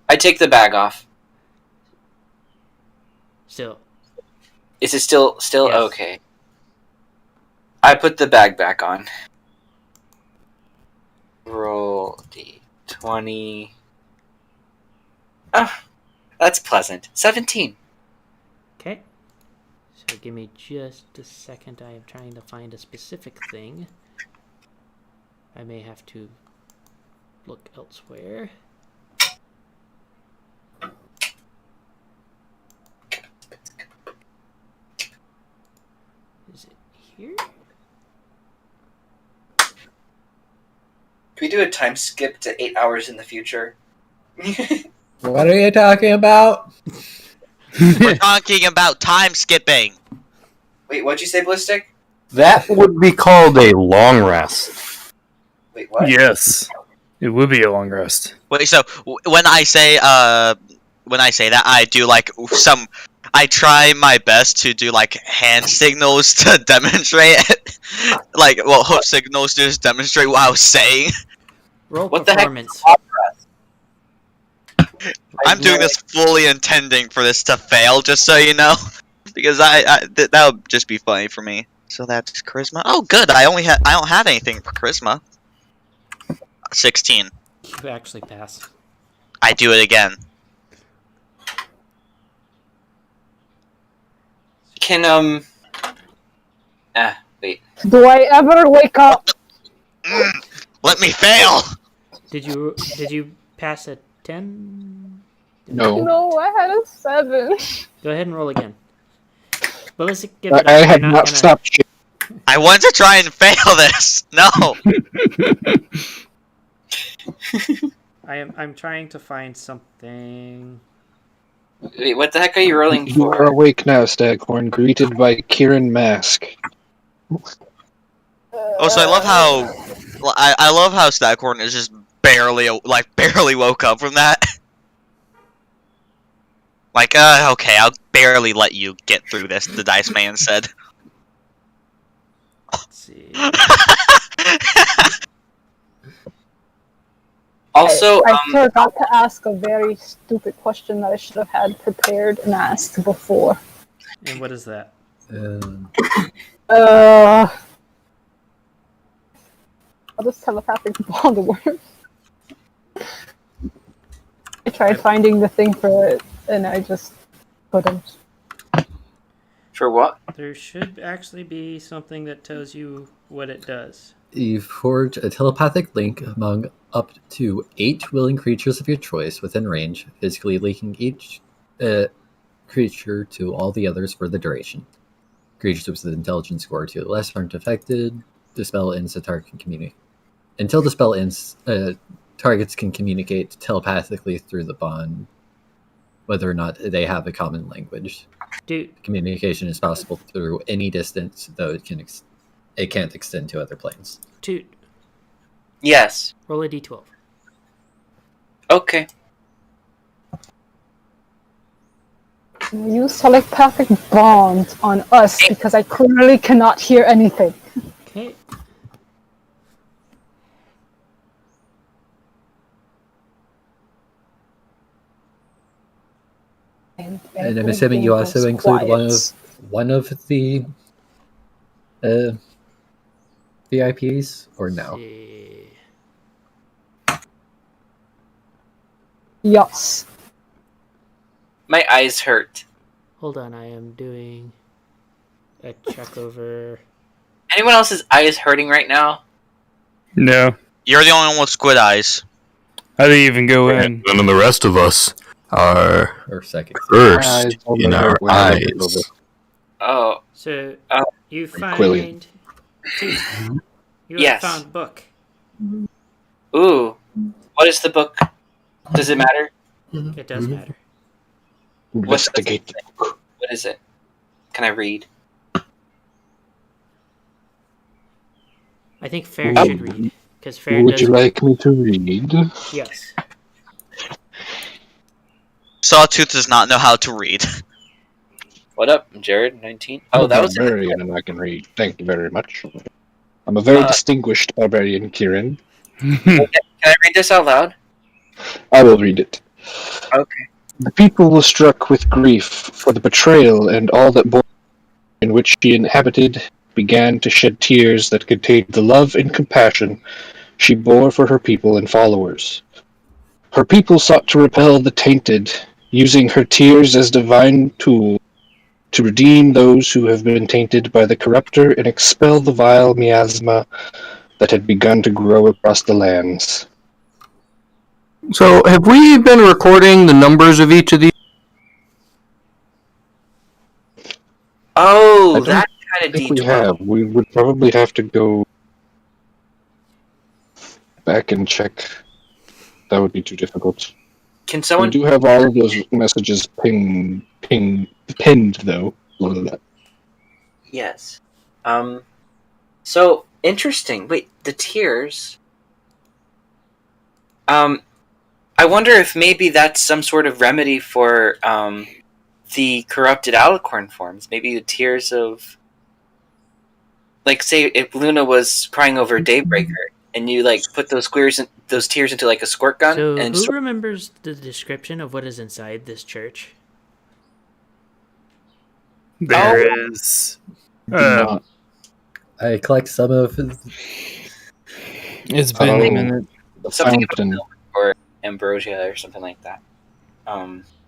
I take the bag off. Still. Is it still Yes. okay? I put the bag back on. Roll d20. Ah, that's pleasant. 17. Okay. So give me just a second. I am trying to find a specific thing. I may have to look elsewhere. Is it here? Can we do a time skip to 8 hours in the future? What are you talking about? We're talking about time skipping. Wait, what'd you say, Ballistic? That would be called a long rest. Wait, what? Yes, it would be a long rest. Wait, so when I say that, I do like some. I try my best to do like hand signals to demonstrate it. Like, well, hoof signals to just demonstrate what I was saying. Roll What the heck? performance. I'm doing this fully intending for this to fail, just so you know, because that would just be funny for me. So that's charisma. Oh, good. I don't have anything for charisma. 16. You actually pass. I do it again. Can wait. Do I ever wake up? Let me fail. Did you pass a 10? No. No, I had a 7. Go ahead and roll again. Ballistic, give I it up. have You're not gonna- stopped shit. I want to try and fail this. No. I'm trying to find something. Wait, what the heck are you rolling You are for? awake now, Staghorn, greeted by Kieran Mask. Oh, so I love how Staghorn is just barely woke up from that. Like, okay, I'll barely let you get through this. The Dice Man said. Let's see. Also, I forgot to ask a very stupid question that I should have had prepared and asked before. And what is that? How does telepathic bond work? I tried finding the thing for it, and I just couldn't. for what? There should actually be something that tells you what it does. You forge a telepathic link among up to 8 willing creatures of your choice within range, physically linking each creature to all the others for the duration. Creatures with an intelligence score 2 or less aren't affected. The spell ends, the target can communicate. Until the spell ends, targets can communicate telepathically through the bond, whether or not they have a common language. Dude, Communication is possible through any distance, though it can't extend to other planes. Toot, Yes. roll a d12. Okay. Use telepathic bond on us because I clearly cannot hear anything. Okay. And I'm assuming you also everything include goes one of the VIPs, or no? See. Yes. My eyes hurt. Hold on, I am doing a check over. Anyone else's eyes hurting right now? No, You're the only one with squid eyes. I didn't even go in. None of the rest of us are Or second? cursed in our eyes. Oh, So Oh. you Quilly. find Toot. You Yes. have found book. ooh. What is the book? Does it matter? It does matter. Investigate. What is it? Can I read? I think Fair should read because Fair Would does. you like me to read? Yes. Sawtooth does not know how to read. What up, Jared? 19. I'm Oh, a that was. barbarian and I can read. Thank you very much. I'm a very distinguished barbarian, Kieran. Can I read this out loud? I will read it. Okay. The people were struck with grief for the betrayal, and all that bore in which she inhabited began to shed tears that contained the love and compassion she bore for her people and followers. Her people sought to repel the tainted, using her tears as divine tool to redeem those who have been tainted by the corrupter and expel the vile miasma that had begun to grow across the lands. So, have we been recording the numbers of each of these? Oh, I don't that kind I of think we D12. have. We would probably have to go back and check. That would be too difficult. Can We someone? do have all of those messages pinned though. Blah, blah, blah. Yes. So interesting. Wait, the tears. I wonder if maybe that's some sort of remedy for the corrupted alicorn forms. Maybe the tears of, like, say if Luna was crying over Daybreaker, and you like put those tears into like a squirt gun, So, and who remembers the description of what is inside this church? There is. Do not. I collect some of his. It's been a Oh. minute. The something about fountain. milk or ambrosia or something like that.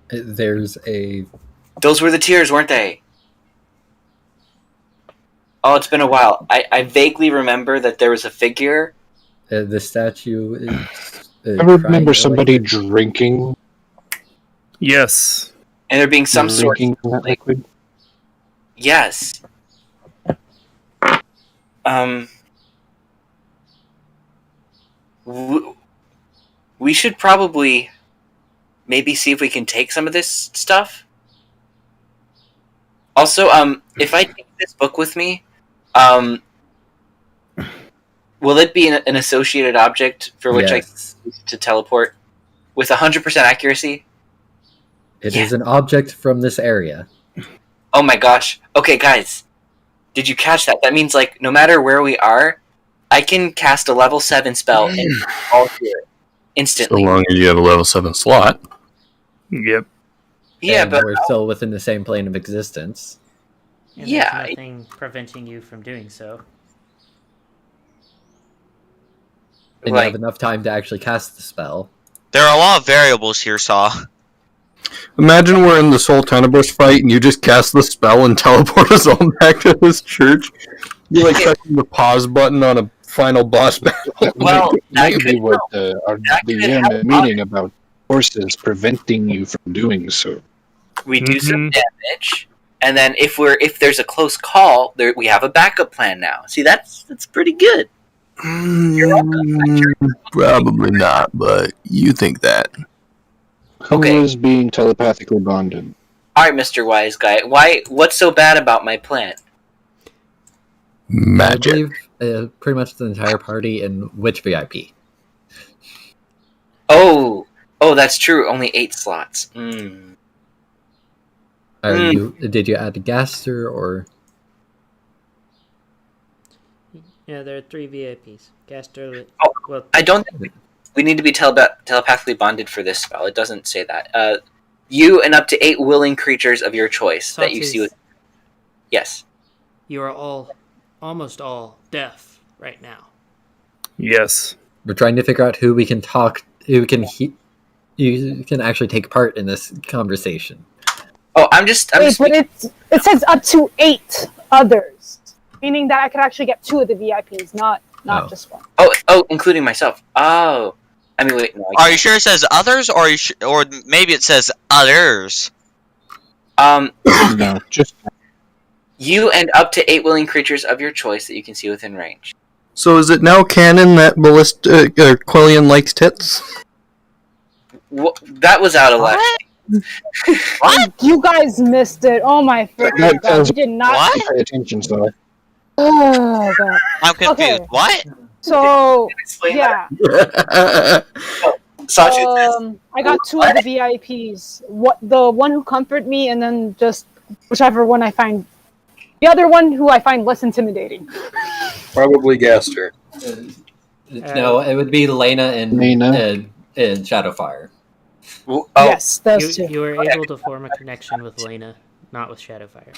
There's a. Those were the tears, weren't they? Oh, it's been a while. I vaguely remember that there was a figure. The statue is. I remember somebody drinking Yes. And there being some sort of, drinking from that liquid. yes. We should probably maybe see if we can take some of this stuff. Also, if I take this book with me, will it be an associated object for which Yes. I use to teleport with 100% accuracy? It is an object from this area. Oh my gosh. Okay, guys. Did you catch that? That means, like, no matter where we are, I can cast a level 7 spell and all here So instantly. long as you have a level 7 slot. Yep. Yeah, And but we're still within the same plane of existence. And Yeah. there's nothing preventing you from doing so. And you have enough time to actually cast the spell. There are a lot of variables here, Saw. Imagine we're in the Soul Tenebris fight and you just cast the spell and teleport us all back to this church. You're like pressing the pause button on a final boss battle. Well, that that could be could what help. our That could DM help. meeting about horses preventing you from doing so. we do some damage, and then if there's a close call, we have a backup plan now. See, that's pretty good. Probably not, but you think that. Who Okay. is being telepathically bonded? All right, Mr. Wise Guy. What's so bad about my plan? Magic. I believe pretty much the entire party and which VIP. Oh, that's true. Only 8 slots. Did you add a Gaster or? Yeah, there are 3 VIPs. Gaster. Oh, Well, I don't think we need to be telepathically bonded for this spell. It doesn't say that. You and up to 8 willing creatures of your choice that you see with. Yes. you are almost all deaf right now. Yes. We're trying to figure out who we can talk, who can you can actually take part in this conversation. Oh, I'm just. Wait, but it says up to 8 others, meaning that I could actually get 2 of the VIPs, not Oh. just 1. Oh, including myself. Oh, I mean, wait. No, Are you sure it says others, or or maybe it says others? No, just You and up to 8 willing creatures of your choice that you can see within range. So is it now canon that Quellion likes tits? That was out of left. What? You guys missed it. Oh my freaking god! You did not. What? pay attention, so Oh god. I'm confused. Okay. What? So Explain yeah, that. Sasha says, I got 2 of the VIPs. The one who comforted me, and then just whichever one I find. The other one who I find less intimidating. Probably Gaster. No, it would be Lena and Shadowfire. Oh, Yes, those two. You were able to form a connection with Lena, not with Shadowfire.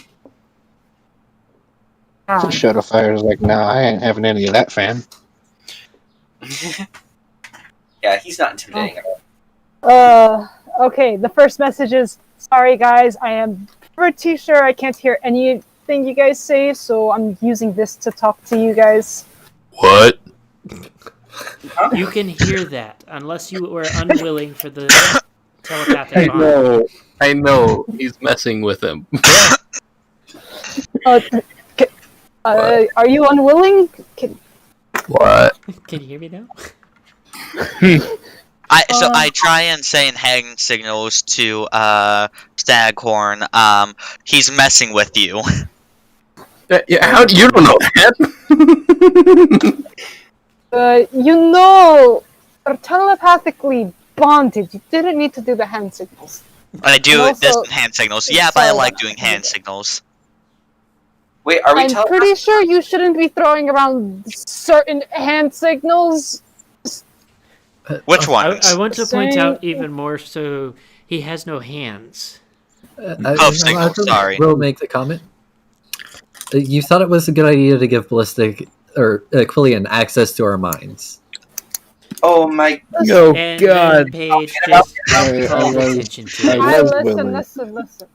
So Shadowfire's like, nah, I ain't having any of that, fam. yeah, he's not intimidating at all. Okay, the first message is, sorry guys, I am pretty sure I can't hear anything you guys say, so I'm using this to talk to you guys. What? You can hear that, unless you were unwilling for the telepathic bond. I know. He's messing with him. Are you unwilling? What? Can you hear me now? I try and say hand signals to Staghorn. He's messing with you. Yeah, how do you don't know that? We're telepathically bonded. You didn't need to do the hand signals. I do Also, this hand signals. Yeah, but I like doing hand signals. Wait, are we I'm pretty sure you shouldn't be throwing around certain hand signals. Which ones? I want to point out even more so he has no hands. Signals, sorry. Will make the comment. You thought it was a good idea to give Ballistic or Quillian access to our minds. Oh my... Oh And God! then Paige just called was- attention to I it. was Listen, willing. listen.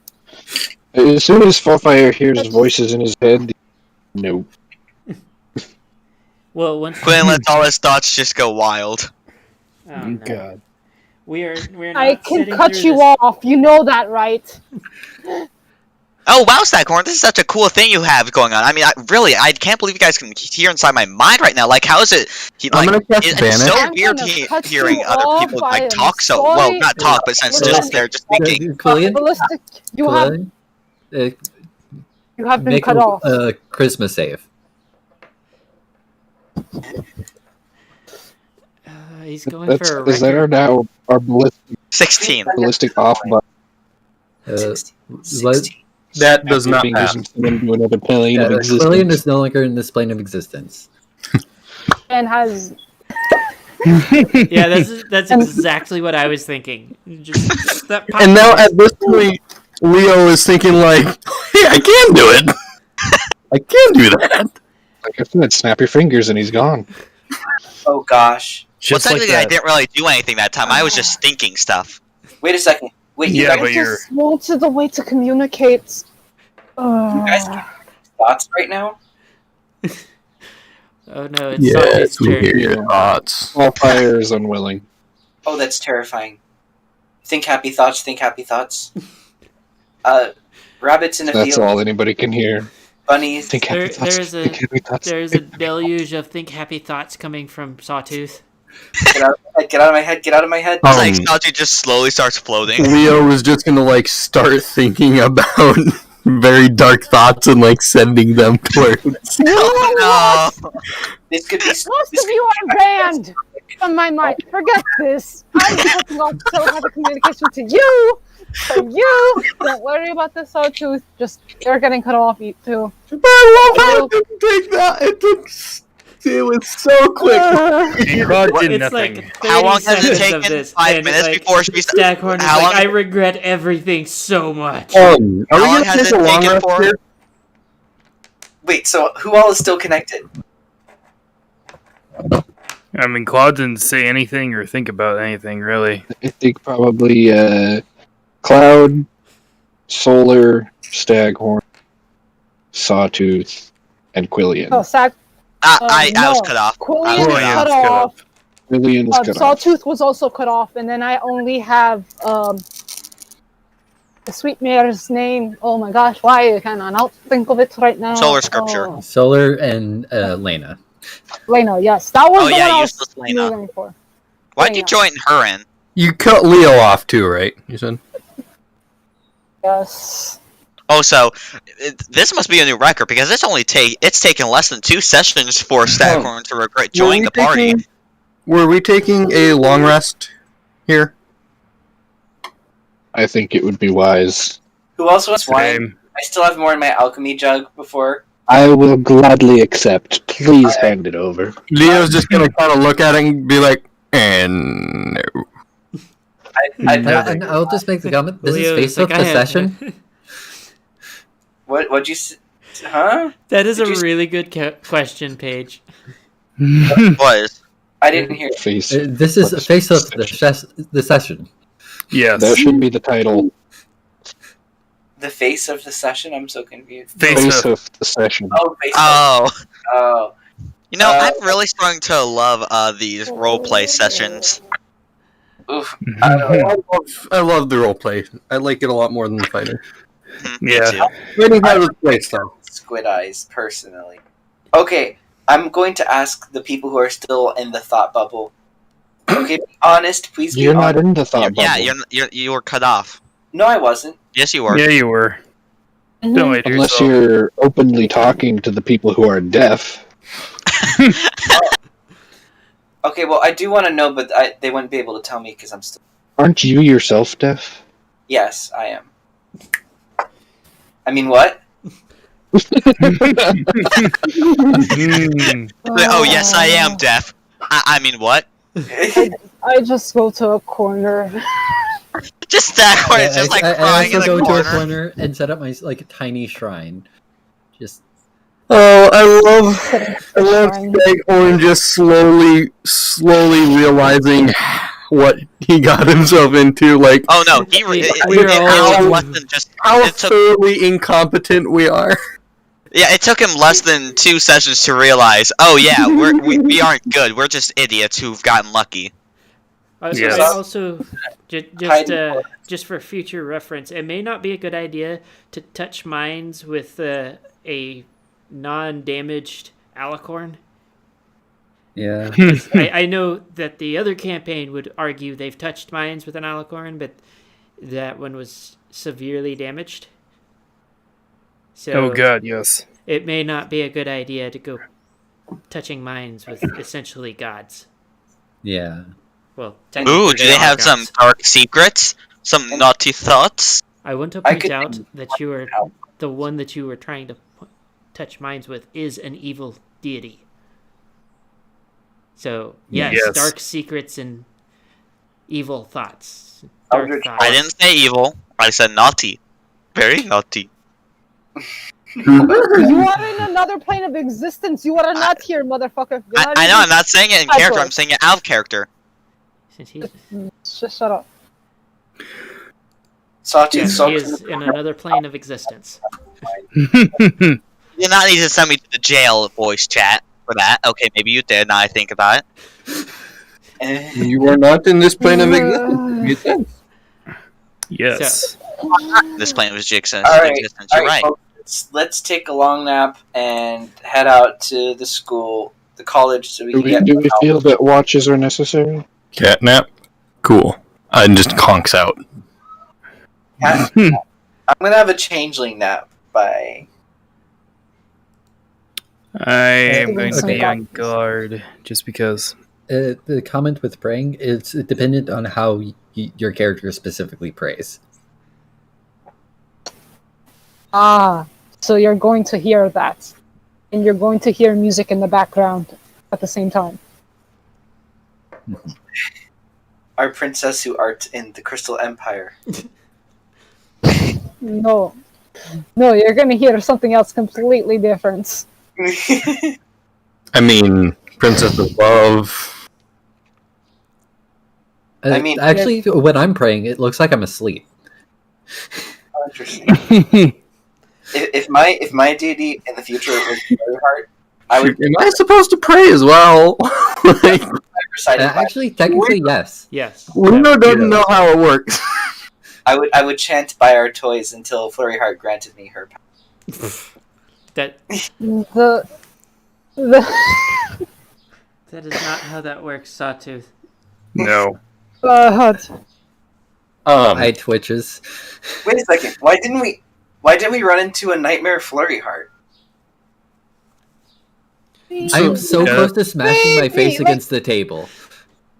As soon as Fallfire hears voices in his head, no. Well, once Quinn lets all his thoughts just go wild. oh, no. God. we're not I can sitting cut through you this. off. You know that, right? Oh wow, Staghorn, this is such a cool thing you have going on. I mean, I can't believe you guys can hear inside my mind right now. Like, how is it? I'm gonna cast It's Vanish. so I'm weird gonna cut hearing you other off. people I like am talk so well, sorry. not talk, but since just they're just thinking. Quillian, Ballistic, you have been make cut off. a charisma save. He's going for a Is that record. our ballistic 16. off button? Uh, 16. That does not fingers pass. into another plane of Quillian existence. is no longer in this plane of existence. And has Yeah, that's exactly what I was thinking. Just that And now podcast- at this point, Leo is thinking like, hey, I can do it. I can do that. Like I said, snap your fingers and he's gone. Oh gosh. Well, Just like technically, I that. didn't really do anything that time. I was just thinking stuff. Wait a second. Wait, you Yeah, guys but I you're- just wanted a way to communicate. guys can thoughts right now? oh no, it's Sawtooth's turn. your thoughts. Fallfire is unwilling. Oh, that's terrifying. Think happy thoughts, think happy thoughts. Rabbits in a That's field, all anybody can hear. bunnies. Think happy thoughts. There's a Think happy thoughts. there's a deluge of think happy thoughts coming from Sawtooth. Get out of my head, get out of my head, get out of my head. It's like Sawtooth just slowly starts floating. Leo was just gonna like start thinking about very dark thoughts and like sending them towards. Oh, no. This could be... Most of you are banned from my mind. Forget this. I'm cutting off telepathic communication to you. To you. Don't worry about the sawtooth. Just you're getting cut off too. I love how it didn't take that. It was so quick. God did It's nothing. like 30 How long has it seconds of taken? this, 5 and, minutes like, before she Staghorn is How like, long- I regret everything so much. Are we How long gonna has take it a long taken rest for? here? Wait, so who all is still connected? I mean, Claude didn't say anything or think about anything, really. I think probably Cloud, Solar, Staghorn, Sawtooth, and Quillian. Oh, I was no. cut off. Quillian I was is cut cut off. off. Quillian is cut off. Sawtooth was also cut off, and then I only have the sweet mare's name. Oh my gosh, why I cannot think of it right now. Solar Scripture. Oh, Solar and Lena. Lena, yes, that was Oh, the yeah, one I useless was Lena. moving for. Why'd you join her in? You cut Leo off too, right? You said. Yes. Oh, so this must be a new record because it's taken less than 2 sessions for Staghorn to regret joining the party. Were we taking a long rest here? I think it would be wise. Who else wants wine? Same. I still have more in my alchemy jug before. I will gladly accept. Please hand it over. Leo's just gonna kind of look at it and be like, and no. I'd rather. And I'll just make the comment. This Leo is is face of like, the I have- session. What'd you say? Huh? That is a Did you- really good question, Paige. Was. I didn't hear. Face. This is face of the session. Yes. That should be the title. The face of the session? I'm so confused. Face of the session. Oh, face Oh. Oh. You know, I'm really starting to love these roleplay sessions. Oof. I love the roleplay. I like it a lot more than the fighting. Me Yeah. too. Fighting has its place, though. Squid eyes, personally. Okay, I'm going to ask the people who are still in the thought bubble. Okay, be honest, please be You're honest. not in the thought bubble. Yeah, you were cut off. No, I wasn't. Yes, you were. Yeah, you were. Don't wait Unless yourself. you're openly talking to the people who are deaf. Okay, well, I do want to know, but they wouldn't be able to tell me because I'm still. Aren't you yourself deaf? Yes, I am. I mean, what? Mm. Oh, yes, I am deaf. I mean, what? I just go to a corner. Just that way, it's just like I crying in also the go corner. to a corner and set up my tiny shrine. Just Oh, I love Fine. Staghorn just slowly realizing what he got himself into. Like, Oh no, he We it are all- took less than just. how It took, thoroughly incompetent we are. yeah, it took him less than 2 sessions to realize. Oh yeah, we aren't good. We're just idiots who've gotten lucky. Yes. I also, just for future reference, it may not be a good idea to touch mines with a non-damaged alicorn. yeah. I know that the other campaign would argue they've touched mines with an alicorn, but that one was severely damaged. So Oh god, yes. it may not be a good idea to go touching mines with essentially gods. Yeah. Well, Ooh, technically do they are have some gods. dark secrets? Some naughty thoughts? I want to I point could- out that you are the one that you were trying to touch minds with is an evil deity. So yes, Yes. dark secrets and evil thoughts. Oh, Dark you're- thoughts. I didn't say evil. I said naughty. Very naughty. You are in another plane of existence. You are not here, motherfucker. You're not I know, even- I'm not saying it in character, I'm saying it out of character. Since he's, Shut up. Sawtooth, yes, he Sawtooth. is in another plane of existence. You did not need to send me to the jail voice chat for that. Okay, maybe you did, now I think about it. You are not in this plane of existence. You did. Yes. This plane was Jigsaw. All right, Existence, you're right. folks, let's take a long nap and head out to the school, the college, so we Do can we, get. do we feel that watches are necessary? Catnap? Cool. And just conks out. I'm gonna have a changeling nap by. I am going to be Okay. on guard just because. The comment with praying is dependent on how your character specifically prays. So you're going to hear that. And you're going to hear music in the background at the same time. Our princess who art in the Crystal Empire. No. No, you're going to hear something else completely different. I mean, Princess of Love. I mean- Actually, when I'm praying, it looks like I'm asleep. Interesting. if my deity in the future was very hard, I would Am I supposed to pray as well? Like, recite it. Actually, technically, yes. Yes. Luno doesn't know how it works. I would chant by our toys until Flurry Heart granted me her power. That The that is not how that works, Sawtooth. No. Eye twitches. Wait a second. Why didn't we run into a nightmare Flurry Heart? I'm so Yeah. close to smashing my Wait, face wait. against the table.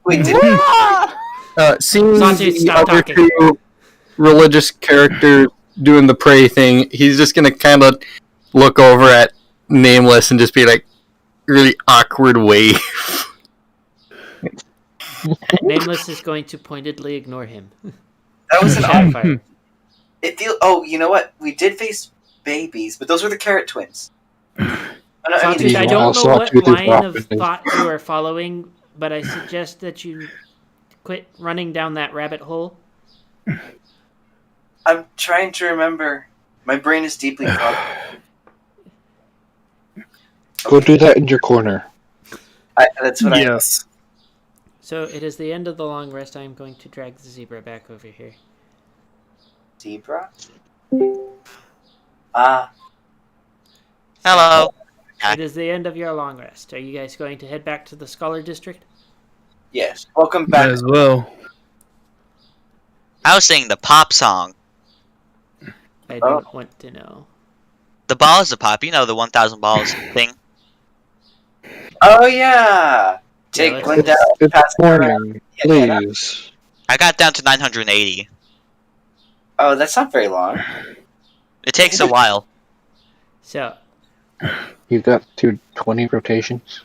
Wait, did Ah! Seeing Sawtooth, the stop other talking. two religious characters doing the pray thing, he's just gonna kind of look over at Nameless and just be like, really awkward wave. Nameless is going to pointedly ignore him. That was an Shadow odd. fire. It feel. Oh, you know what? We did face babies, but those were the carrot twins. Oh, no, I mean, Sawtooth, I Well, don't know what Sawtooth is line of often- thought you are following, but I suggest that you quit running down that rabbit hole. I'm trying to remember. My brain is deeply clogged. Go do that in your corner. That's what Yes. So it is the end of the long rest. I am going to drag the zebra back over here. Zebra? Hello. It is the end of your long rest. Are you guys going to head back to the Scholar District? Yes. Welcome Might back. as well. I was singing the pop song. I don't want to know. The balls of pop. You know the 1,000 balls thing. Oh yeah. Take let's- one down. It's pass it around. morning, Yeah, please. I got down to 980. Oh, that's not very long. It takes a while. So, You got to 20 rotations.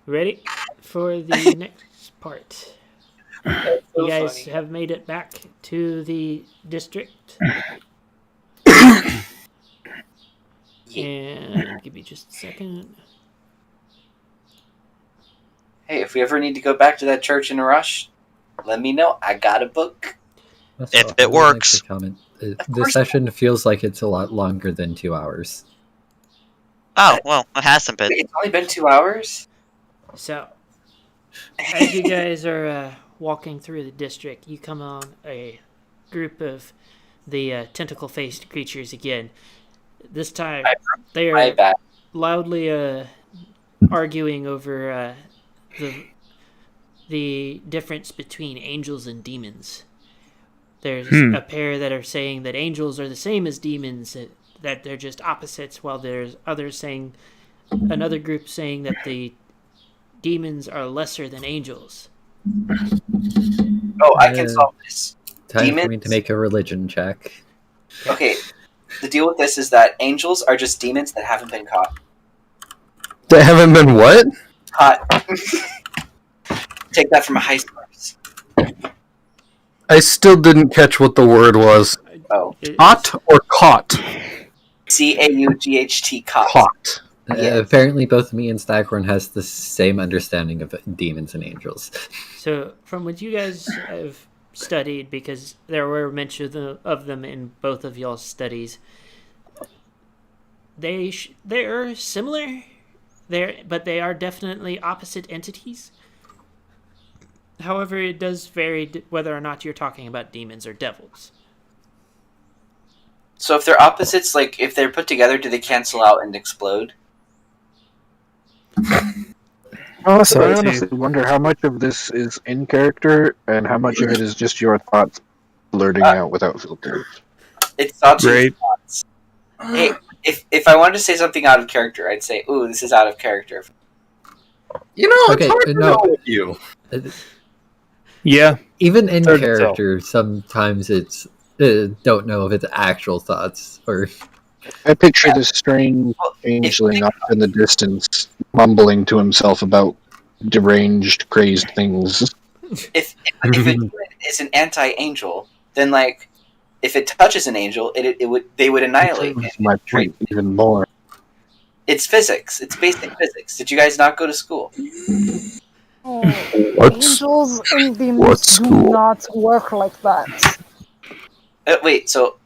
ready for the next part? That's so You guys funny. have made it back to the district. And give me just a second. Hey, if we ever need to go back to that church in a rush, let me know. I got a book. Also, If I it would like works. to comment. The course. session feels like it's a lot longer than 2 hours. Oh, well, it hasn't been. Wait, it's only been 2 hours? So, as you guys are walking through the district, you come on a group of the tentacle-faced creatures again. This time, they My are bad. loudly arguing over the difference between angels and demons. There's a pair that are saying that angels are the same as demons, that they're just opposites, while there's others saying, another group saying that the demons are lesser than angels. Oh, I can solve this. Time for me Demons? to make a religion check. Okay, the deal with this is that angels are just demons that haven't been caught. They haven't been what? Caught. Take that from a high source. I still didn't catch what the word was. Oh. Caught or caught? Caught. Caught. Yes. Apparently, both me and Staghorn has the same understanding of demons and angels. So, from what you guys have studied, because there were mentions of them in both of y'all's studies, they're similar, but they are definitely opposite entities. However, it does vary whether or not you're talking about demons or devils. So if they're opposites, like if they're put together, do they cancel out and explode? Honestly, I honestly wonder how much of this is in character and how much of it is just your thoughts blurting out without filters. It's not too Great. thoughts. Hey, if I wanted to say something out of character, I'd say, "Ooh, this is out of character." You know, Okay, it's hard to no. know with you. Yeah. Even in Hard to tell. character, sometimes it's don't know if it's actual thoughts or I picture this strange Well, changeling up in the distance, mumbling to himself about deranged, crazed things. If a demon is an anti-angel, then like if it touches an angel, they would annihilate Proves it. my point even more. It's physics. It's basic physics. Did you guys not go to school? Oh, What's angels and demons what's do cool? not work like that. Wait, so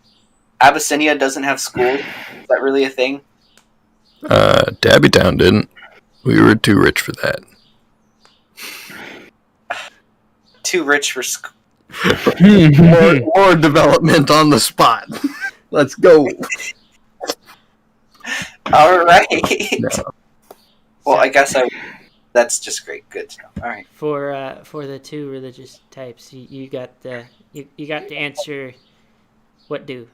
Abyssinia doesn't have school? Is that really a thing? Dabby Town didn't. We were too rich for that. Too rich for school. More development on the spot. Let's go. All right. No. Well, I guess that's just great. Good to know. All right. For the two religious types, you got you got to answer what do.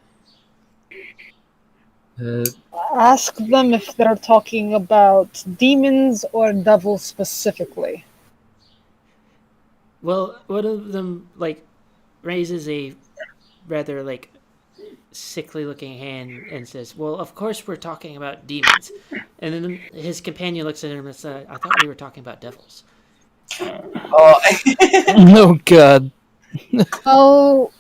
Ask them if they're talking about demons or devils specifically. Well, one of them, like, raises a rather like sickly looking hand and says, "Well, of course we're talking about demons." And then his companion looks at him and says, "I thought we were talking about devils." Oh, Oh God. Oh,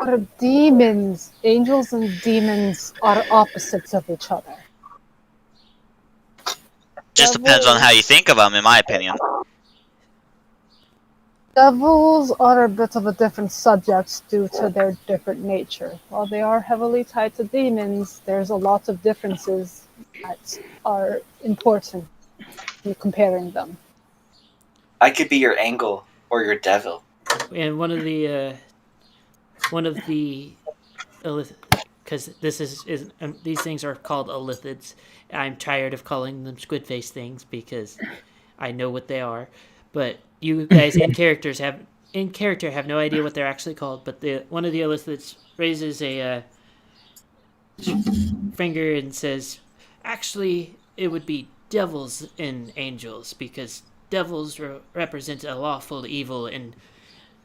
for demons, angels and demons are opposites of each other. Just depends on how you think of them, in my opinion. Devils are a bit of a different subject due to their different nature. While they are heavily tied to demons, there's a lot of differences that are important in comparing them. I could be your angel or your devil. And one of the because this is these things are called elithids. I'm tired of calling them squid face things because I know what they are, but you guys in character have no idea what they're actually called. But one of the elithids raises a finger and says, "Actually, it would be devils and angels because devils represent a lawful evil and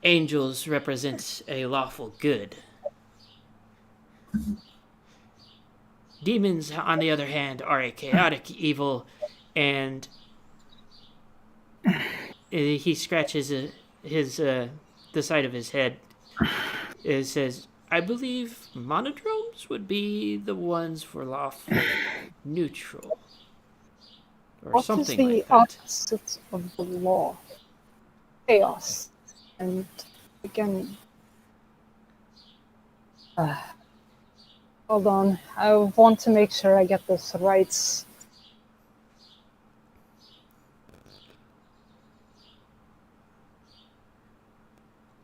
angels represent a lawful good. Demons, on the other hand, are a chaotic evil, and he scratches the side of his head. It says, "I believe monodromes would be the ones for lawful neutral, or What is something the like that." opposite of the law? Chaos. And again, hold on. I want to make sure I get this right.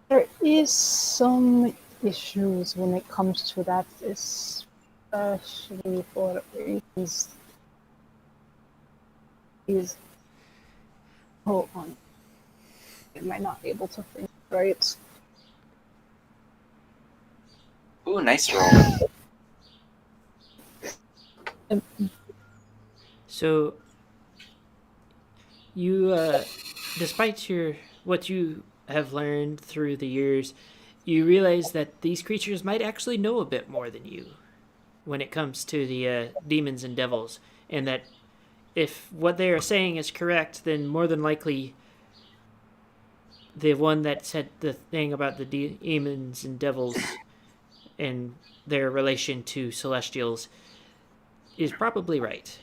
There is some issues when it comes to that, especially for reasons. Hold on. Am I not able to think right? Ooh, nice roll. So, you, despite what you have learned through the years, you realize that these creatures might actually know a bit more than you when it comes to the demons and devils, and that if what they are saying is correct, then more than likely the one that said the thing about the demons and devils and their relation to celestials is probably right.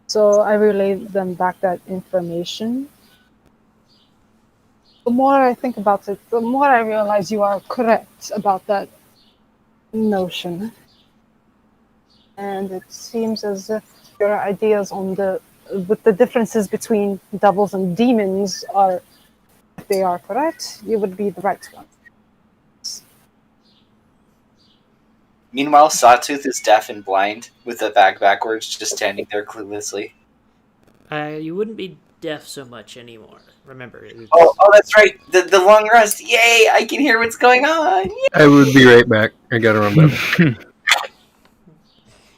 So I relayed them back that information. The more I think about it, the more I realize you are correct about that notion. And it seems as if your ideas on with the differences between devils and demons are, if they are correct, you would be the right one. Meanwhile, Sawtooth is deaf and blind, with the bag backwards, just standing there cluelessly. You wouldn't be deaf so much anymore. Remember. Oh, that's right. The long rest. Yay! I can hear what's going on. Yay! I would be right back. I gotta run back.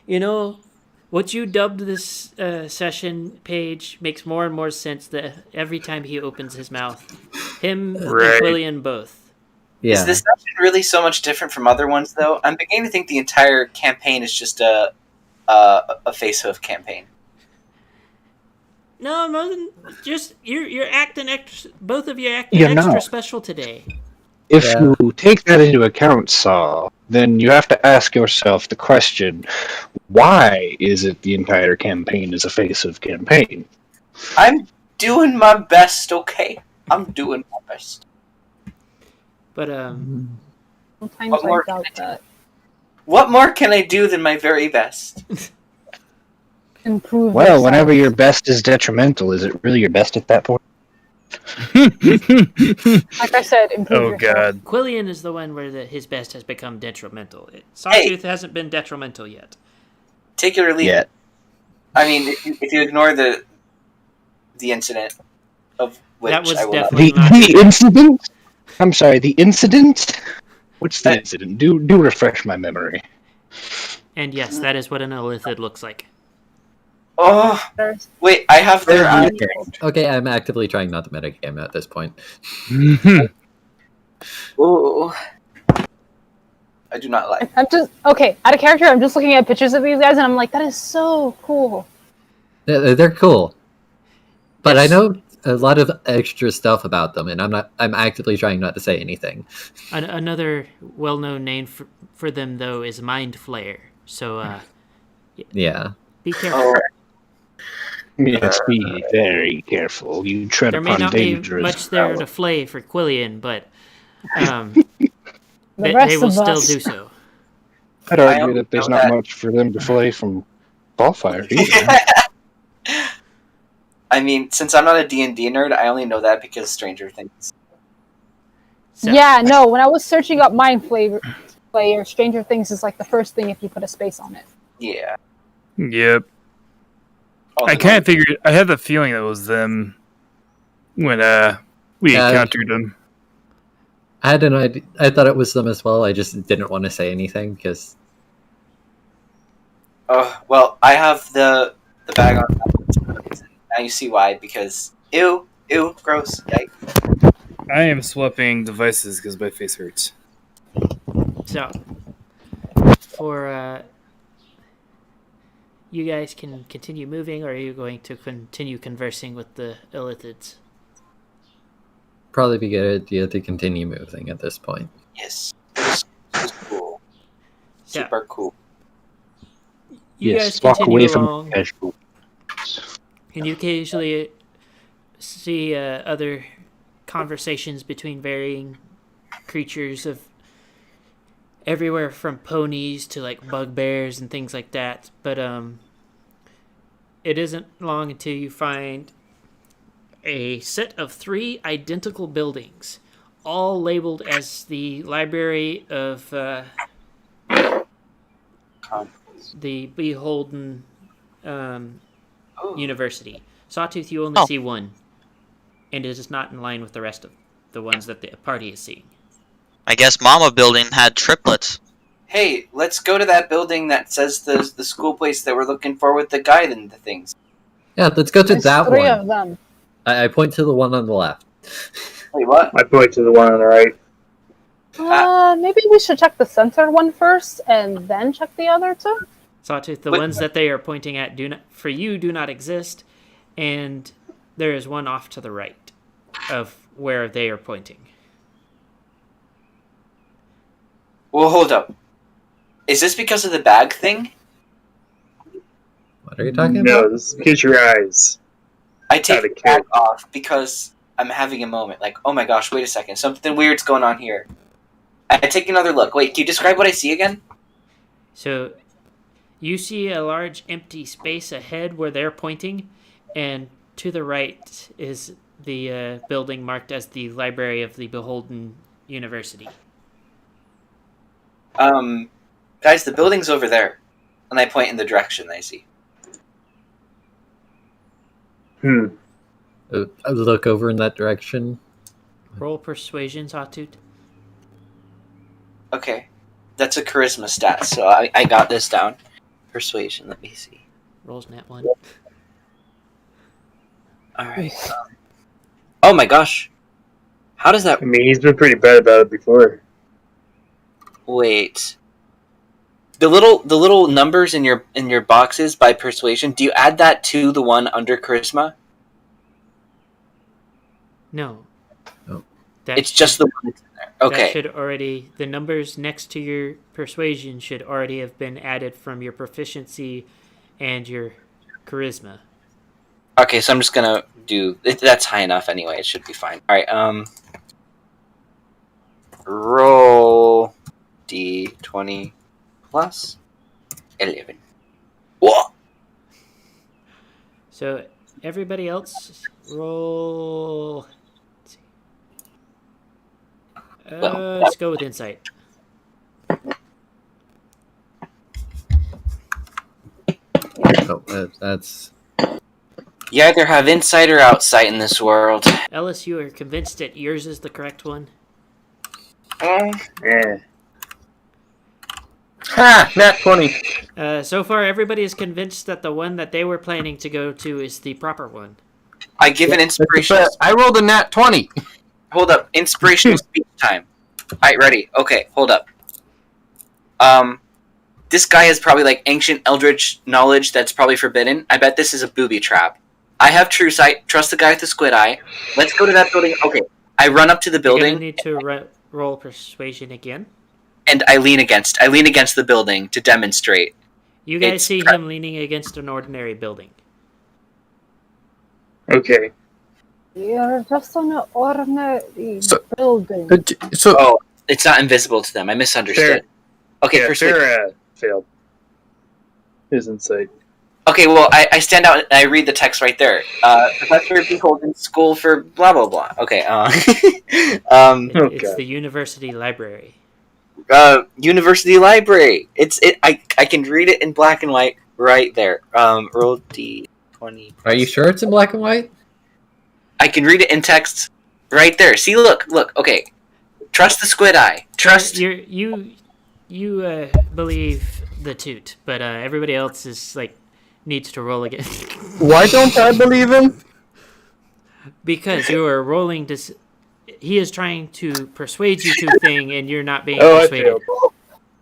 You know, what you dubbed this session page makes more and more sense every time he opens his mouth. Him and Quillian both. Yeah. Is this session really so much different from other ones, though? I'm beginning to think the entire campaign is just a face-hoof campaign. No, just you're acting extra. Both of you acting extra special today. If you take that into account, Saw, then you have to ask yourself the question: why is it the entire campaign is a face-of campaign? I'm doing my best, okay? I'm doing my best. But sometimes I doubt that. What more can I do than my very best? Improve. Well, whenever your best is detrimental, is it really your best at that point? Like I said, improve yourself. God. Quillian is the one where his best has become detrimental. Sawtooth hasn't been detrimental yet. Take it or leave it. I mean, if you ignore the incident of which that was I will definitely not... The incident? I'm sorry, the incident? What's the incident? Do refresh my memory. And yes, that is what an Elithid looks like. Oh, There's- wait, I have their. Okay, I'm actively trying not to metagame at this point. Ooh. I do not like. I'm just okay. Out of character, I'm just looking at pictures of these guys, and I'm like, that is so cool. They're cool, but Yes. I know a lot of extra stuff about them, and I'm actively trying not to say anything. Another well-known name for them, though, is Mind Flayer. So Yeah. be careful. Oh, Yes, be very careful. You tread There may upon not be dangerous much there ground. to flay for Quillian, but The they rest will of still us. do so. I'd I argue that there's know not that. much for them to flay from Ballfire either. I mean, since I'm not a D&D nerd, I only know that because Stranger Things. So, Yeah, no. When I was searching up Mind Flayer, Stranger Things is like the first thing if you put a space on it. Yeah. Yep. Oh, I kind of figured. I had the feeling that it was them when we encountered them. I had an idea. I thought it was them as well. I just didn't want to say anything because Oh, well, I have the bag on. Now you see why, because ew, gross. Yikes. I am swapping devices because my face hurts. so for you guys can continue moving, or are you going to continue conversing with the Illithids? probably be a good idea to continue moving at this point. Yes. It was cool. So, Super cool. you Yes, guys walk continue away from along, casual. and you occasionally see other conversations between varying creatures of everywhere from ponies to like bugbears and things like that. But it isn't long until you find a set of 3 identical buildings, all labeled as the Library of the Beholden University. Sawtooth, you only see one, and it is not in line with the rest of the ones that the party is seeing. I guess Mama Building had triplets. Hey, let's go to that building that says the school place that we're looking for with the guide and the things. Yeah, let's go to There's that 3 one. of them. I point to the one on the left. Wait, what? I point to the one on the right. Maybe we should check the center one first, and then check the other 2. Sawtooth, the Wait. ones that they are pointing at do not exist, and there is one off to the right of where they are pointing. Well, hold up. Is this because of the bag thing? What are you talking No, about? this is because your eyes. I take Out the of bag character. off because I'm having a moment. Like, oh my gosh, wait a second. Something weird's going on here. I take another look. Wait, can you describe what I see again? So you see a large empty space ahead where they're pointing, and to the right is the building marked as the Library of the Beholden University. Guys, the building's over there. And I point in the direction I see. I look over in that direction. Roll persuasion, Sawtooth. Okay. That's a charisma stat, so I got this down. Persuasion, let me see. Rolls nat 1. Alright. Oh my gosh. How does that... I mean, he's been pretty bad about it before. Wait. The little numbers in your boxes by persuasion, do you add that to the one under charisma? No. Oh. It's just the one that's in there. That Okay. should already, the numbers next to your persuasion should already have been added from your proficiency and your charisma. Okay, so I'm just gonna do... That's high enough anyway, it should be fine. Alright, roll D20 plus 11. Whoa! So everybody else roll. Let's see. Let's go with insight. Oh, that's You either have insight or outsight in this world. Ellis, you are convinced that yours is the correct one? Yeah. Ha! Nat 20. So far, everybody is convinced that the one that they were planning to go to is the proper one. I give an inspirational. I rolled a nat 20. Hold up, inspirational speech time. All right, ready? Okay, hold up. This guy has probably like ancient eldritch knowledge that's probably forbidden. I bet this is a booby trap. I have true sight. Trust the guy with the squid eye. Let's go to that building. Okay, I run up to the You're building. gonna need to roll persuasion again. And I lean against the building to demonstrate. You guys It's see him leaning against an ordinary building. Okay. You're just on an ordinary So- building. So, Oh, it's not invisible to them. I misunderstood. Okay, Yeah, persuade. Farah failed. His insight. Okay, well, I stand out and I read the text right there. Professor Behold in school for blah blah blah. Okay. It's Okay. the university library. University library. I can read it in black and white right there. Roll D20. Are you sure it's in black and white? I can read it in text right there. See, look. Okay. Trust the squid eye. Trust. You believe the toot, but everybody else is like needs to roll again why don't I believe him? because you are rolling this. He is trying to persuade you to a thing, and you're not being Oh, I persuaded. failed.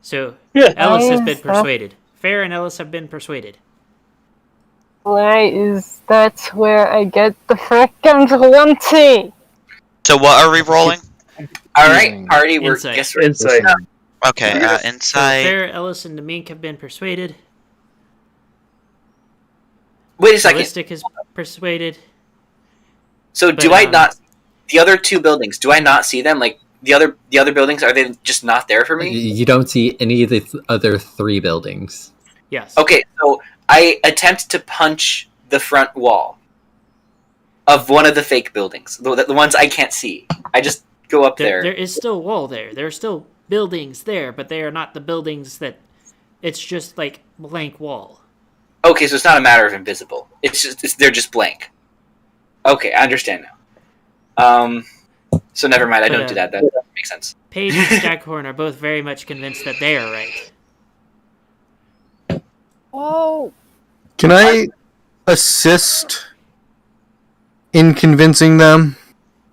So Yeah. Ellis has been Nice. persuaded. Fair and Ellis have been persuaded. Why is that where I get the frickin' 20? So what are we rolling? All right, party. We're Insight. guess we're Insight. Okay, So insight. Fair, Ellis, and the Mink have been persuaded. Wait a second. Ballistic is persuaded. So But, do I not the other two buildings? Do I not see them? Like the other buildings, are they just not there for me? You don't see any of the other three buildings. Yes. Okay, so I attempt to punch the front wall of one of the fake buildings, the ones I can't see. I just go up There there. is still wall there. There are still buildings there, but they are not the buildings that. It's just like blank wall. Okay, so it's not a matter of invisible. They're just blank. Okay, I understand now. So never mind. I don't do that. That makes sense. Paige and Staghorn are both very much convinced that they are right. Oh, Can I assist in convincing them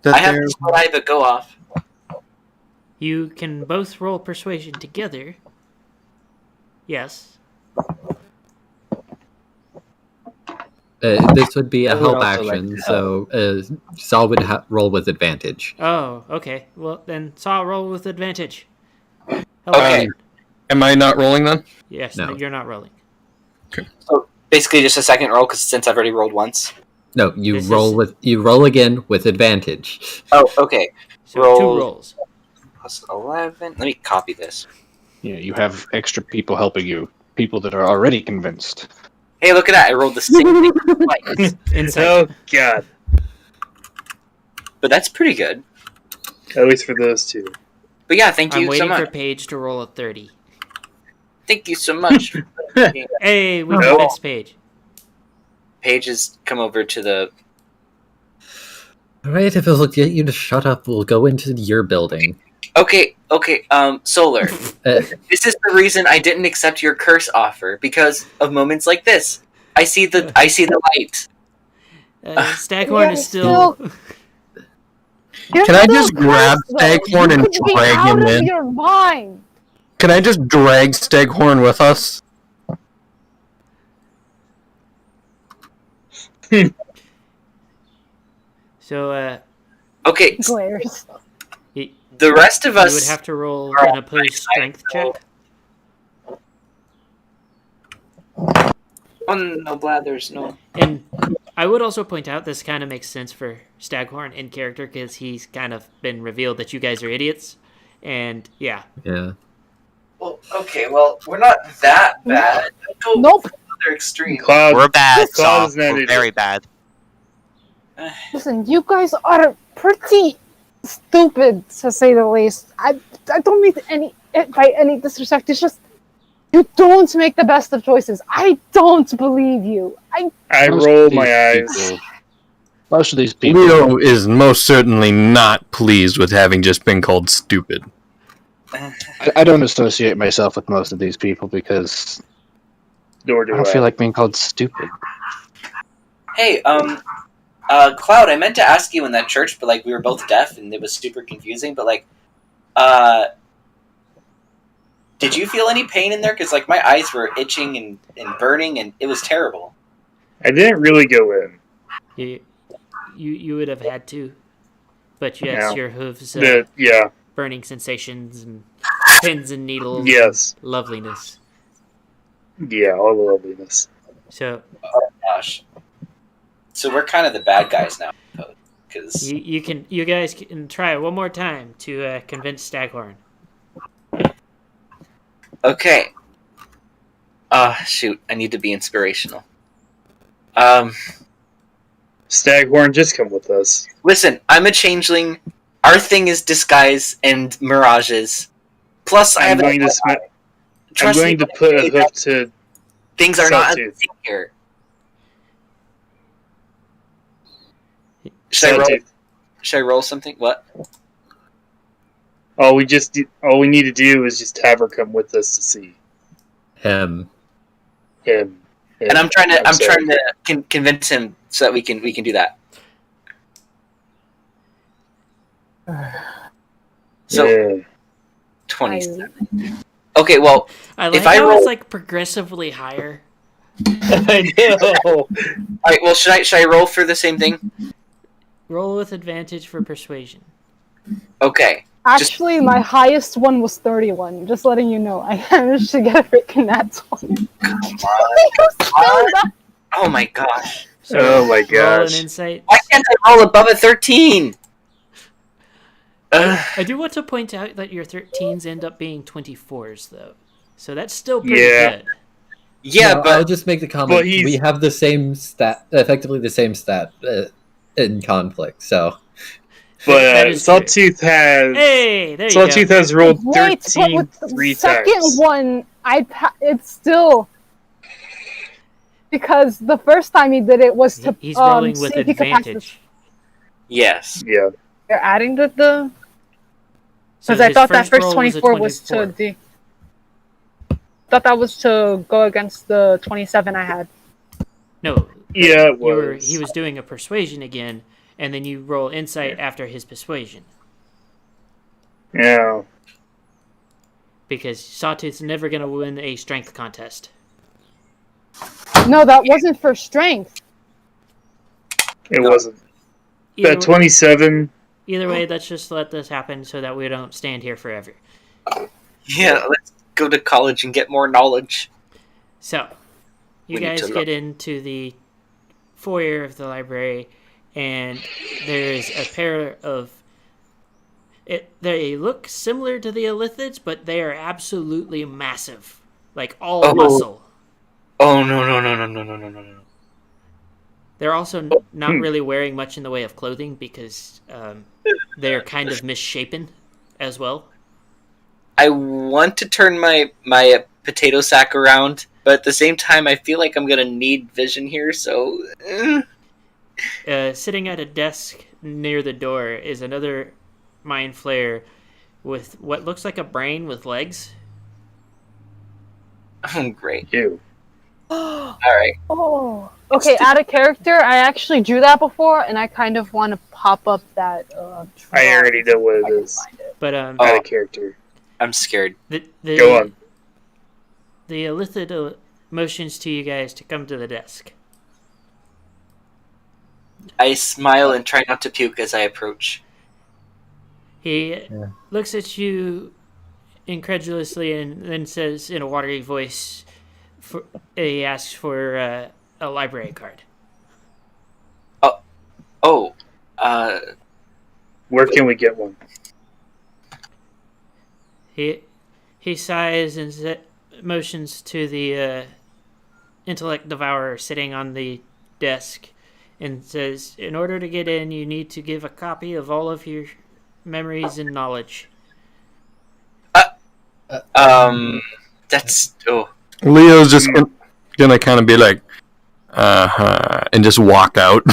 that I have they're... this eye, but go off. You can both roll persuasion together. Yes. This would be a I would help also like action, to so Saul would roll with advantage. Oh, okay. Well, then Saw roll with advantage. Help Okay. out. Am I not rolling then? Yes, No. you're not rolling. So basically, just a second roll, because since I've already rolled once. No, you This roll is- you roll again with advantage. Oh, okay. So Roll. 2 rolls. Plus 11. Let me copy this. Yeah, you have extra people helping you. People that are already convinced. Hey, look at that! I rolled the same thing twice. Insight. Oh god. But that's pretty good. At least for those two. But yeah, thank I'm you so waiting for much. Paige to roll a 30. Thank you so much. Hey, we No. convinced Paige. Paige has come over to the. Alright, if it'll get you to shut up, we'll go into your building. Okay. Solar. Uh, This is the reason I didn't accept your curse offer, because of moments like this. I see the light. Staghorn Yeah, is still. you're Can I still just grab cursed, though. Staghorn You and could be drag out him of in? your mind. Can I just drag Staghorn with us? So, Okay, Glares. the rest of you us. would have to roll are an opposed strength check. Oh no, Blathers, no. And I would also point out this kind of makes sense for Staghorn in character because he's kind of been revealed that you guys are idiots. And yeah, yeah. Well, okay, well, we're not that bad. Don't go Nope. to the other extreme. Cloud. We're bad, Cloud Saw. is not We're idiot. very bad. Listen, you guys are pretty stupid, to say the least. I don't mean by any disrespect. It's just you don't make the best of choices. I don't believe you. I Most roll of my these eyes. people- Most of these people. Leo is most certainly not pleased with having just been called stupid. I don't associate myself with most of these people because Nor I do don't I. feel like being called stupid. Hey, Cloud, I meant to ask you in that church, but like we were both deaf and it was super confusing. But like, did you feel any pain in there? Because like my eyes were itching and burning, and it was terrible. I didn't really go in. You would have had to, but yes, No. your hooves Yeah. burning sensations and pins and needles. Yes. And loveliness. Yeah, all the loveliness. So Gosh. So we're kind of the bad guys now, because you guys can try it one more time to convince Staghorn. okay. Shoot, I need to be inspirational. Staghorn, just come with us. Listen, I'm a changeling. Our thing is disguise and mirages. Plus, I I'm have going to Trust me, put a hoof to things are not Sawtooth. here. Should I roll something? What? All we need to do is just have her come with us to see Him. him. And I'm trying sorry. to convince him so that we can do that. So Yeah. 27. Okay, well, I like if I how roll, it's like progressively higher. I know. all right. Well, should I roll for the same thing? Roll with advantage for persuasion. Okay. Actually, my highest one was 31. Just letting you know, I managed to get a freaking nat 20. Oh my gosh. So Oh my roll an gosh. insight. Why can't I roll above a 13? I do want to point out that your 13s end up being 24s, though. So that's still pretty Yeah. good. Yeah, No, but I'll just make the comment. But he's- We have the same stat, effectively the same stat in conflict. So But That is Sawtooth has Hey, there you Sawtooth go. has rolled Wait, but 13 with the 3 second times. one, it's still... Because the first time he did it was to He's rolling with see if he could pass this. advantage. yes. Yeah. You're adding the... So Because I his thought that first roll 24 was to... 24. thought that was to go against the 27 I had. No. Yeah, it He was. was doing a persuasion again, and then you roll insight after his persuasion. Yeah. Because Sawtooth's never going to win a strength contest. No, that wasn't for strength. It wasn't. Either, That 27. either way, let's just let this happen so that we don't stand here forever. Yeah, let's go to college and get more knowledge. So, you We need guys to get into the foyer of the library, and there's a pair of... They look similar to the Illithids, but they are absolutely massive. Like, all Oh. muscle. Oh no. They're also not really wearing much in the way of clothing because they're kind of misshapen as well. I want to turn my potato sack around, but at the same time, I feel like I'm gonna need vision here. So, Sitting at a desk near the door is another mind flayer with what looks like a brain with legs. oh great. Ew. All right. Oh. Okay, out of character, I actually drew that before, and I kind of want to pop up that... I already know what I it can is. find it. But Out Oh. of character. I'm scared. the Go on. The Illithid motions to you guys to come to the desk. I smile and try not to puke as I approach. He looks at you incredulously and then says in a watery voice, he asks for a library card. Oh, Where can we get one? He sighs and motions to the intellect devourer sitting on the desk and says, in order to get in, you need to give a copy of all of your memories and knowledge. that's Leo's just gonna kind of be like, and just walk out.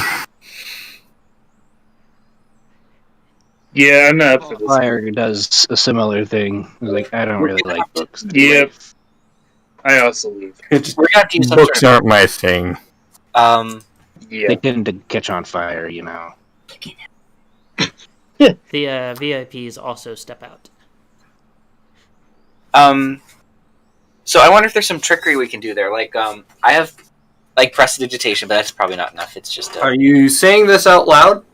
Yeah, I'm not up for this. Fire does a similar thing. Like, I don't really like books. Yep. I also leave. It's, We're gonna have to use some books sort aren't my thing. of, Yeah. They tend to catch on fire, you know. The VIPs also step out. So I wonder if there's some trickery we can do there. Like, I have like prestidigitation, but that's probably not enough. It's just. Are you saying this out loud?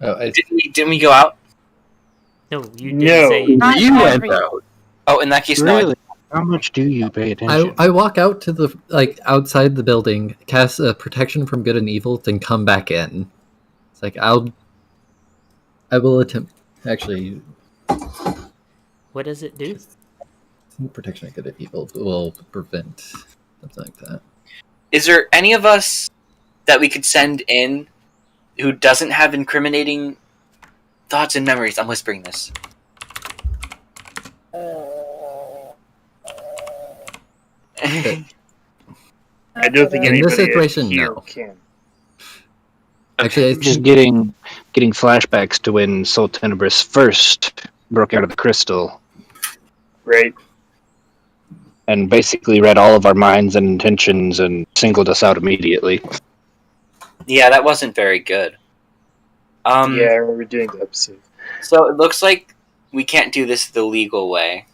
Oh, Didn't we go out? No, you didn't No. say. Not You went every- out. Oh, in that case, no. Really? How much do you pay attention? I walk out to the outside the building, cast a protection from good and evil, then come back in. It's like I will attempt. Actually, What does it do? protection of good and evil will prevent something like that. Is there any of us that we could send in who doesn't have incriminating thoughts and memories? I'm whispering this. I don't think In anybody this situation, here no. can. Actually, I I'm just think getting flashbacks to when Soul Tenebris first broke out of the crystal Right? and basically read all of our minds and intentions and singled us out immediately. Yeah, that wasn't very good. Yeah, I remember doing the episode. So it looks like we can't do this the legal way.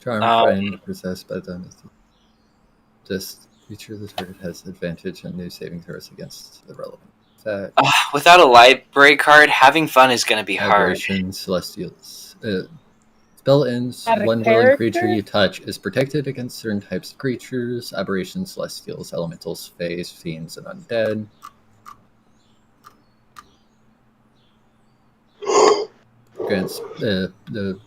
charm friend possessed by them. This creature the target has advantage on new saving throws against the relevant attack. Without a library card, having fun is going to be hard. Aberration, Celestials. Spell ends. Add a One willing creature character? you touch is protected against certain types of creatures. Aberration, Celestials, Elementals, Fays, Fiends, and Undead. Grants the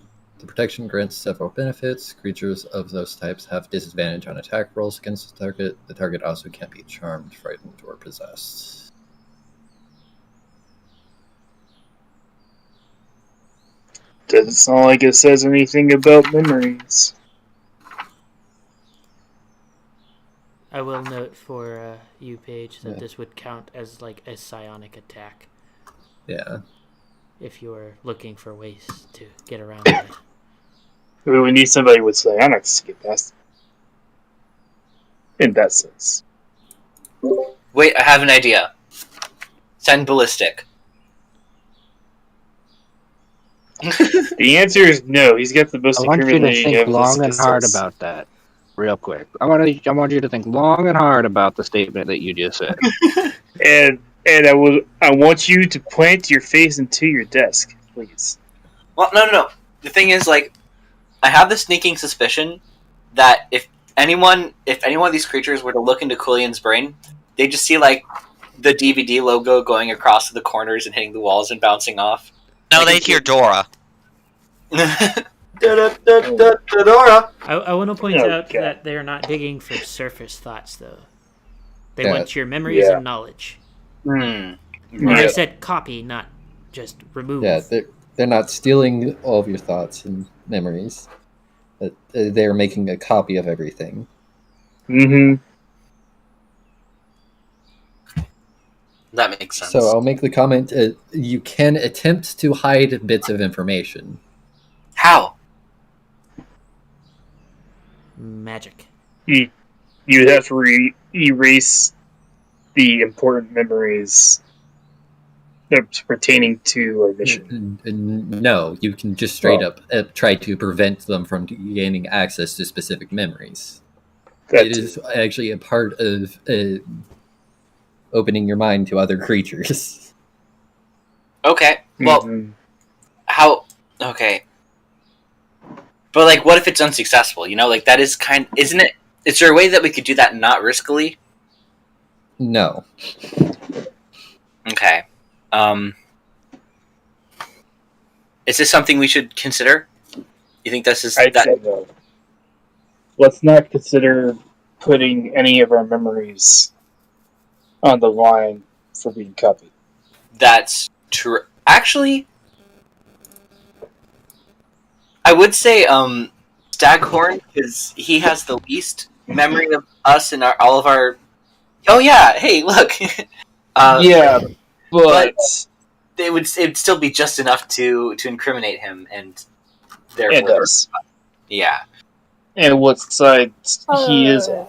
protection grants several benefits. Creatures of those types have disadvantage on attack rolls against the target. The target also can't be charmed, frightened, or possessed. Doesn't sound like it says anything about memories. I will note for you, Paige, that Yeah. this would count as like a psionic attack Yeah. if you're looking for ways to get around that. We need somebody with psionics to get past it. In that sense. Wait, I have an idea. Send ballistic. The answer is no. He's got the most I want you to incriminating think evidence long and against hard us. about that, real quick. I want you to think long and hard about the statement that you just said. And I want you to plant your face into your desk, please. Well, no. The thing is, like, I have the sneaking suspicion that if any one of these creatures were to look into Quillian's brain, they just see like the DVD logo going across the corners and hitting the walls and bouncing off. No, they hear Dora. Dora. I want to point Oh, out God. that they're not digging for surface thoughts, though. They Yeah. want your memories Yeah. and knowledge. Hmm. And I Yeah. said copy, not just remove. Yeah, they're not stealing all of your thoughts and memories. But they're making a copy of everything. Mm-hmm. That makes sense. So I'll make the comment: you can attempt to hide bits of information. How? Magic. You'd have to erase the important memories that's pertaining to our mission. No, you can just straight up try to prevent them from gaining access to specific memories. That It is actually a part of opening your mind to other creatures. Okay. Well, Mhm. how? Okay. But like, what if it's unsuccessful? You know, like that is isn't it? Is there a way that we could do that not riskily? No. Okay. Is this something we should consider? You think this is I'd that? say no. Let's not consider putting any of our memories on the line for being copied. That's true. Actually, I would say Staghorn, because he has the least memory of us and all of our. Oh yeah! Hey, look. Yeah, but it'd still be just enough to incriminate him, and It therefore, does. yeah. And what side he is on.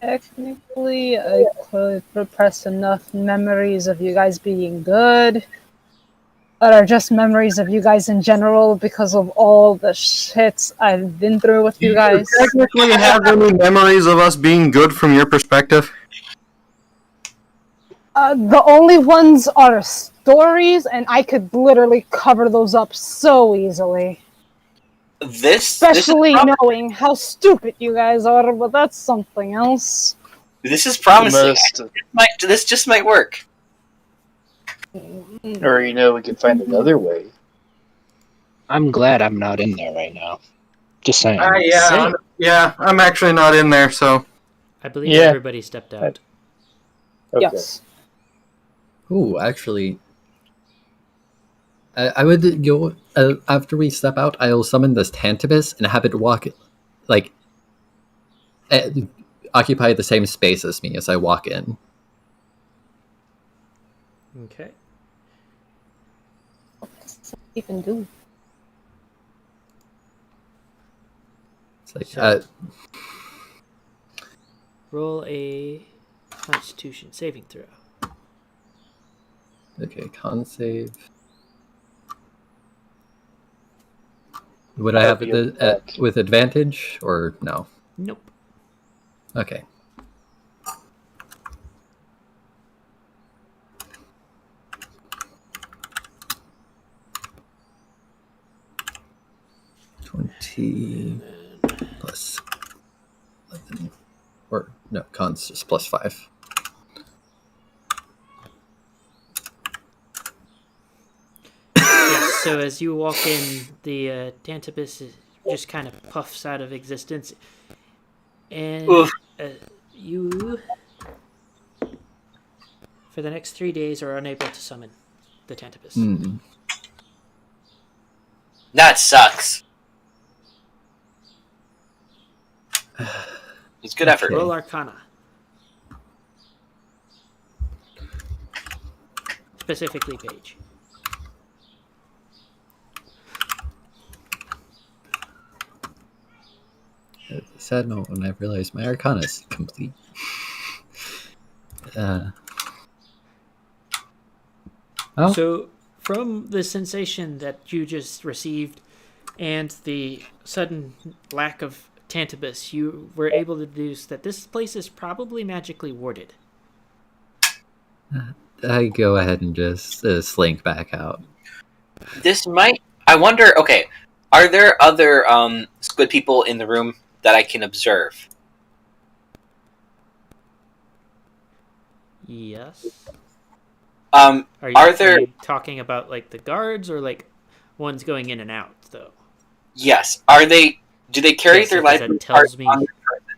Technically, I could repress enough memories of you guys being good, that are just memories of you guys in general because of all the shit I've been through with you guys. Do you technically have any memories of us being good from your perspective? The only ones are stories, and I could literally cover those up so easily. Especially knowing how stupid you guys are, but that's something else. This is promising. Most- This just might work. Or, we could find another way. I'm glad I'm not in there right now. Just saying. I'm actually not in there, so. I believe everybody stepped out. Okay. Yes. Ooh, actually, I would go after we step out. I'll summon this Tantibus and have it walk, like, occupy the same space as me as I walk in. Okay. You can do. It's like, So- Roll a Constitution saving throw. okay, con save. Would I have it with advantage or no? Nope. Okay. +20 11, or no, con's just +5. Yes, so as you walk in, the Tantibus just kind of puffs out of existence. And you, for the next 3 days, are unable to summon the Tantibus. Hmm. That sucks. It's good effort. Roll Arcana. Specifically, Paige. Sad note when I realized my Arcana is complete. So, from the sensation that you just received and the sudden lack of Tantibus, you were able to deduce that this place is probably magically warded. I go ahead and just slink back out. This might. I wonder. Okay, are there other squid people in the room that I can observe? Yes. Are there? Are you talking about like the guards or like ones going in and out though? Yes. Are they? Do they carry Yes, their because library that cards on their person?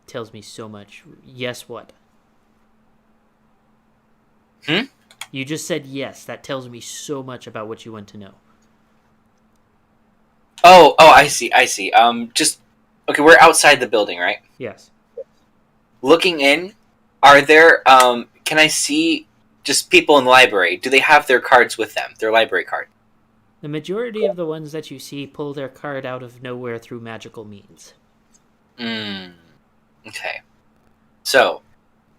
tells me so much. Yes, what? Hmm? You just said yes. That tells me so much about what you want to know. Oh, I see. Just okay. We're outside the building, right? Yes. Looking in, are there? Can I see just people in the library? Do they have their cards with them? Their library card? The majority of the ones that you see pull their card out of nowhere through magical means. Okay. So,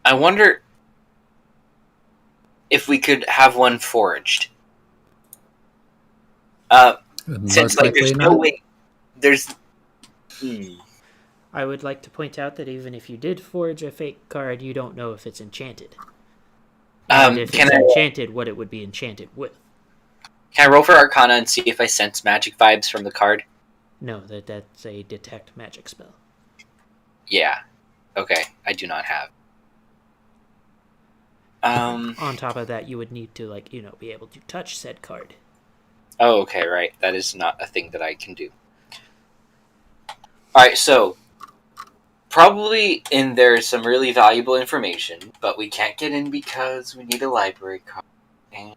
I wonder if we could have one forged. Since like there's no way, there's. I would like to point out that even if you did forge a fake card, you don't know if it's enchanted. And if it's enchanted, what it would be enchanted with. Can I roll for Arcana and see if I sense magic vibes from the card? No, that's a detect magic spell. Yeah. Okay, I do not have. On top of that, you would need to be able to touch said card. Oh, okay, right. That is not a thing that I can do. Alright, so probably in there's some really valuable information, but we can't get in because we need a library card. And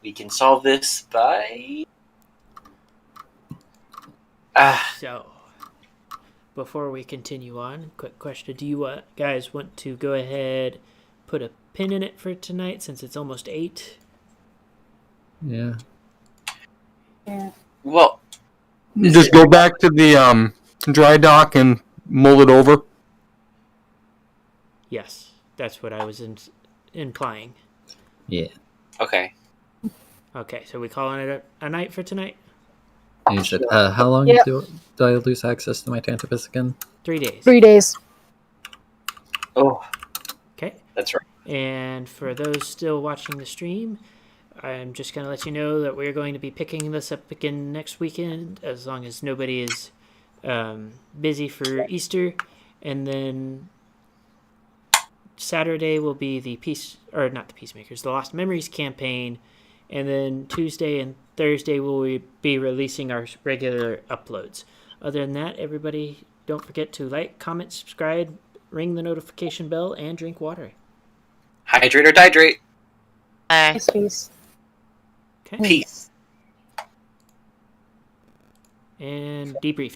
we can solve this by... So, before we continue on, quick question. Do you guys want to go ahead, put a pin in it for tonight since it's almost 8. Yeah. Yeah. Well, You just go back to the dry dock and mull it over. Yes, that's what I was implying. Yeah. okay. Okay, so we calling it a night for tonight? And you said, how long Yep. do I lose access to my Tantipus again? 3 days. 3 days. Oh, Okay. that's right. And for those still watching the stream, I'm just going to let you know that we're going to be picking this up again next weekend, as long as nobody is busy for Easter. And then Saturday will be the Peacemakers, the Lost Memories campaign. And then Tuesday and Thursday we'll be releasing our regular uploads. Other than that, everybody, don't forget to like, comment, subscribe, ring the notification bell, and drink water. Hydrate or dihydrate. Yes, please. Okay. Peace. And debrief